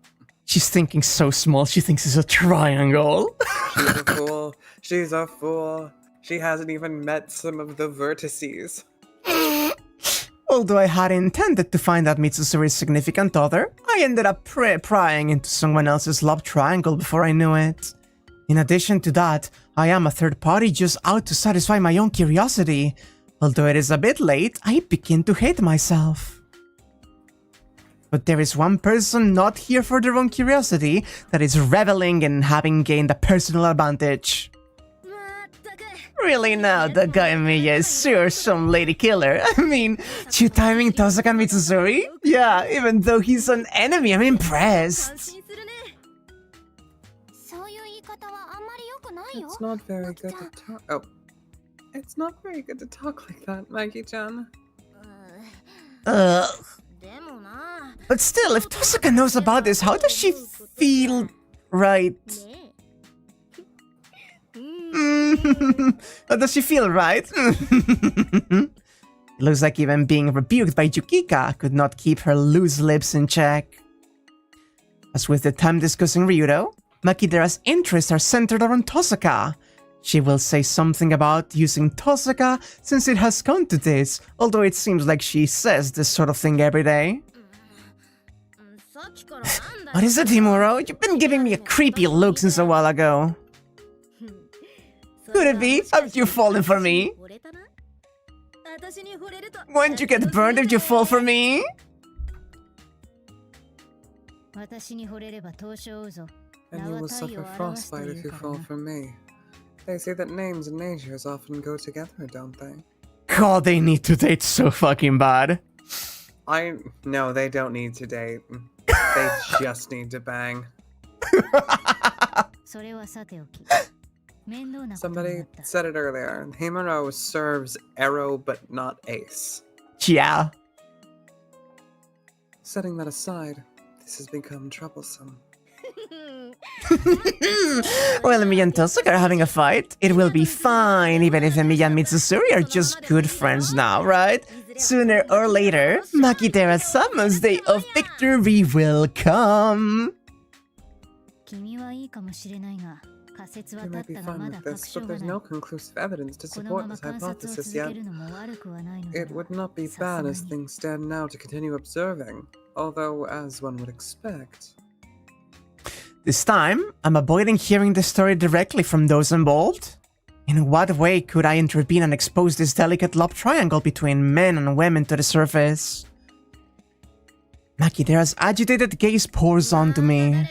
She's thinking so small, she thinks it's a triangle. She's a fool. She's a fool. She hasn't even met some of the vertices. Although I had intended to find out Mitsuzuri's significant other, I ended up prying into someone else's love triangle before I knew it. In addition to that, I am a third party just out to satisfy my own curiosity. Although it is a bit late, I begin to hate myself. But there is one person not here for their own curiosity that is reveling in having gained a personal advantage. Really now, the guy Emiya is sure some lady killer. I mean, two-timing Tosaka Mitsuzuri? Yeah, even though he's an enemy, I'm impressed. It's not very good to talk. Oh. It's not very good to talk like that, Maggie-chan. But still, if Tosaka knows about this, how does she feel right? How does she feel, right? It looks like even being rebuked by Yukika could not keep her loose lips in check. As with the time discussing Ryudo, Makidera's interests are centered around Tosaka. She will say something about using Tosaka since it has come to this, although it seems like she says this sort of thing every day. What is it, Himuro? You've been giving me a creepy look since a while ago. Could it be? Have you fallen for me? Won't you get burned if you fall for me? And you will suffer frostbite if you fall for me. They say that names and natures often go together, don't they? God, they need to date so fucking bad. No, they don't need to date. They just need to bang. Somebody said it earlier. Himuro serves arrow but not ace. Yeah. Setting that aside, this has become troublesome. Well, me and Tosuke are having a fight. It will be fine, even if me and Mitsuzuri are just good friends now, right? Sooner or later, Makidera-sama's day of victory will come. You We may be fine with this, but there's no conclusive evidence to support this hypothesis yet. It would not be bad as things stand now to continue observing, although, as one would expect. This time, I'm avoiding hearing the story directly from those involved. In what way could I intervene and expose this delicate love triangle between men and women to the surface? Makidera's agitated gaze pours onto me.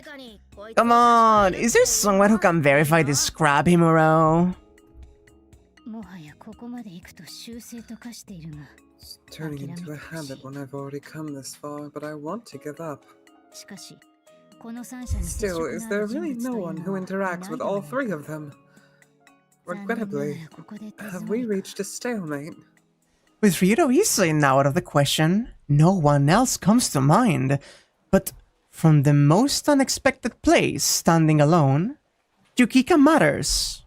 Come on, is there someone who can verify this scrap, Himuro? It's turning into a habit when I've already come this far, but I want to give up. Still, is there really no one who interacts with all three of them? Regrettably, have we reached a stalemate? With Ryudo Issei now out of the question, no one else comes to mind. But from the most unexpected place, standing alone, Yukika mutters.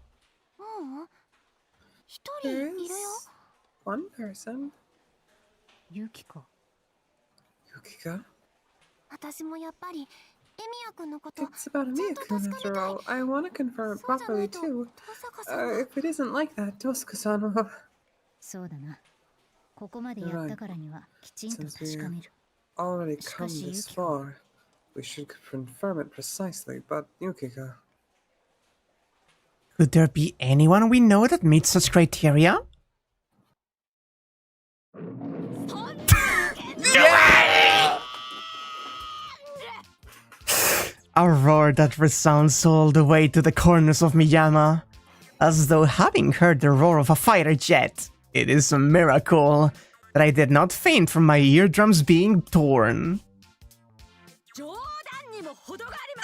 There is one person. Yukiko. Yukika? It's about Emiya-kun after all. I want to confirm it properly too. If it isn't like that, Tosuke-san will... Right. Since we've already come this far, we should confirm it precisely, but Yukika... Could there be anyone we know that meets such criteria? A roar that resounds all the way to the corners of Miyama, as though having heard the roar of a fighter jet. It is a miracle that I did not faint from my eardrums being torn.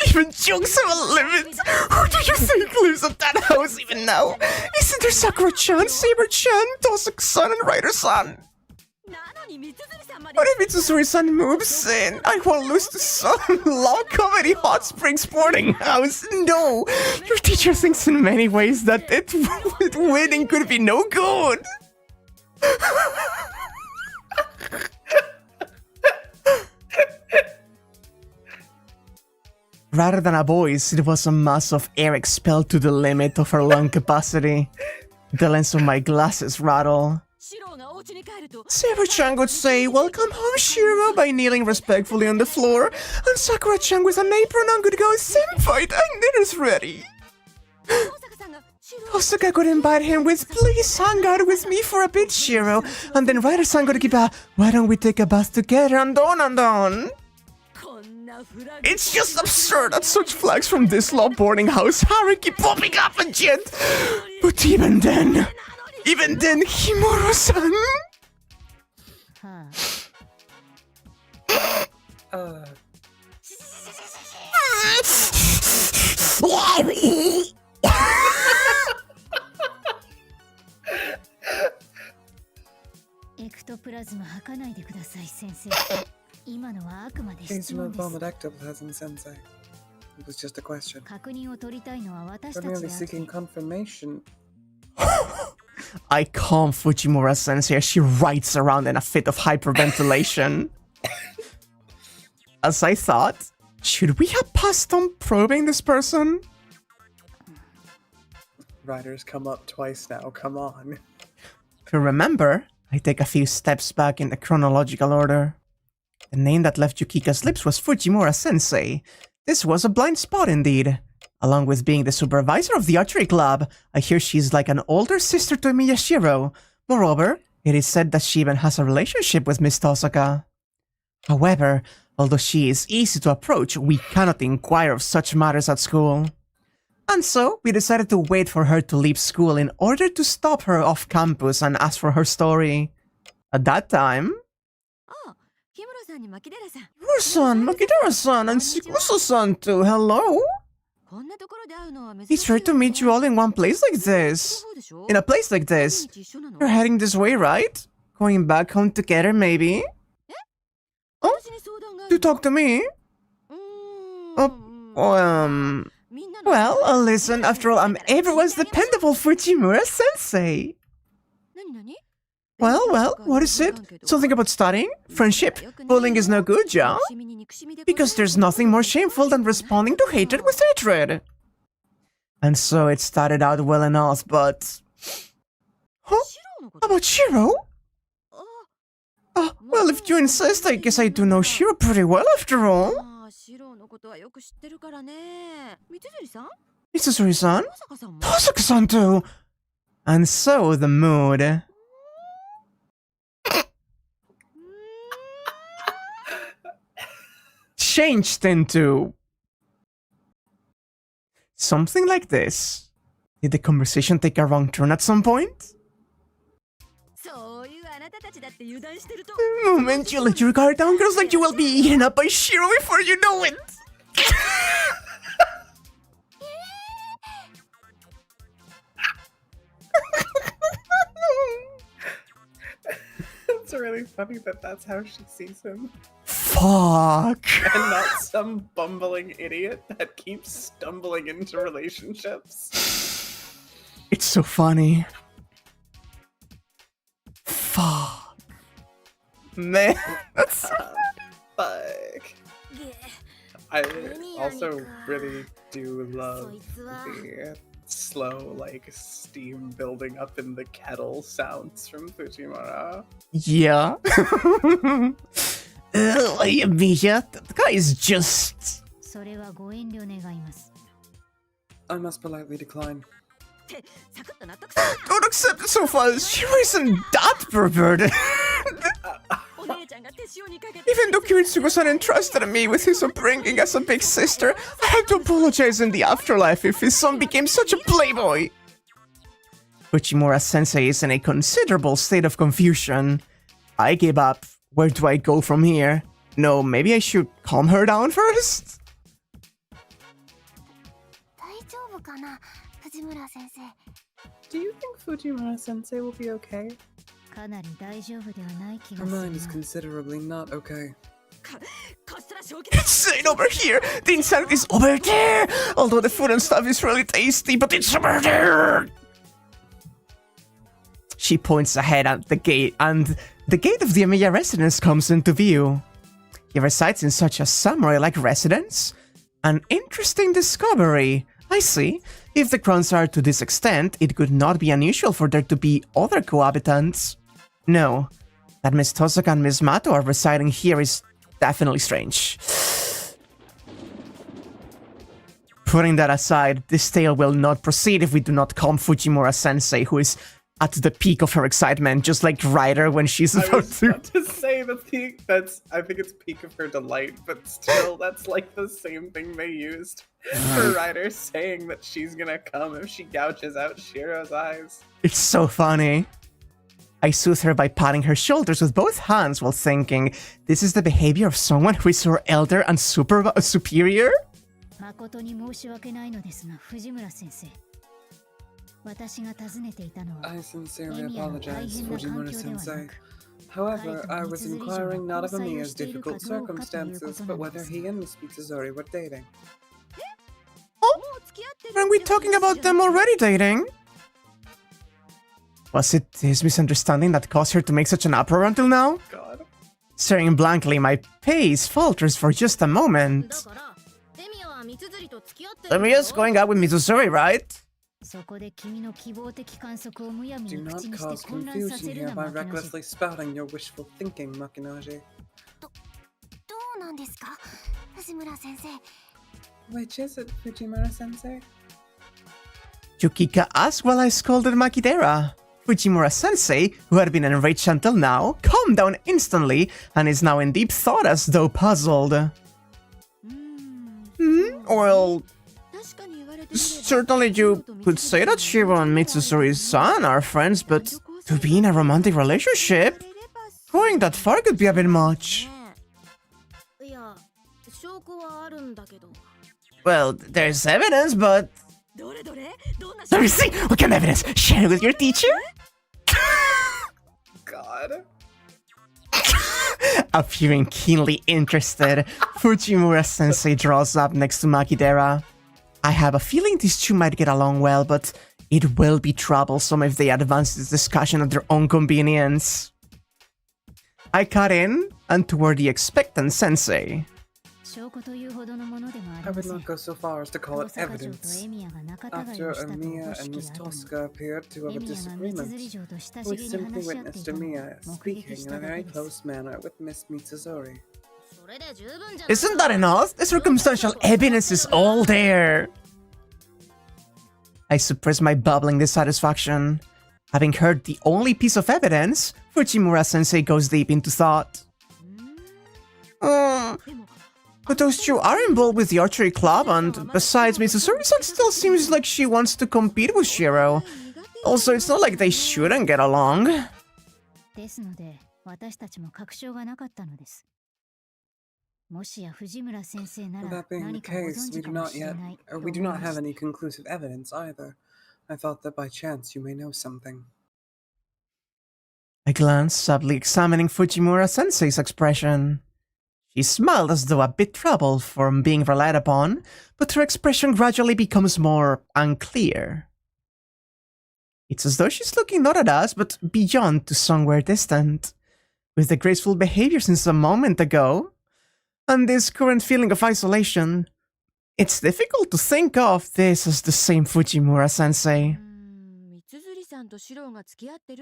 Even jokes have a limit! Who do you think lives at that house even now? Isn't there Sakura-chan, Saber-chan, Tosuke-san, and Rider-san? What if Mitsuzuri-san moves in? I will lose to some law comedy hot spring sporting house. No! Your teacher thinks in many ways that winning could be no good. Rather than a voice, it was a mass of air expelled to the limit of her lung capacity. The lens of my glasses rattle. Saber-chan would say, "Welcome home, Shiro," by kneeling respectfully on the floor, and Sakura-chan with an apron on would go, "Senpai, dinner's ready." Tosuke could invite him with, "Please hang out with me for a bit, Shiro," and then Ryder-san would give a, "Why don't we take a bath together," and on. It's just absurd that such flags from this law boarding house Harry keep popping up and yet. But even then, Himuro-san. Please remove vomit ectoplasm, Sensei. It was just a question. We're merely seeking confirmation. I calm Fujimura-sensei as she writes around in a fit of hyperventilation. As I thought, should we have passed on probing this person? Ryder's come up twice now, come on. To remember, I take a few steps back in the chronological order. The name that left Yukika's lips was Fujimura-sensei. This was a blind spot indeed. Along with being the supervisor of the archery club, I hear she's like an older sister to Miyashiro. Moreover, it is said that she even has a relationship with Miss Tosuke. However, although she is easy to approach, we cannot inquire of such matters at school. And so, we decided to wait for her to leave school in order to stop her off campus and ask for her story. At that time... Himuro-san, Makidera-san, and Sikuso-san too, hello? It's rare to meet you all in one place like this. In a place like this. You're heading this way, right? Going back home together, maybe? Oh? To talk to me? Well, listen, after all, I'm everyone's dependable Fujimura-sensei. Well, what is it? Something about studying? Friendship? Bullying is no good, yeah? Because there's nothing more shameful than responding to hatred with hatred. And so it started out well enough, but... Huh? About Shiro? Well, if you insist, I guess I do know Shiro pretty well after all. Mitsuzuri-san? Tosaka-san too! And so the mood... changed into... something like this. Did the conversation take a wrong turn at some point? The moment you let your guard down, girls, like you will be eaten up by Shiro before you know it! It's really funny that that's how she sees him. Fuck! And not some bumbling idiot that keeps stumbling into relationships. It's so funny. Fuck. Man, that's... Fuck. I also really do love the slow, like, steam building up in the kettle sounds from Fujimura. Yeah. Mia, the guy is just... I must politely decline. Don't accept it so far. Shiro isn't that perverted. Even though Kiritsugo-san entrusted me with his upbringing as a big sister, I had to apologize in the afterlife if his son became such a playboy. Fujimura-sensei is in a considerable state of confusion. I gave up. Where do I go from here? No, maybe I should calm her down first? Do you think Fujimura-sensei will be okay? Her mind is considerably not okay. Insane over here! The insanity is over there! Although the food and stuff is really tasty, but it's over there! She points ahead at the gate, and the gate of the Emiya residence comes into view. He resides in such a samurai-like residence? An interesting discovery. I see. If the crowns are to this extent, it could not be unusual for there to be other cohabitants. No, that Miss Tosaka and Miss Mato are residing here is definitely strange. Putting that aside, this tale will not proceed if we do not calm Fujimura-sensei, who is at the peak of her excitement, just like Ryder when she's about to say the peak. I think it's peak of her delight, but still, that's like the same thing they used for Ryder saying that she's gonna come if she gouges out Shiro's eyes. It's so funny. I soothe her by patting her shoulders with both hands while thinking, this is the behavior of someone who is her elder and superior? I sincerely apologize, Fujimura-sensei. However, I was inquiring not of Emiya's difficult circumstances, but whether he and Miss Mitsuzuri were dating. Oh, aren't we talking about them already dating? Was it his misunderstanding that caused her to make such an uproar until now? God. Staring blankly, my pace falters for just a moment. Emiya's going out with Mitsuzuri, right? Do not cause confusion here by recklessly spouting your wishful thinking, Makinaji. Which is it, Fujimura-sensei? Yukika asked while I scolded Makidera. Fujimura-sensei, who had been enraged until now, calmed down instantly and is now in deep thought as though puzzled. Well, certainly you could say that Shiro and Mitsuzuri-san are friends, but to be in a romantic relationship? Going that far could be a bit much. Well, there's evidence, but... Let me see! What kind of evidence? Share it with your teacher? God. Appearing keenly interested, Fujimura-sensei draws up next to Makidera. I have a feeling these two might get along well, but it will be troublesome if they advance this discussion at their own convenience. I cut in and toward the expectant sensei. I would not go so far as to call it evidence. After Emiya and Miss Tosca appeared to have a disagreement, we simply witnessed Emiya speaking in a very close manner with Miss Mitsuzuri. Isn't that enough? The circumstantial evidence is all there. I suppress my bubbling dissatisfaction. Having heard the only piece of evidence, Fujimura-sensei goes deep into thought. But those two are involved with the archery club, and besides, Mitsuzuri-san still seems like she wants to compete with Shiro. Also, it's not like they shouldn't get along. That being the case, we do not have any conclusive evidence either. I thought that by chance you may know something. I glanced, subtly examining Fujimura-sensei's expression. She smiled as though a bit troubled from being relied upon, but her expression gradually becomes more unclear. It's as though she's looking not at us, but beyond to somewhere distant. With the graceful behavior since a moment ago, and this current feeling of isolation, it's difficult to think of this as the same Fujimura-sensei.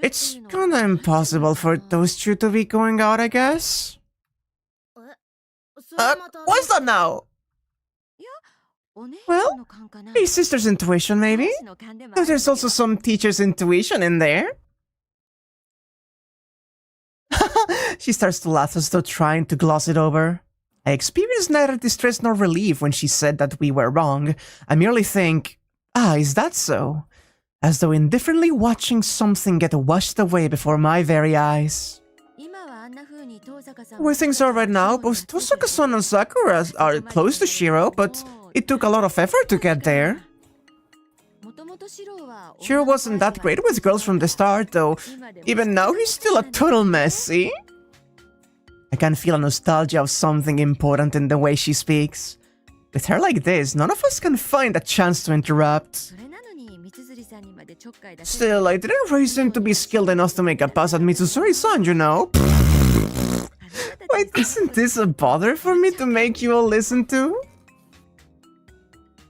It's kinda impossible for those two to be going out, I guess. What's that now? Well, a sister's intuition, maybe? But there's also some teacher's intuition in there. She starts to laugh as though trying to gloss it over. I experienced neither distress nor relief when she said that we were wrong. I merely think, is that so? As though indifferently watching something get washed away before my very eyes. Where things are right now, both Tosaka-san and Sakura are close to Shiro, but it took a lot of effort to get there. Shiro wasn't that great with girls from the start, though. Even now, he's still a total mess, see? I can feel a nostalgia of something important in the way she speaks. With her like this, none of us can find a chance to interrupt. Still, I didn't raise him to be skilled enough to make a pass at Mitsuzuri-san, you know? Wait, isn't this a bother for me to make you all listen to?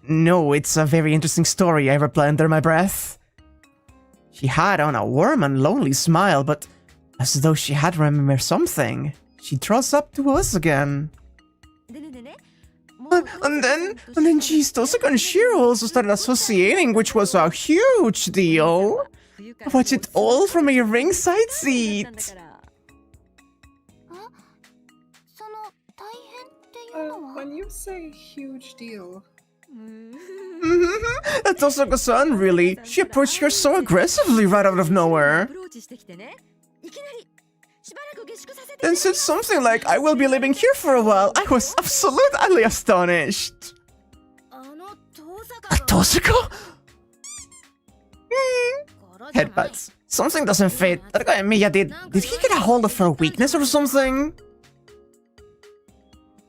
No, it's a very interesting story, I reply under my breath. She had on a warm and lonely smile, but as though she had remembered something, she draws up to us again. And then geez, Tosaka and Shiro also started associating, which was a huge deal. I watched it all from a ringside seat. When you say huge deal... Tosaka-san, really? She approached her so aggressively right out of nowhere. Then said something like, I will be living here for a while. I was absolutely astonished. Tosaka? Headbutts. Something doesn't fit. That guy Emiya did he get a hold of her weakness or something?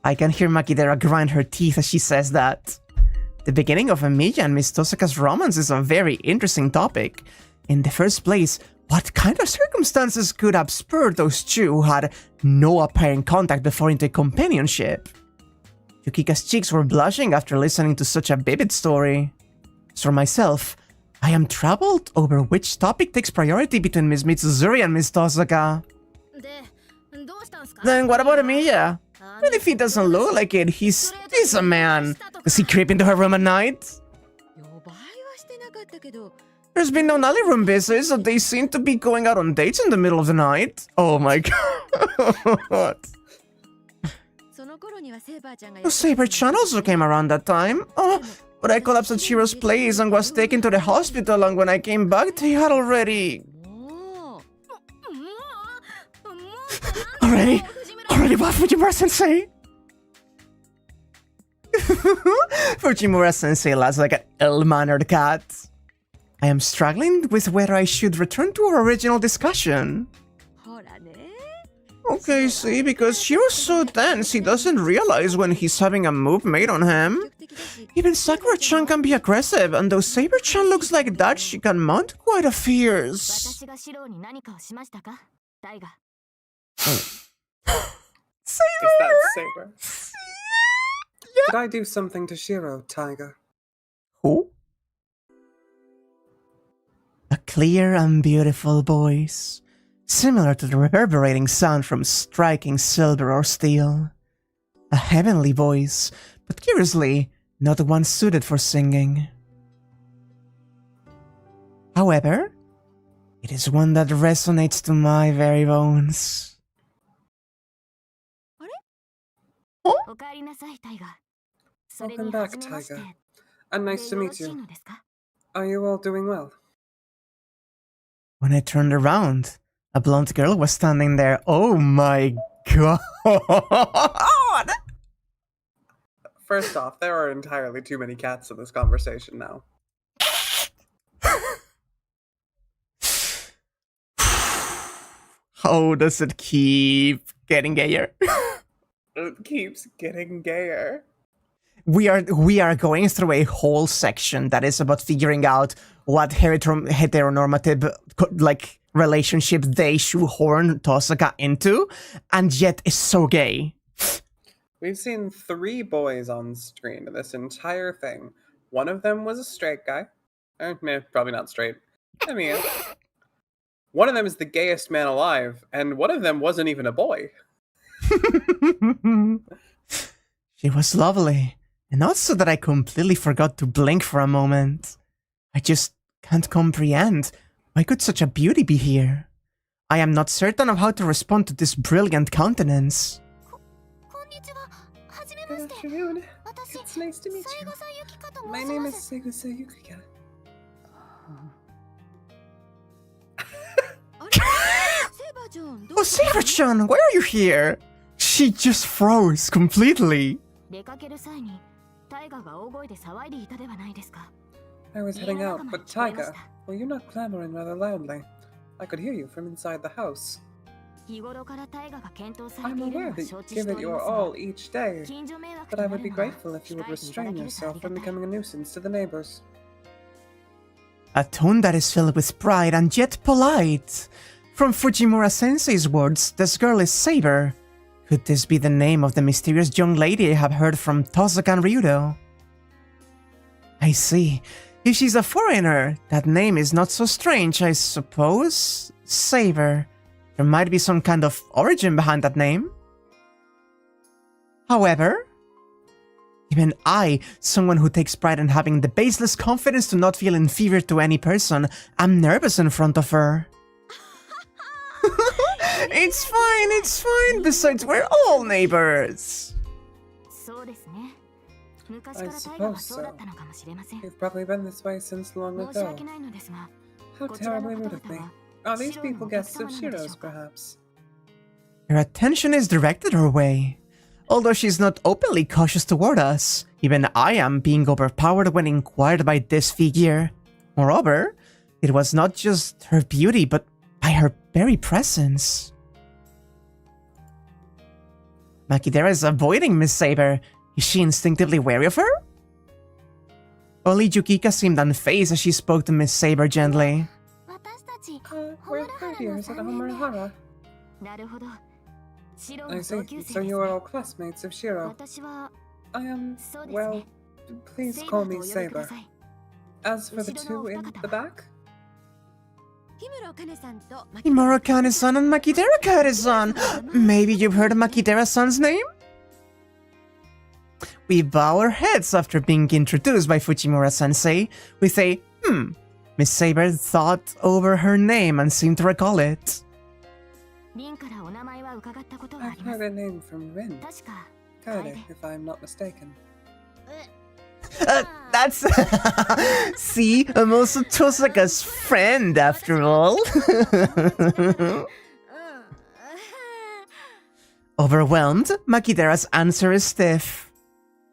I can hear Makidera grind her teeth as she says that. The beginning of Emiya and Miss Tosaka's romance is a very interesting topic. In the first place, what kind of circumstances could have spurred those two who had no apparent contact before into companionship? Yukika's cheeks were blushing after listening to such a vivid story. As for myself, I am troubled over which topic takes priority between Miss Mitsuzuri and Miss Tosaka. Then what about Emiya? Well, if he doesn't look like it, he's a man. Does he creep into her room at night? There's been no Nally room visits, so they seem to be going out on dates in the middle of the night. Oh my god. Saber-chan also came around that time. Oh, but I collapsed at Shiro's place and was taken to the hospital, and when I came back, they had already... Already what, Fujimura-sensei? Fujimura-sensei laughs like an ill-mannered cat. I am struggling with whether I should return to our original discussion. Okay, see, because Shiro's so tense, he doesn't realize when he's having a move made on him. Even Sakura-chan can be aggressive, and though Saber-chan looks like that, she can mount quite a fierce. Is Saber! that Saber? Did I do something to Shiro, Tiger? Who? A clear and beautiful voice, similar to the reverberating sound from striking silver or steel. A heavenly voice, but curiously, not one suited for singing. However, it is one that resonates to my very bones. Welcome back, Tiger. And nice to meet you. Are you all doing well? When I turned around, a blonde girl was standing there. Oh my god! First off, there are entirely too many cats in this conversation now. How does it keep getting gayer? It keeps getting gayer. We are going through a whole section that is about figuring out what heteronormative like relationship they shoehorn Tosaka into, and yet is so gay. We've seen 3 boys on screen in this entire thing. One of them was a straight guy. Probably not straight. I mean, one of them is the gayest man alive, and one of them wasn't even a boy. She was lovely, and not so that I completely forgot to blink for a moment. I just can't comprehend why could such a beauty be here. I am not certain of how to respond to this brilliant countenance. Good afternoon. It's nice to meet you. My name is Segusa Yukika. Oh, Saber-chan, why are you here? She just froze completely. I was heading out, but Tiger, were you not clamoring rather loudly? I could hear you from inside the house. I'm aware that you give it your all each day, but I would be grateful if you would restrain yourself from becoming a nuisance to the neighbors. A tone that is filled with pride and yet polite. From Fujimura Sensei's words, this girl is Saber. Could this be the name of the mysterious young lady I have heard from Tosaka and Ryudo? I see. If she's a foreigner, that name is not so strange, I suppose. Saber. There might be some kind of origin behind that name. However, even I, someone who takes pride in having the baseless confidence to not feel inferior to any person, am nervous in front of her. It's fine. Besides, we're all neighbors. I suppose so. You've probably been this way since long ago. How terribly rude of me. Are these people guests of Shiro's, perhaps? Her attention is directed her way. Although she's not openly cautious toward us, even I am being overpowered when inquired by this figure. Moreover, it was not just her beauty, but by her very presence. Makidera is avoiding Miss Saber. Is she instinctively wary of her? Only Yukika seemed unfazed as she spoke to Miss Saber gently. We're third years at Homurahara. I see, so you are all classmates of Shiro. I am, well, please call me Saber. As for the two in the back? Himuro Kane-san and Makidera Kane-san! Maybe you've heard of Makidera-san's name? We bow our heads after being introduced by Fujimura-sensei. We say, Miss Saber thought over her name and seemed to recall it. I've heard a name from Rin. Kaede, if I'm not mistaken. That's... See, I'm also Tosaka's friend, after all. Overwhelmed, Makidera's answer is stiff.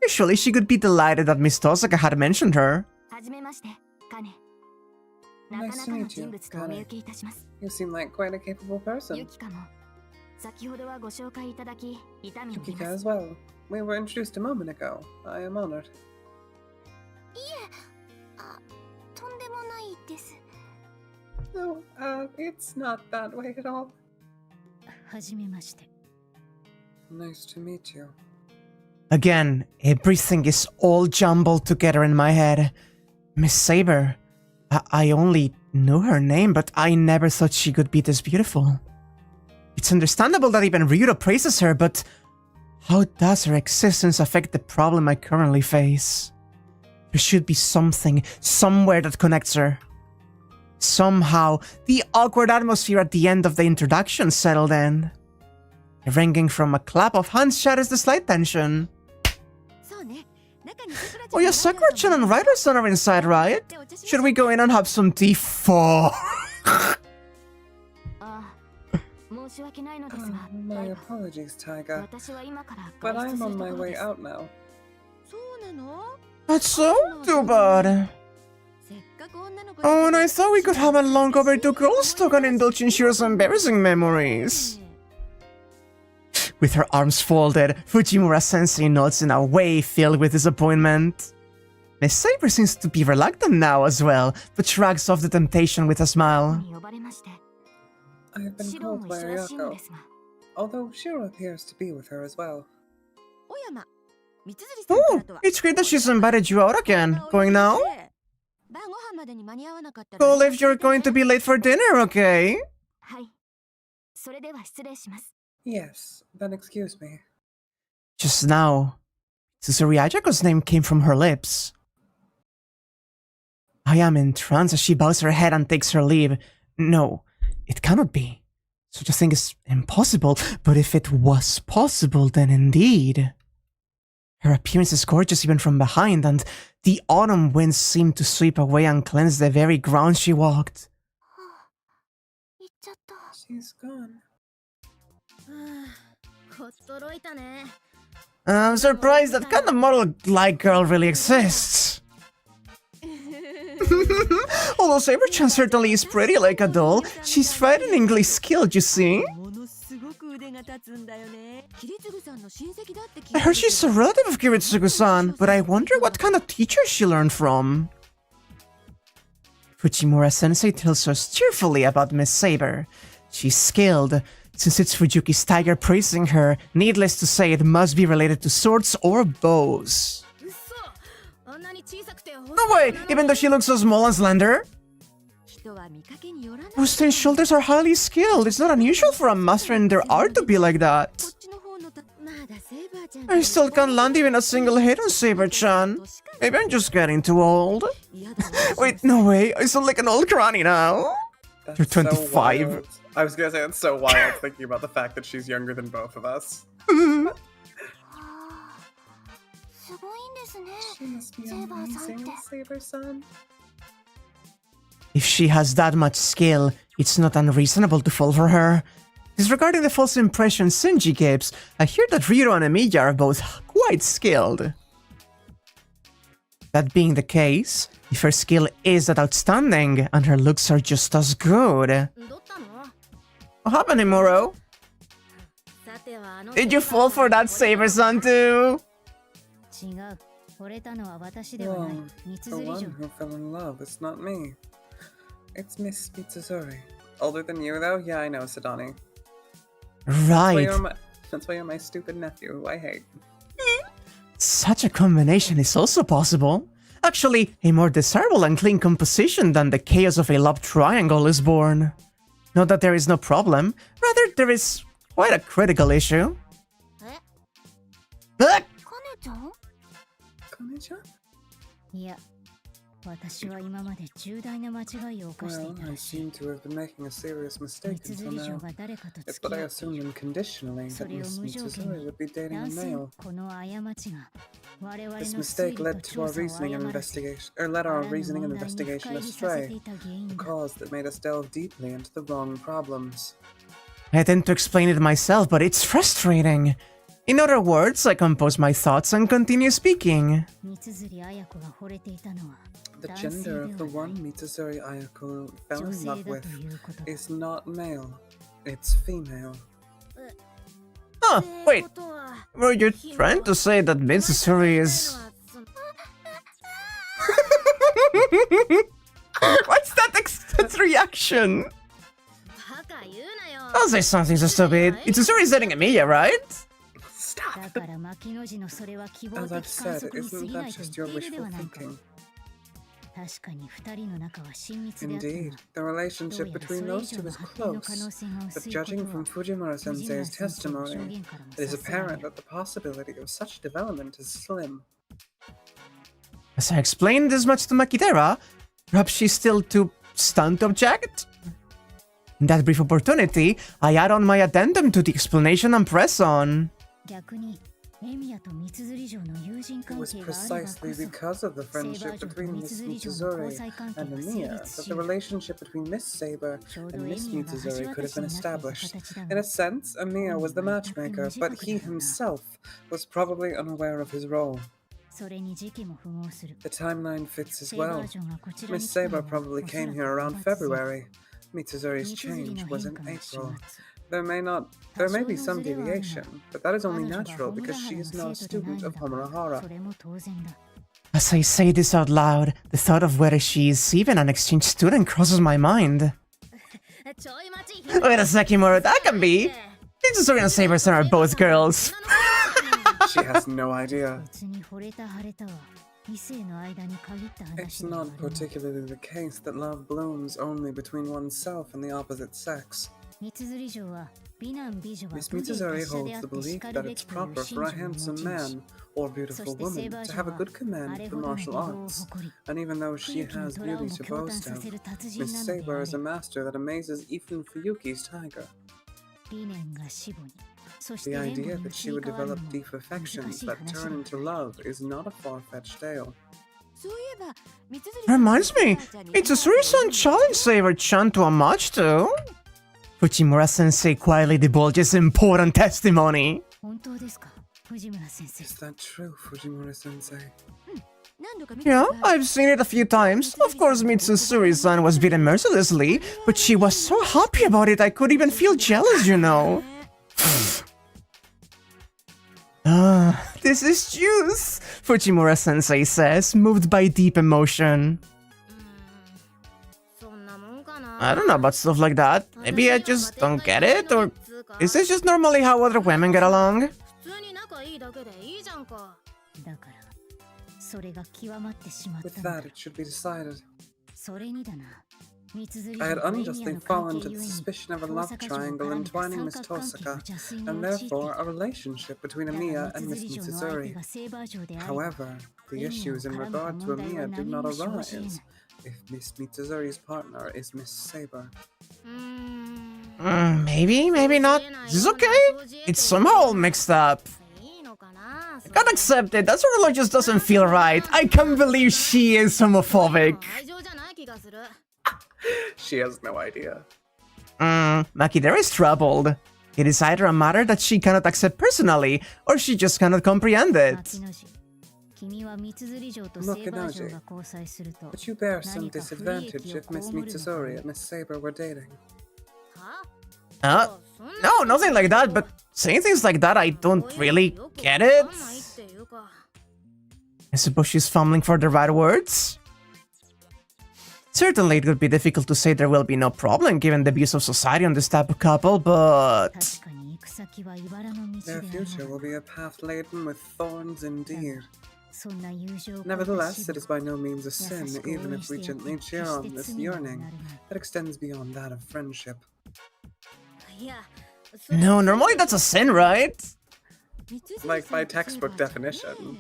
Usually she could be delighted that Miss Tosaka had mentioned her. Nice to meet you, Kane. You seem like quite a capable person. Yukika as well. We were introduced a moment ago. I am honored. No, it's not that way at all. はじめまして。 Nice to meet you. Again, everything is all jumbled together in my head. Miss Saber. I only knew her name, but I never thought she could be this beautiful. It's understandable that even Ryudo praises her, but how does her existence affect the problem I currently face? There should be something, somewhere that connects her. Somehow, the awkward atmosphere at the end of the introduction settled in. Ringing from a clap of hands shatters the slight tension. Oh yeah, Sakura-chan and Ryder-san are inside, right? Should we go in and have some tea? For my apologies, Taiga. But I'm on my way out now. That's so too bad. Oh, and I thought we could have a long overdue girls talk and indulge in Shiro's embarrassing memories. With her arms folded, Fujimura-sensei nods in a way filled with disappointment. Miss Saber seems to be reluctant now as well, but shrugs off the temptation with a smile. I have been called by Ryoko, although Shiro appears to be with her as well. Oh, it's great that she's invited you out again. Going now? Call if you're going to be late for dinner, okay? Yes, then excuse me. Just now, Mitsuzuri Ajako's name came from her lips. I am in trance as she bows her head and takes her leave. No, it cannot be. Such a thing is impossible, but if it was possible, then indeed. Her appearance is gorgeous even from behind, and the autumn winds seemed to sweep away and cleanse the very ground she walked. She's gone. I'm surprised that kind of model-like girl really exists. Although Saber-chan certainly is pretty like a doll, she's frighteningly skilled, you see? I heard she's a relative of Kiritsugu-san, but I wonder what kind of teacher she learned from. Fujimura-sensei tells us cheerfully about Miss Saber. She's skilled. Since it's Fuyuki's tiger praising her, needless to say it must be related to swords or bows. No way! Even though she looks so small and slender? Those thin shoulders are highly skilled. It's not unusual for a master in their art to be like that. I still can't land even a single hit on Saber-chan. Maybe I'm just getting too old. Wait, no way. I sound like an old granny now. That's You're 25. So wild. I was gonna say it's so wild thinking about the fact that she's younger than both of us. She must be amazing, Saber-san. If she has that much skill, it's not unreasonable to fall for her. Disregarding the false impression Shinji gives, I hear that Ryudo and Emiya are both quite skilled. That being the case, if her skill is that outstanding, and her looks are just as good... What happened, Imuro? Did you fall for that Saber-san too? Wrong. The one who fell in love is not me. It's Miss Mitsuzuri. Older than you, though? Yeah, I know, Sadani. Right. That's why you're my stupid nephew, who I hate. Such a combination is also possible. Actually, a more desirable and clean composition than the chaos of a love triangle is born. Not that there is no problem, rather there is quite a critical issue. Kone-chan? いや、私は今まで重大な間違いを犯してい Well, た I らしい。 seem to have been making a serious mistake 密 until 釣り嬢 now. が誰かと付 But き I 合って assumed unconditionally そ that れを Miss 無条件 Mitsuzuri に would be dating a 男性 male. この過ちが我々の This 推 mistake 理と led to 調 our 査を reasoning and 誤らせ investigation, or led あ our らぬ reasoning 問 and 題に investigation 深入りさせ astray, ていた原因 a だ。 cause that made us delve deeply into the wrong problems. I tend to explain it myself, but it's frustrating. In other words, I compose my thoughts and continue speaking. 三釣綾子が惚れていたのは The 男性 gender で of the はな one い Mitsuzuri Ayako fell 女 in 性 love だ with ということだ。 is not male, it's female. Huh, wait. Were you trying to say that Mitsuzuri is... What's that reaction? Don't say something so stupid. Mitsuzuri is dating Emiya, right? Stop. As I've said, isn't that just your wishful thinking? Indeed, the relationship between those two is close, but judging from Fujimura-sensei's testimony, it is apparent that the possibility of such development is slim. As I explained as much to Makidera, perhaps she's still too stunned to object? In that brief opportunity, I add on my addendum to the explanation and press on. It was precisely because of the friendship between Miss Mitsuzuri and Emiya that the relationship between Miss Saber and Miss Mitsuzuri could have been established. In a sense, Emiya was the matchmaker, but he himself was probably unaware of his role. The timeline fits as well. Miss Saber probably came here around February. Mitsuzuri's change was in April. There may be some deviation, but that is only natural because she is not a student of Homurahara. As I say this out loud, the thought of whether she is even an exchange student crosses my mind. Wait a second, Moro, that can be! Mitsuzuri and Saber-san are both girls. She has no idea. It's not particularly the case that love blooms only between oneself and the opposite sex. Miss Mitsuzuri holds the belief that it's proper for a handsome man or beautiful woman to have a good command of the martial arts, and even though she has beauty to boast of, Miss Saber is a master that amazes even Fuyuki's tiger. The idea that she would develop deep affections that turn into love is not a far-fetched tale. Reminds me, Mitsuzuri-san challenged Saber-chan to a match too. Fujimura-sensei quietly divulges important testimony. Is that true, Fujimura-sensei? Yeah, I've seen it a few times. Of course, Mitsuzuri-san was beaten mercilessly, but she was so happy about it I could even feel jealous, you know. This is juice, Fujimura-sensei says, moved by deep emotion. I don't know about stuff like that. Maybe I just don't get it, or is this just normally how other women get along? With that, it should be decided. I had unjustly fallen to the suspicion of a love triangle entwining Miss Tosaka, and therefore a relationship between Emiya and Miss Mitsuzuri. However, the issues in regard to Emiya do not arise if Miss Mitsuzuri's partner is Miss Saber. Maybe, maybe not. This is okay. It's somehow all mixed up. I can't accept it. That sort of just doesn't feel right. I can't believe she is homophobic. She has no idea. Makidera is troubled. It is either a matter that she cannot accept personally, or she just cannot comprehend it. Makinoji, would you bear some disadvantage if Miss Mitsuzuri and Miss Saber were dating? No, nothing like that, but saying things like that, I don't really get it. I suppose she's fumbling for the right words? Certainly, it would be difficult to say there will be no problem given the views of society on this type of couple, but... Their future will be a path laden with thorns indeed. Nevertheless, it is by no means a sin, even if we gently cheer on this yearning that extends beyond that of friendship. No, normally that's a sin, right? Like by textbook definition.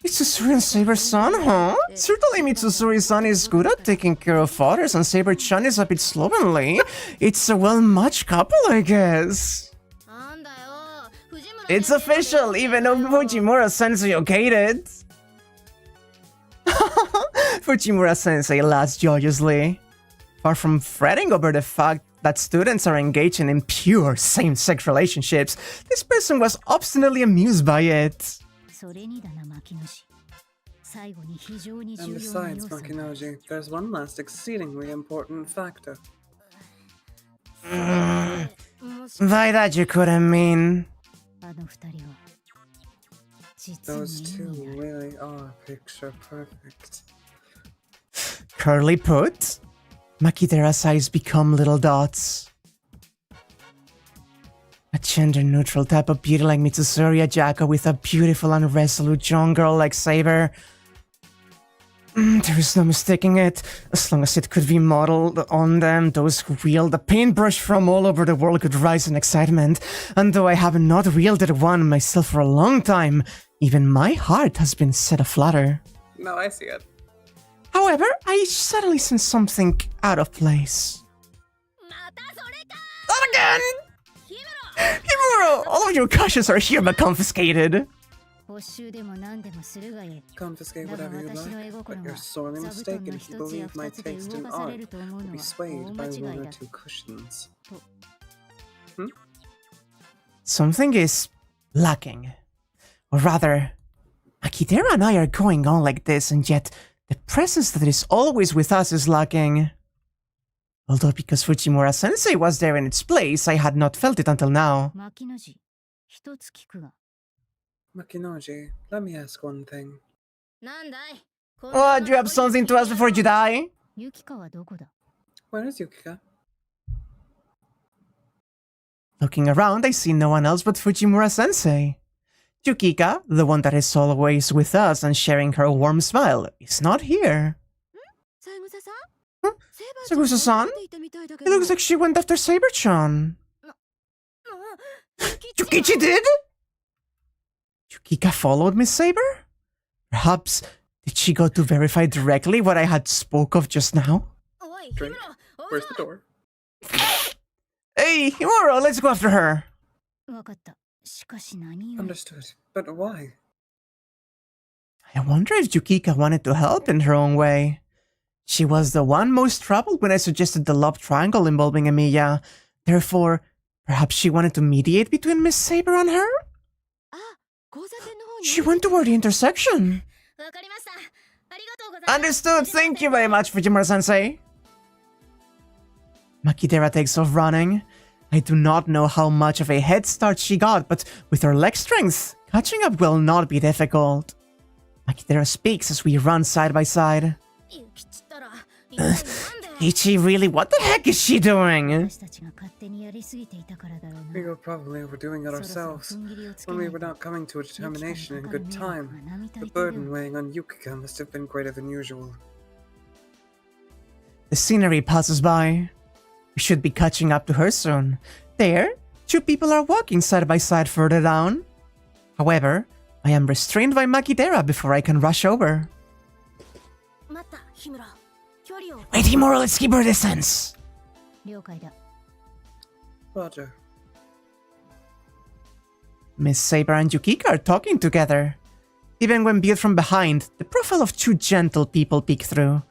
Mitsuzuri and Saber-san, huh? Certainly Mitsuzuri-san is good at taking care of others and Saber-chan is a bit slovenly. It's a well-matched couple, I guess. It's official, even though Fujimura-sensei okayed it. Fujimura-sensei laughs joyously. Far from fretting over the fact that students are engaged in pure same-sex relationships, this person was obstinately amused by it. And besides, Makinoji, there's one last exceedingly important factor. By that you couldn't mean. あの二人は実 Those に two 意味ある really are picture perfect. Curly put, Makidera's eyes become little dots. A gender-neutral type of beauty like Mitsuzuri Ajako with a beautiful and resolute young girl like Saber. There is no mistaking it. As long as it could be modeled on them, those who wield a paintbrush from all over the world could rise in excitement. And though I have not wielded one myself for a long time, even my heart has been set aflutter. No, I see it. However, I suddenly sense something out of place. Not again! Himuro! All of your cautious are hereby confiscated. 没収でも何でもするがいい Confiscate だが whatever you 私の like, 絵 but 心 you're は sorely 座布団 mistaken の if 一 you つや believe my 二つで taste 動 in かされ art ると思う will の be は swayed 大 by 間 one 違い or だ two cushions. Something is lacking. Or rather, Makidera and I are going on like this, and yet the presence that is always with us is lacking. Although because Fujimura-sensei was there in its place, I had not felt it until now. 牧野寺一つ聞くが Makinoji, let me ask one thing. なんだい Oh, do you have something to ask before you die? ユキカはどこだ Where is Yukika? Looking around, I see no one else but Fujimura-sensei. Yukika, the one that is always with us and sharing her warm smile, is not here. Huh? Sagusa-san? It looks like she went after Saber-chan. Yukichi did? Yukika followed Miss Saber? Perhaps, did she go to verify directly what I had spoke of just now? Drink. Where's the door? Hey, Himuro, let's go after her. わかったしかし何よ Understood. But why? I wonder if Yukika wanted to help in her own way. She was the one most troubled when I suggested the love triangle involving Emiya. Therefore, perhaps she wanted to mediate between Miss Saber and her? She went toward the intersection. わかりましたありがとうございます Understood. Thank you very much, Fujimura-sensei. Makidera takes off running. I do not know how much of a head start she got, but with her leg strength, catching up will not be difficult. Makidera speaks as we run side by side. ユキっつったら一体なんで Ichi, really? What the heck is she doing? 私たちが勝手にやりすぎていたからだろう We な were probably overdoing it そろそろ ourselves. 踏ん切りをつけ When な we い were と not coming to a ユキカに determination in かかる good 迷惑 time. が並大 The 抵で burden は weighing on Yukika must have been greater than usual. The scenery passes by. We should be catching up to her soon. There, two people are walking side by side further down. However, I am restrained by Makidera before I can rush over. 待った日村距離を Wait, Himuro, let's keep our distance. 了解だ Roger. Miss Saber and Yukika are talking together. Even when viewed from behind, the profile of two gentle people peek through.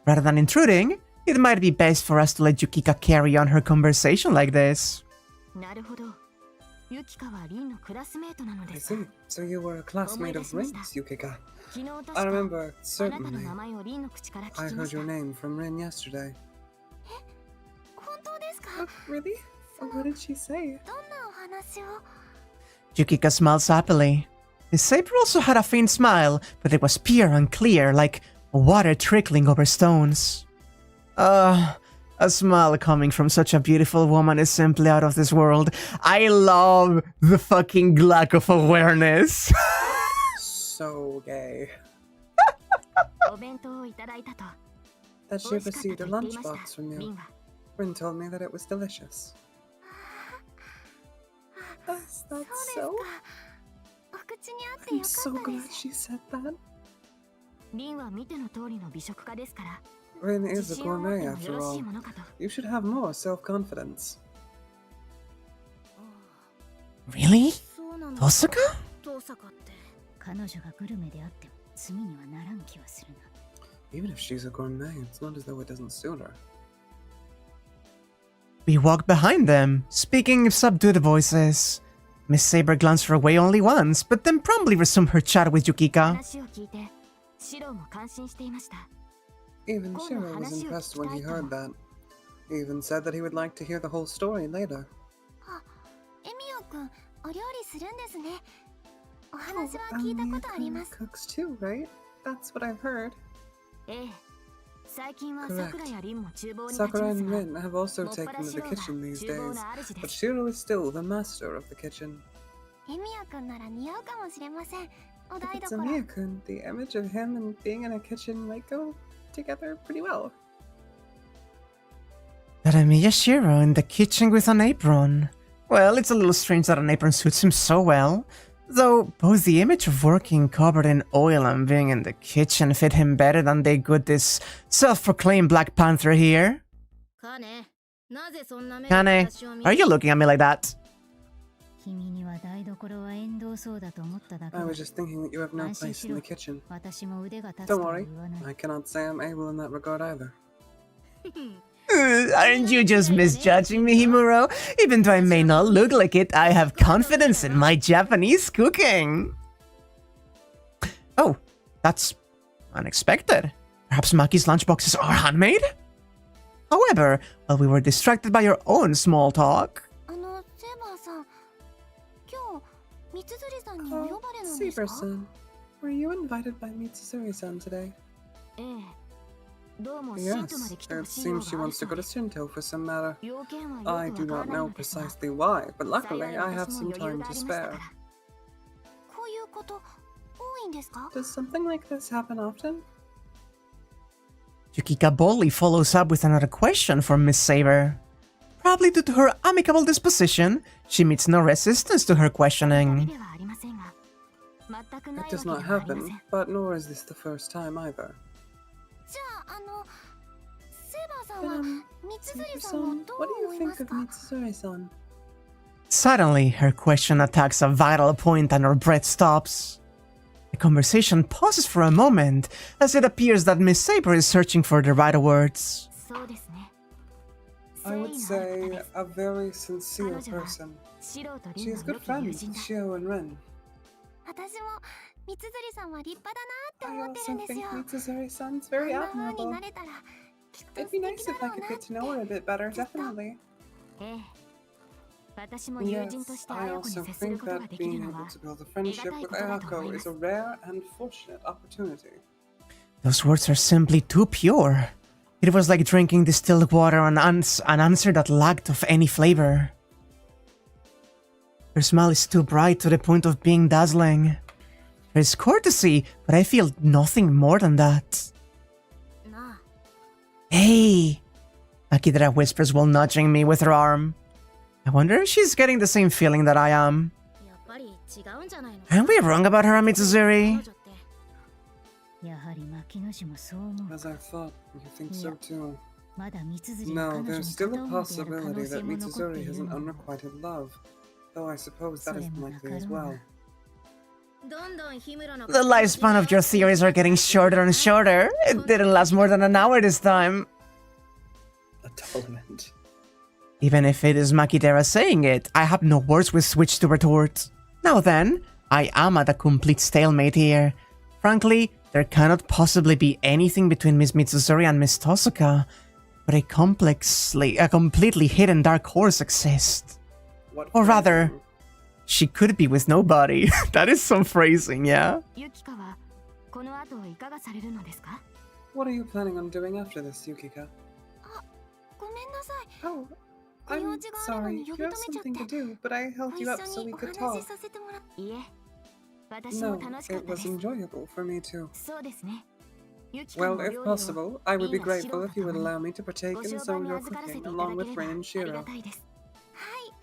Rather than intruding, it might be best for us to let Yukika carry on her conversation like this. なるほどユキカはリンのクラスメートなの I です see. So you were a classmate of Rin's, Yukika. 昨日確 I か remember あなたの certainly. 名前をリンの口から I 聞きま heard した your name from Rin yesterday. 本当ですか Really? What did she say? どんなお話を Yukika smiles happily. Miss Saber also had a faint smile, but it was pure and clear, like water trickling over stones. A smile coming from such a beautiful woman is simply out of this world. I love the fucking lack of awareness. So gay. お弁当をいただいたと That she 美味しかった received と a 言っていました lunchbox from リ you. ンは Rin told me that it was delicious. Is that so? お口に合って I'm よか so ったで glad す she said that. リンは見ての通りの美食家ですから Rin 自 is a 信を持って gourmet も after よろしい all. ものかと You should have more self-confidence. Really? そうなの Tosaka? 遠坂って彼女がグルメであっても罪にはならん気はするな Even if she's a gourmet, it's not as though it doesn't suit her. We walk behind them, speaking in subdued voices. Miss Saber glanced her way only once, but then promptly resumed her chat with Yukika. 話を聞いてシロも感心していました Even Shiro was impressed when he heard that. He even said that he would like to hear the whole story later. エミオくん、お料理するんですね。お Oh, 話は聞いたことありま Amia す。 cooks too, right? That's what I've heard. ええ。最近はさくらやりんも厨房に立ち Sakura ます and が、 Rin have also もっぱ taken ら to the シロが kitchen these 厨房 days, の主で but す。 Shiro is still the master of the kitchen. エミオくんなら似合うかもしれません。お If 台 it's 所。 Amia-kun, the image of him and being in a kitchen might go together pretty well. Taramiya Shiro in the kitchen with an apron. Well, it's a little strange that an apron suits him so well. Though both the image of working covered in oil and being in the kitchen fit him better than they could this self-proclaimed Black Panther here. Kane, are you looking at me like that? 君には台所は縁遠そうだと思っただけ I だ。 was just thinking that you have no 安心 place し in ろ。 the kitchen. 私も腕が立つ Don't とは worry, 言わない。 I cannot say I'm able in that regard either. Aren't you just misjudging me, Himuro? Even though I may not look like it, I have confidence in my Japanese cooking. Oh, that's unexpected. Perhaps Maki's lunchboxes are handmade? However, while we were distracted by your own small talk... セーバーさん、今日、三つ釣りさんにお呼 Oh, ばれなんですか？ Saber-san, were you invited by Mitsuzuri-san today? ええ。どうもシントまで Yes, 来てほ it しいの seems she がある wants そ to う go で to す。 Shinto for some matter. 要件はよく I わ do から not ない know のですが、 precisely why, but 幸 luckily い I have 私も some 余裕 time があ to りましたか spare. ら。こういうこと多いんですか？ Does something like this happen often? Yukika boldly follows up with another question for Miss Saber. Probably due to her amicable disposition, she meets no resistance to her questioning. ではありませんが、全くない It わ does けでは not ありません。 happen, but nor is this the first time either. じゃあ、セーバーさん But は三つ釣りさんを Saber-san, どう what do 思 you いま think す of か？ Mitsuzuri-san? Suddenly, her question attacks a vital point and her breath stops. The conversation pauses for a moment, as it appears that Miss Saber is searching for the right words. そうですね。 I would 誠意のある方 say です。 a very sincere 彼女は person. シロとリ She ン is の good 良き友 friends 人 with だ。 Shio and Ren. 私も三つ釣りさんは立派だ I なって思ってる also んですよ。 think Mitsuzuri-san's あ very んな風に admirable. なれたらきっと It'd 素 be 敵 nice だ if I ろう could な get っ to know her a bit better, definitely. ええ。私も友人 Yes, として I 綾子に also 接する think ことが that できる being の able は to build a friendship with Ayako is a rare and fortunate opportunity. Those words are simply too pure. It was like drinking distilled water and an answer that lacked of any flavor. Her smile is too bright to the point of being dazzling. There is courtesy, but I feel nothing more than that. なあ。 Hey! Makidera whispers while nudging me with her arm. I wonder if she's getting the same feeling that I am. やっぱり違うんじゃないの？ Aren't we wrong about her, Mitsuzuri? やはり牧野氏もそう思う。 As I thought, you think so too. まだ三つ釣りが No, 彼女 there's に still 片 a 思いである可 possibility 能性 that も残って Mitsuzuri い has る an の。 unrequited love, though I suppose that isn't likely as well. The lifespan of your theories are getting shorter and shorter. It didn't last more than an hour this time. A tolerant. Even if it is Makidera saying it, I have no words with which to retort. Now then, I am at a complete stalemate here. Frankly, there cannot possibly be anything between Miss Mitsuzuri and Miss Tosuka, but a completely hidden dark horse exists. What Or rather, phrasing? she could be with nobody. That is some phrasing, yeah? ユキカはこの後いかがされるのですか？ What are you planning on doing after this, Yukika? ごめんなさい。 Oh, I'm sorry. You have something to do, but I held you up so we could talk. させてもらいえ、私も No, 楽しかっ it たで was す。 enjoyable for me too. そうですね。ユキカの Well, お if 料理を possible, I would be リンやシロ grateful と if you 共 would に allow me to partake ご in 商 some 売 of に your 預からせてい cooking た along だ with ければ Rin あ and りが Shiro. たいです。はい、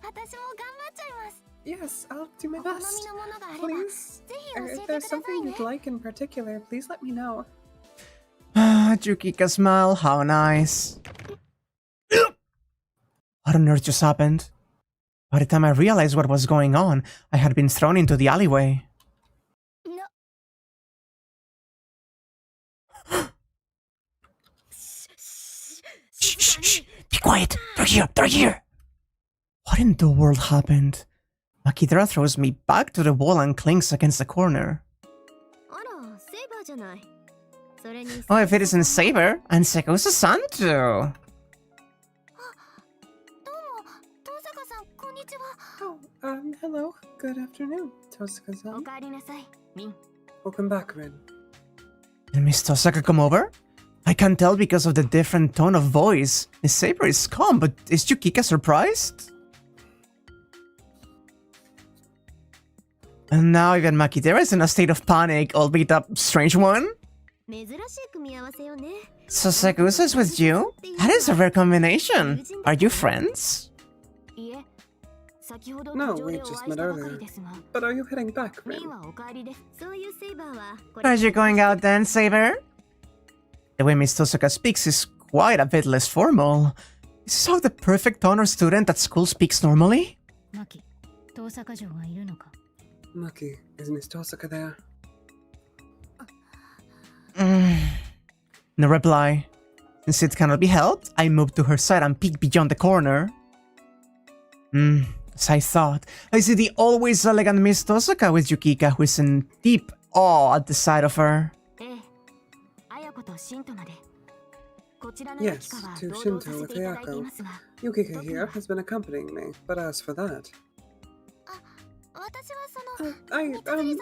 私も頑張っちゃいます。 Yes, I'll do my お好み best. のものがあれば、ぜ Please, ひ教え if てくだ there's さい something ね。 you'd like in particular, please let me know. Yukika smile, how nice. What on earth just happened? By the time I realized what was going on, I had been thrown into the alleyway. No. Shh, shh, shh! Be quiet! They're here! They're here! What in the world happened? Makidera throws me back to the wall and clings against the corner. あら、セーバーじゃない。それに Oh, if it isn't Saber, and Sekosa-san too! Hello. Good afternoon, Tosaka-san. おかえりなさい、リン。 Welcome back, Rin. Did Miss Tosaka come over? I can't tell because of the different tone of voice. Miss Saber is calm, but is Yukika surprised? And now even Makidera is in a state of panic, albeit a strange one. 珍しい組み合わせよね。 So Sakusa is with you? That is a rare combination. Are you friends? いえ、先ほど No, 途上 we でお just 会い met したばかり earlier. ですが、 But are you heading back, リ Rin? ンはお帰りです。そういうセイバーはこれ Are you going out then, Saber? The way Miss Tosaka speaks is quite a bit less formal. Is this how the perfect honor student at school speaks normally? マキ、遠坂城はいるのか。 Maki, is Miss Tosaka there? No reply. Since it cannot be helped, I move to her side and peek beyond the corner. As I thought, I see the always elegant Miss Tosaka with Yukika, who is in deep awe at the sight of her. ええ、綾子とシントまで。こちらの Yes, 駅から to 同道さ Shinto せ with ていただいてい Ayako. ますが、 Yukika here has been accompanying me, but as for that, 私はその I don't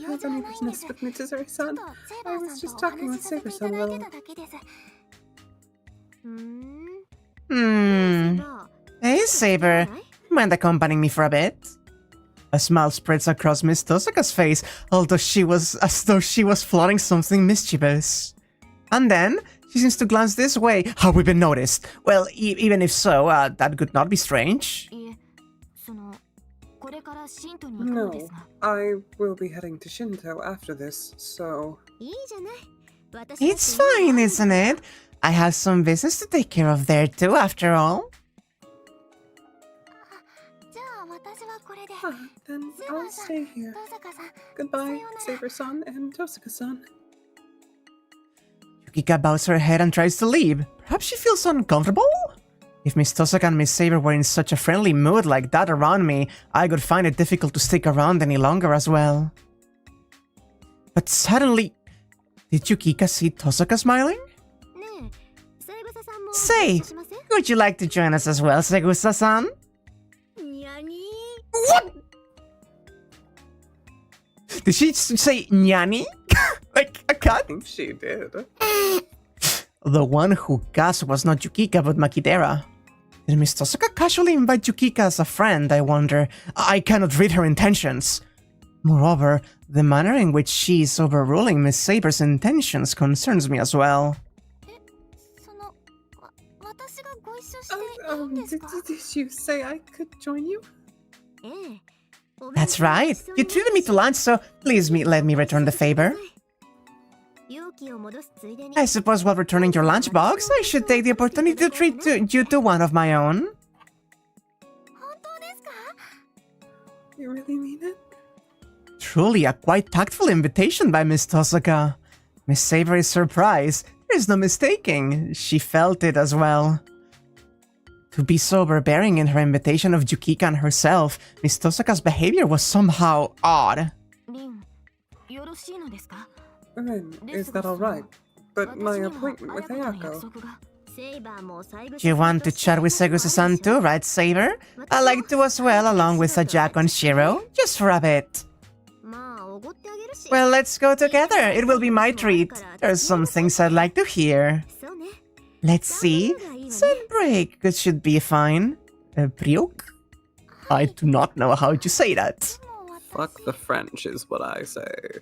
have any business with Mitsuzuri-san. I was just talking with Saber-san a little. ふーん。 Hmm. が Hey, Saber. Mind accompanying me for a bit? A smile spreads across Miss Tosaka's face, as though she was plotting something mischievous. And then, she seems to glance this way. Have we been noticed? Well, even if so, that could not be strange. いえ、そのこれからシントに行くの No, ですが。 I will be heading to Shinto after this, so... いいじゃない。私だって It's fine, isn't it? I have some business to take care of there too, after all. じゃあ私はこれで。 Ah, then I'll stay here. 遠坂さん。 Goodbye, Saber-san and Tosaka-san. Yukika bows her head and tries to leave. Perhaps she feels uncomfortable? If Miss Tosaka and Miss Saber were in such a friendly mood like that around me, I would find it difficult to stick around any longer as well. But suddenly... Did Yukika see Tosaka smiling? ねえ、三枝さんも Say, ご一緒しません？ would you like to join us as well, Segusa-san? にゃに What? Did she say nyani? Like a I cat? think she did. The one who gasped was not Yukika but Makidera. Did Miss Tosaka casually invite Yukika as a friend, I wonder? I cannot read her intentions. Moreover, the manner in which she is overruling Miss Saber's intentions concerns me as well. その私がご一緒していいんですか？ Did you say I could join you? ええ。 That's right. You treated me to lunch, so please let me return the favor. 勇気を戻すついでに I suppose while returning your lunchbox, I should take the opportunity to treat you to one of my own. 本当ですか？ You really mean it? Truly a quite tactful invitation by Miss Tosaka. Miss Saber is surprised. There is no mistaking. She felt it as well. To be so overbearing in her invitation of Yukika and herself, Miss Tosaka's behavior was somehow odd. リン、よろしいのですか？ Rin, is that alright? But my appointment with Ayako. You want to chat with Segusa-san too, right, Saber? I like to as well, along with Jack and Shiro, just for a bit. Well, let's go together. It will be my treat. There's some things I'd like to hear. Let's see. Sunbreak, it should be fine. Briok? I do not know how to say that. Fuck the French is what I say.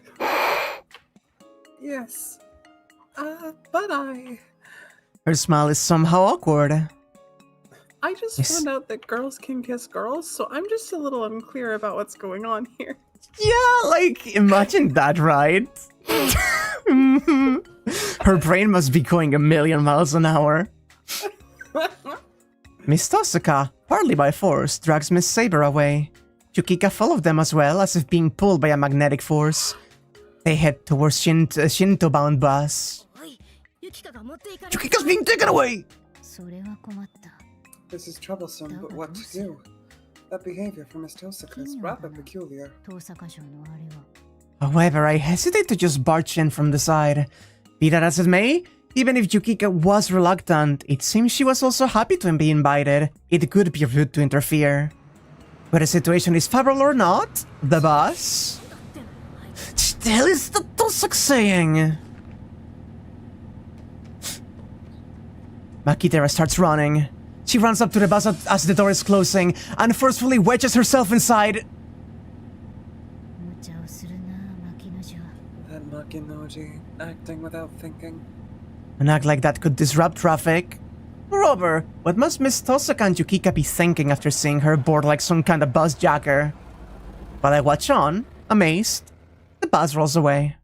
Yes. But Her smile is somehow awkward. I just found out that girls can kiss girls, so I'm just a little unclear about what's going on here. Yeah, like, imagine that, right? Her brain must be going a million miles an hour. Miss Tosaka, partly by force, drags Miss Saber away. Yukika followed them as well, as if being pulled by a magnetic force. They head towards Shinto-bound bus. Yukika's being taken away! それは困った。 This is troublesome, but what to do? That behavior from Miss Tosaka is rather peculiar. 遠坂城のあれは。 However, I hesitate to just barge in from the side. Be that as it may, even if Yukika was reluctant, it seems she was also happy to be invited. It could be rude to interfere. Whether the situation is favorable or not, the boss... What the hell is the Tosok saying? Makidera starts running. She runs up to the bus as the door is closing and forcefully wedges herself inside. That Makinoji, acting without thinking. An act like that could disrupt traffic. Moreover, what must Miss Tosaka and Yukika be thinking after seeing her board like some kind of buzzjacker? While I watch on, amazed, the bus rolls away.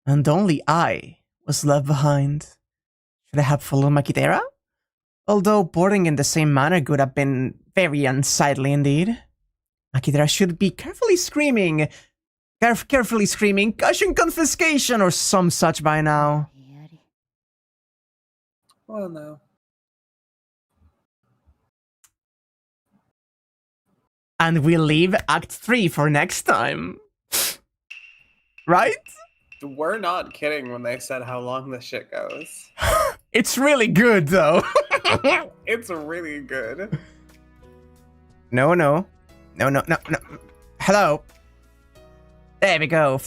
And only I was left behind. Should I have followed Makidera? Although boarding in the same manner could have been very unsightly indeed. Makidera should be carefully screaming, caution confiscation or some such by now. Well, no. And we leave Act 3 for next time. Right? We're not kidding when they said how long this shit goes. It's really good, though. It's really good. No. Hello. There we go.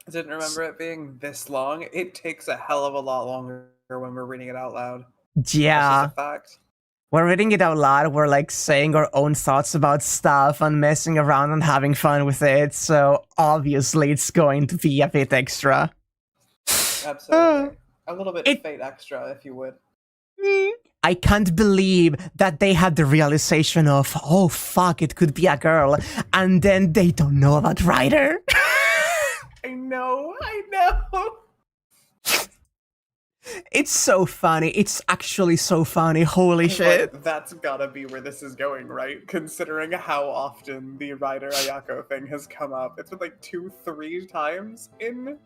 I didn't remember it being this long. It takes a hell of a lot longer when we're reading it out loud. Yeah. That's just a fact. We're reading it out loud, we're like saying our own thoughts about stuff and messing around and having fun with it, so obviously it's going to be a bit extra. Absolutely. A little bit fate extra, if you would. I can't believe that they had the realization of, oh fuck, it could be a girl, and then they don't know about Ryder. I know. It's so funny. It's actually so funny. Holy shit. Like, that's gotta be where this is going, right? Considering how often the Ryder Ayako thing has come up. It's been like 2-3 times in this.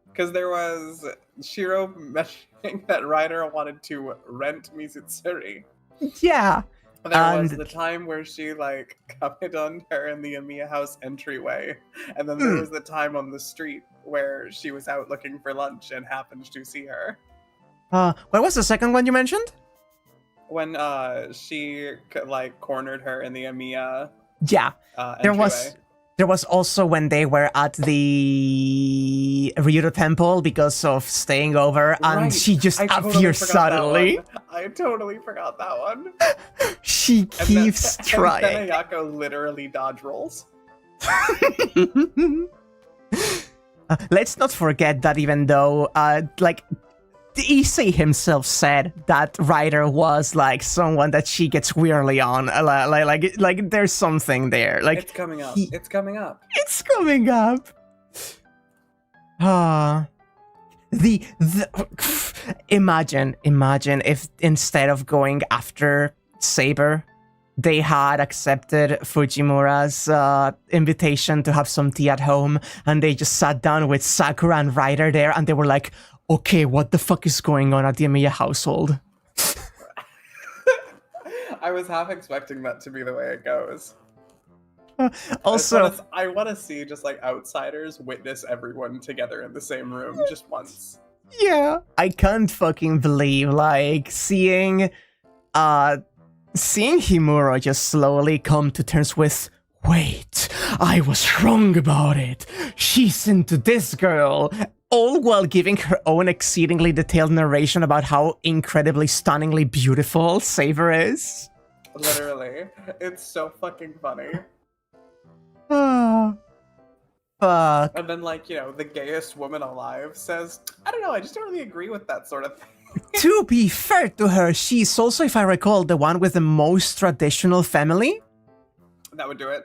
Because there was Shiro mentioning that Ryder wanted to rent Mitsuzuri. Yeah. There was the time where she, like, commented on her in the Amiya house entryway. And then there was the time on the street where she was out looking for lunch and happened to see her. What was the second one you mentioned? When she, like, cornered her in the Amiya entryway. There was also when they were at the Ryudo temple because of staying over, and she just appears suddenly. I totally forgot that one. She keeps trying. And then Ayako literally dodge rolls. Let's not forget that even though, Issei himself said that Ryder was like someone that she gets weirdly on, like there's something there. Like it's coming up. It's coming up. It's coming up. Imagine if instead of going after Saber, they had accepted Fujimura's invitation to have some tea at home, and they just sat down with Sakura and Ryder there, and they were like, okay, what the fuck is going on at the Amiya household? I was half expecting that to be the way it goes. Also, I want to see just like outsiders witness everyone together in the same room just once. Yeah, I can't fucking believe like seeing Himuro just slowly come to terms with, wait, I was wrong about it. She's into this girl. All while giving her own exceedingly detailed narration about how incredibly stunningly beautiful Saber is. Literally. It's so fucking funny. Oh. Fuck. And then, like, you know, the gayest woman alive says, I don't know, I just don't really agree with that sort of thing. To be fair to her, she's also, if I recall, the one with the most traditional family. That would do it.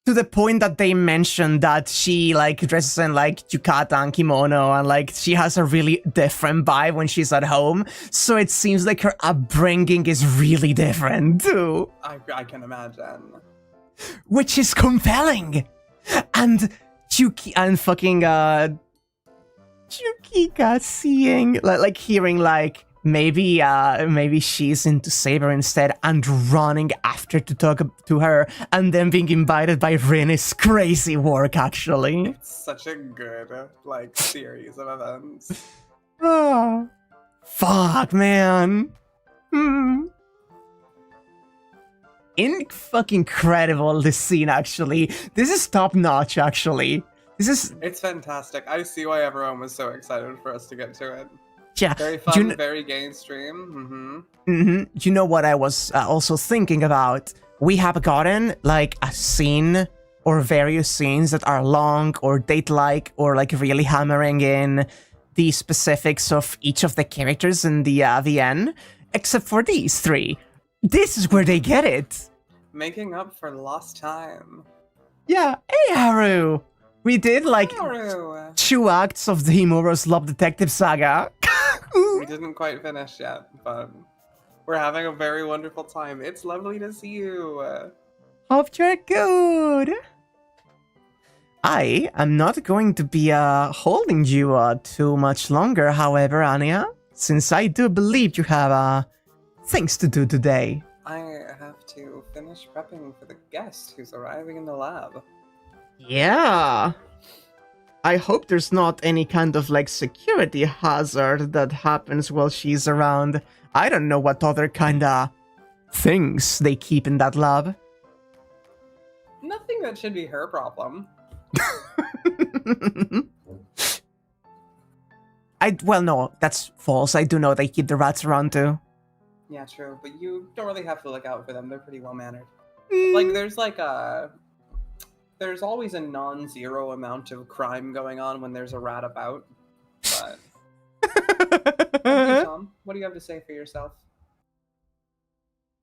To the point that they mentioned that she, like, dresses in, like, yukata and kimono, and, like, she has a really different vibe when she's at home. So it seems like her upbringing is really different, too. I can imagine. Which is compelling! And fucking, Yukika seeing, like, hearing, like, maybe she's into Saber instead and running after to talk to her and then being invited by Rin is crazy work, actually. It's such a good, like, series of events. Oh, fuck, man. Fucking incredible, this scene, actually. This is top notch, actually. It's fantastic. I see why everyone was so excited for us to get to it. Yeah. Very fun, very mainstream. You know what I was also thinking about? We have gotten, like, a scene or various scenes that are long or date-like or, like, really hammering in the specifics of each of the characters in the VN, except for these three. This is where they get it. Making up for lost time. Yeah, hey Haru! We did, like, Haru. 2 acts of the Himura's Love Detective Saga. We didn't quite finish yet, but we're having a very wonderful time. It's lovely to see you. Hope you're good. I am not going to be holding you too much longer, however, Anya, since I do believe you have things to do today. I have to finish prepping for the guest who's arriving in the lab. Yeah. I hope there's not any kind of, like, security hazard that happens while she's around. I don't know what other kind of things they keep in that lab. Nothing that should be her problem. Well, no, that's false. I do know they keep the rats around too. Yeah, true, but you don't really have to look out for them. They're pretty well-mannered. Mm. Like, there's always a non-zero amount of crime going on when there's a rat about. But okay, Tom, what do you have to say for yourself?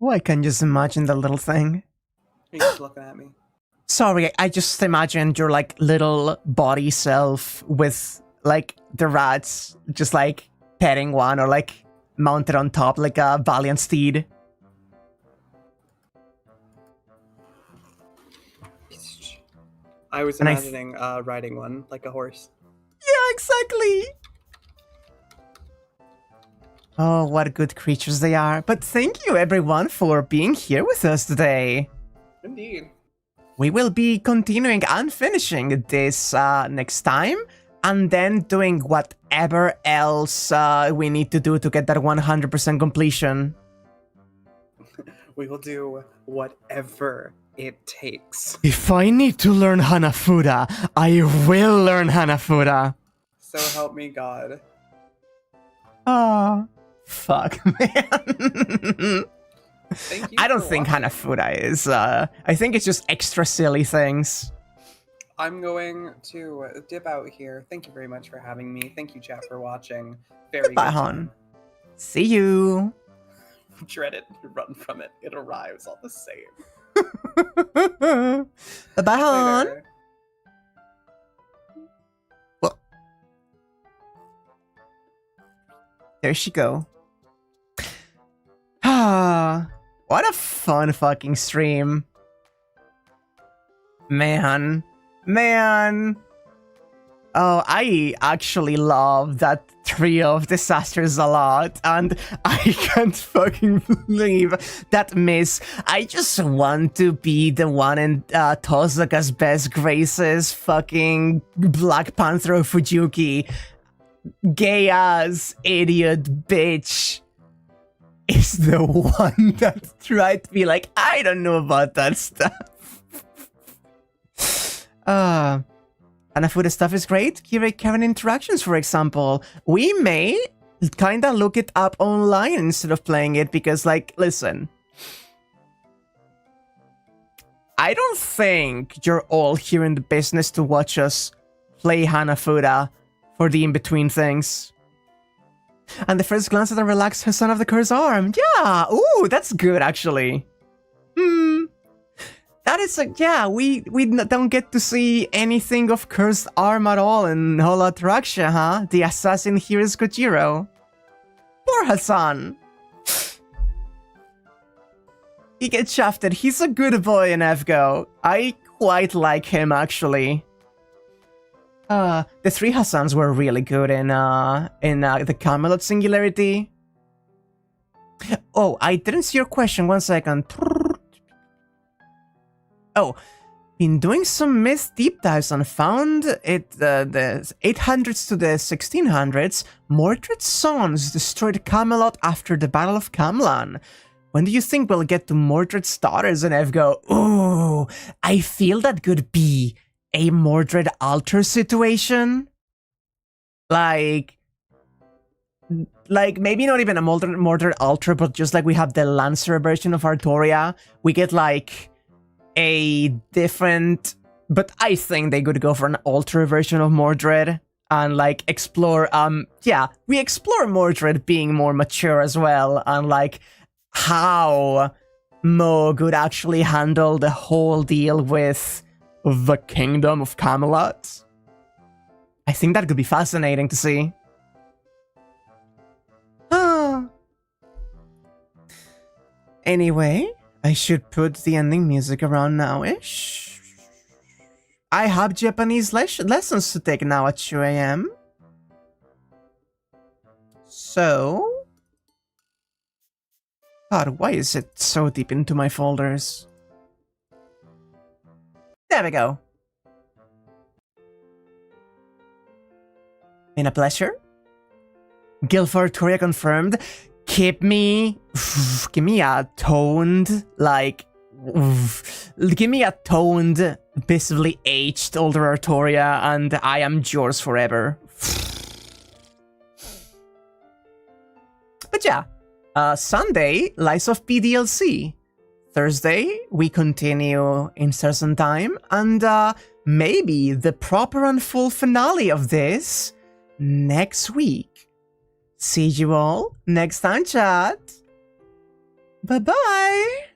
Oh, I can just imagine the little thing. Are you just looking at me? Sorry, I just imagined your, like, little body self with, like, the rats just, like, petting one or, like, mounted on top like a valiant steed. I was imagining riding one, like a horse. Yeah, exactly! Oh, what good creatures they are. But thank you, everyone, for being here with us today. Indeed. We will be continuing and finishing this next time, and then doing whatever else we need to do to get that 100% completion. We will do whatever it takes. If I need to learn Hanafuda, I will learn Hanafuda. So help me God. Ah, fuck, man. Thank you I don't for think watching. Hanafuda is. I think it's just extra silly things. I'm going to dip out here. Thank you very much for having me. Thank you, chat, for watching. Very Goodbye, good hon. time. See you. Dread it. Run from it. It arrives all the same. Bye-bye, hon. Later. Well, there she go. Ah, what a fun fucking stream. Man. Oh, I actually love that trio of disasters a lot, and I can't fucking believe that miss. I just want to be the one in Tozaka's best graces, fucking Black Panther of Fuyuki. Gay ass idiot bitch is the one that tried to be like, I don't know about that stuff. Hanafuda stuff is great. Karen interactions, for example. We may kinda look it up online instead of playing it because, like, listen. I don't think you're all here in the business to watch us play Hanafuda for the in-between things. And the first glance at the relaxed son of the cursed arm. Yeah, ooh, that's good, actually. That is like, yeah, we don't get to see anything of Cursed Arm at all in whole Ataraxia, huh? The assassin here is Kojiro. Poor Hassan. He gets shafted. He's a good boy in FGO. I quite like him, actually. The 3 Hassans were really good in the Camelot Singularity. Oh, I didn't see your question. 1 second. Oh, been doing some myth deep dives and found it the 800s to the 1600s. Mordred's sons destroyed Camelot after the Battle of Camlan. When do you think we'll get to Mordred's daughters? And Ev go, ooh, I feel that could be a Mordred altar situation. Like maybe not even a Mordred altar, but just like we have the Lancer version of Artoria. We get like a different, but I think they could go for an altar version of Mordred and like explore, we explore Mordred being more mature as well, and like how Mo could actually handle the whole deal with the Kingdom of Camelot. I think that could be fascinating to see. Anyway, I should put the ending music around now-ish. I have Japanese lessons to take now at 2 a.m. So... God, why is it so deep into my folders? There we go. Been a pleasure. Guild for Artoria confirmed. Give me a toned, like, give me a toned, visibly aged older Artoria, and I am yours forever. But yeah, Sunday, Lies of P DLC. Thursday, we continue in certain time, and maybe the proper and full finale of this next week. See you all next time, chat. Bye-bye.